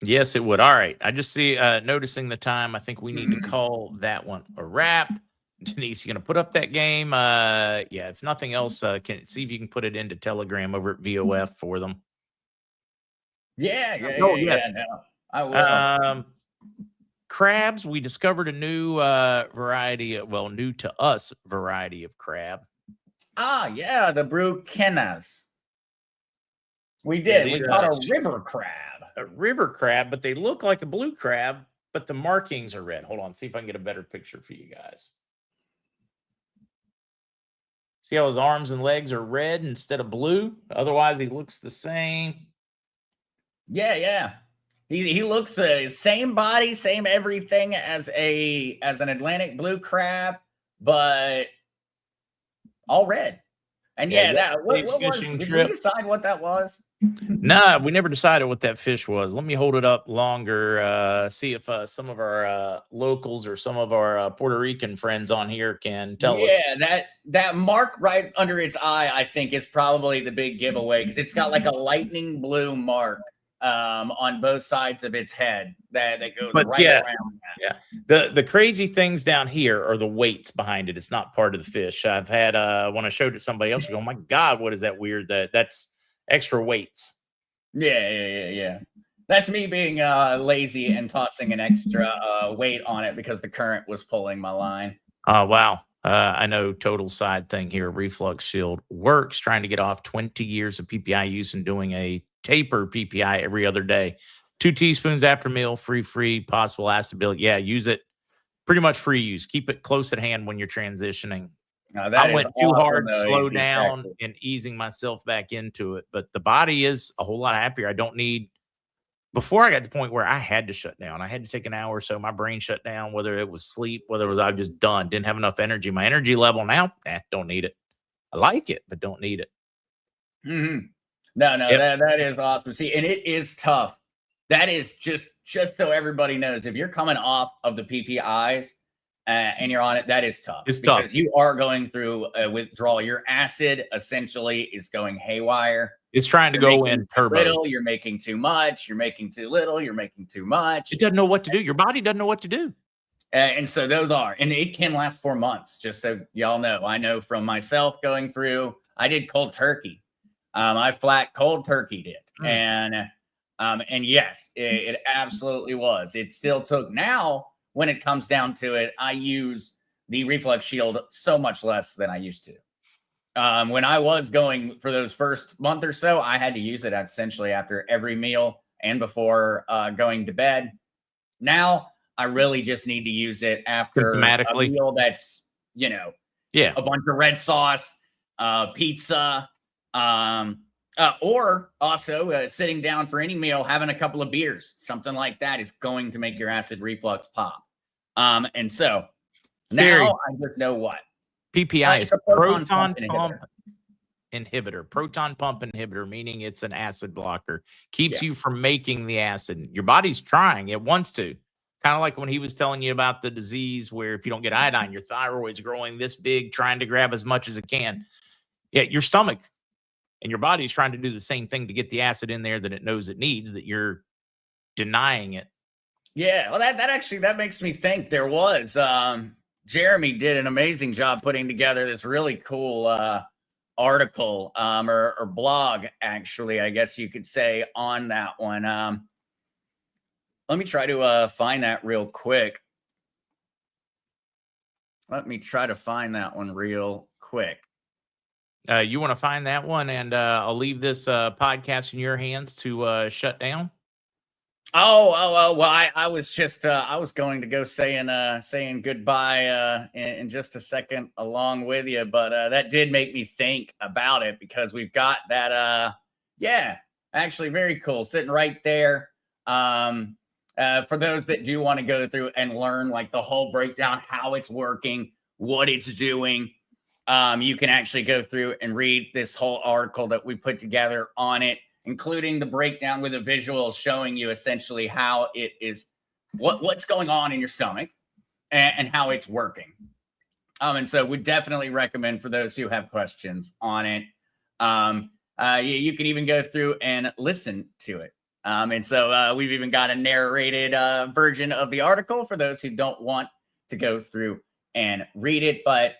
A: Yes, it would. All right. I just see noticing the time. I think we need to call that one a wrap. Denise, you gonna put up that game? Yeah, if nothing else, can see if you can put it into Telegram over at VOF for them.
B: Yeah, no, I will.
A: Crabs, we discovered a new variety, new to us variety of crab.
B: Yeah, the brucanas. We did. We caught a river crab.
A: A river crab, but they look like a blue crab, but the markings are red. Hold on, see if I can get a better picture for you guys. See how his arms and legs are red instead of blue? Otherwise, he looks the same.
B: Yeah. He looks the same body, same everything as an Atlantic blue crab, but all red. And what was, did we decide what that was?
A: Nah, we never decided what that fish was. Let me hold it up longer, see if some of our locals or some of our Puerto Rican friends on here can tell us.
B: Yeah, that mark right under its eye, I think, is probably the big giveaway because it's got like a lightning blue mark on both sides of its head that goes around that.
A: Yeah. The crazy things down here are the weights behind it. It's not part of the fish. I've had when I showed it to somebody else, I go, oh my God, what is that weird? That's extra weights.
B: Yeah. That's me being lazy and tossing an extra weight on it because the current was pulling my line.
A: Oh, wow. I know total side thing here. Reflux Shield works, trying to get off 20 years of PPI use and doing a taper PPI every other day. 2 teaspoons after meal, free, possible acid bill. Yeah, use it. Pretty much free use. Keep it close at hand when you're transitioning. I went too hard, slow down, and easing myself back into it. But the body is a whole lot happier. I don't need. Before I got to the point where I had to shut down. I had to take an hour or so. My brain shut down, whether it was sleep, whether it was I was just done, didn't have enough energy. My energy level now, don't need it. I like it, but don't need it.
B: No, yep. That is awesome. See, and it is tough. That is just so everybody knows, if you're coming off of the PPIs and you're on it, that is tough.
A: It's tough.
B: Because you are going through a withdrawal. Your acid essentially is going haywire.
A: It's trying to go in turbo.
B: Little, you're making too much. You're making too little. You're making too much.
A: It doesn't know what to do. Your body doesn't know what to do.
B: And so those are, and it can last 4 months. Just so y'all know, I know from myself going through. I did cold turkey. I flat cold turkeyed it, and yes, it absolutely was. It still took. Now, when it comes down to it, I use the Reflux Shield so much less than I used to. When I was going for those first month or so, I had to use it essentially after every meal and before going to bed. Now, I really just need to use it after a meal that's, a bunch of red sauce, pizza, a Or also sitting down for any meal, having a couple of beers, something like that is going to make your acid reflux pop. And so
A: Very
B: now I just know what.
A: PPI
B: It's
A: is
B: a proton
A: proton
B: pump
A: pump
B: inhibitor.
A: inhibitor. Proton pump inhibitor, meaning it's an acid blocker, keeps
B: Yeah.
A: you from making the acid. Your body's trying, it wants to. Kind of like when he was telling you about the disease where if you don't get iodine, your thyroid's growing this big, trying to grab as much as it can. Yeah, your stomach and your body's trying to do the same thing to get the acid in there that it knows it needs, that you're denying it.
B: Yeah, well, that makes me think there was Jeremy did an amazing job putting together this really cool article or blog, actually, I guess you could say, on that one. Let me try to find that real quick. Let me try to find that one real quick.
A: You want to find that one, and I'll leave this podcast in your hands to shut down.
B: Well, I was just I was going to go saying goodbye in just a second along with you, but that did make me think about it because we've got that yeah, actually very cool sitting right there. For those that do want to go through and learn like the whole breakdown, how it's working, what it's doing, you can actually go through and read this whole article that we put together on it, including the breakdown with the visuals showing you essentially how it is, what's going on in your stomach and how it's working. And so we definitely recommend for those who have questions on it. You can even go through and listen to it. And so we've even got a narrated version of the article for those who don't want to go through and read it. But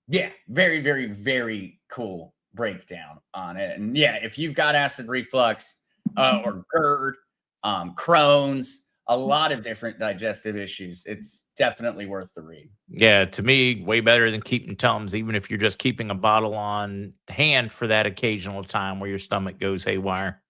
B: yeah, very, very, very cool breakdown on it. And yeah, if you've got acid reflux or GERD, Crohn's, a lot of different digestive issues, it's definitely worth the read.
A: Yeah, to me, way better than keeping Tums, even if you're just keeping a bottle on hand for that occasional time where your stomach goes haywire.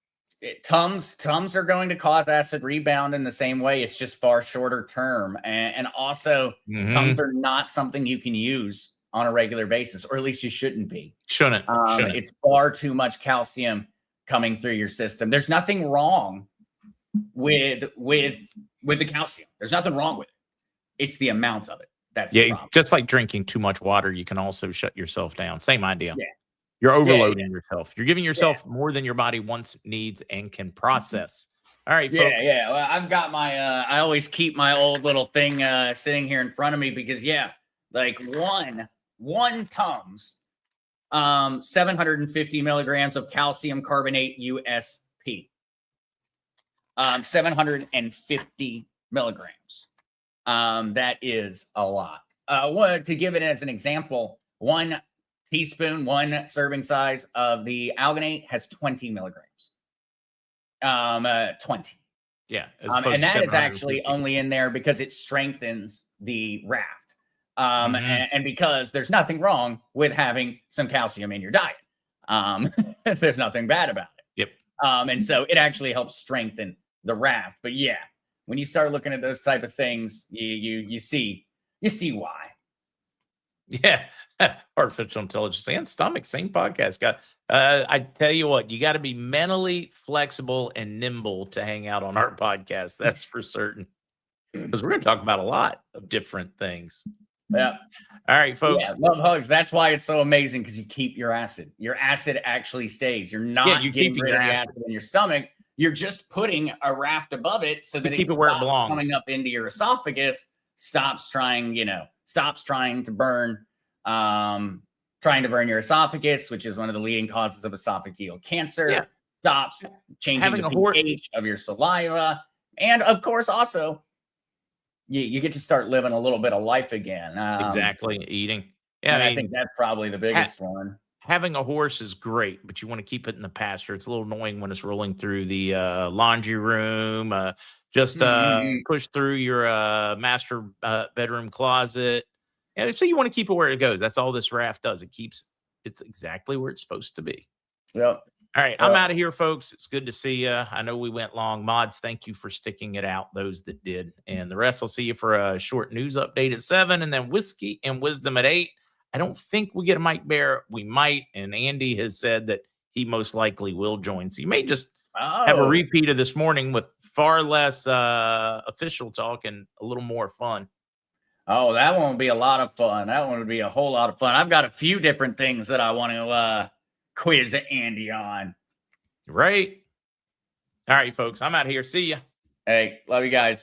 B: Tums are going to cause acid rebound in the same way. It's just far shorter term. And also, Tums are not something you can use on a regular basis, or at least you shouldn't be.
A: Shouldn't.
B: It's far too much calcium coming through your system. There's nothing wrong with the calcium. There's nothing wrong with it. It's the amount of it. That's the problem.
A: Just like drinking too much water, you can also shut yourself down. Same idea.
B: Yeah.
A: You're overloading yourself. You're giving yourself more than your body wants, needs, and can process. All right, folks.
B: Yeah. Well, I've got my I always keep my old little thing sitting here in front of me because like one Tums, 750 milligrams of calcium carbonate USP. 750 milligrams. That is a lot. To give it as an example, 1 teaspoon, 1 serving size of the alginate has 20 milligrams. 20.
A: Yeah.
B: And that is actually only in there because it strengthens the raft. And because there's nothing wrong with having some calcium in your diet. There's nothing bad about it.
A: Yep.
B: And so it actually helps strengthen the raft. But yeah, when you start looking at those type of things, you see why.
A: Yeah. Artificial intelligence and stomach, same podcast. I tell you what, you got to be mentally flexible and nimble to hang out on our podcast. That's for certain. Because we're going to talk about a lot of different things.
B: Yeah.
A: All right, folks.
B: Yeah, love hugs. That's why it's so amazing, because you keep your acid. Your acid actually stays. You're not getting rid of the acid in your stomach. You're just putting a raft above it so that
A: keep it where it belongs.
B: Coming up into your esophagus, stops trying to burn your esophagus, which is one of the leading causes of esophageal cancer.
A: Yeah.
B: Stops changing the pH of your saliva. And of course, also, you get to start living a little bit of life again.
A: Exactly. Eating. Yeah.
B: I think that's probably the biggest one.
A: Having a horse is great, but you want to keep it in the pasture. It's a little annoying when it's rolling through the laundry room, push through your master bedroom closet. Yeah, so you want to keep it where it goes. That's all this raft does. It's exactly where it's supposed to be.
B: Yep.
A: All right, I'm out of here, folks. It's good to see you. I know we went long. Mods, thank you for sticking it out, those that did. And the rest, I'll see you for a short news update at 7, and then Whiskey and Wisdom at 8. I don't think we get a Mike Bear. We might. And Andy has said that he most likely will join. So you may just have a repeat of this morning with far less official talk and a little more fun.
B: Oh, that one will be a lot of fun. That one would be a whole lot of fun. I've got a few different things that I want to quiz Andy on.
A: Right. All right, folks. I'm out of here. See ya.
B: Hey, love you guys.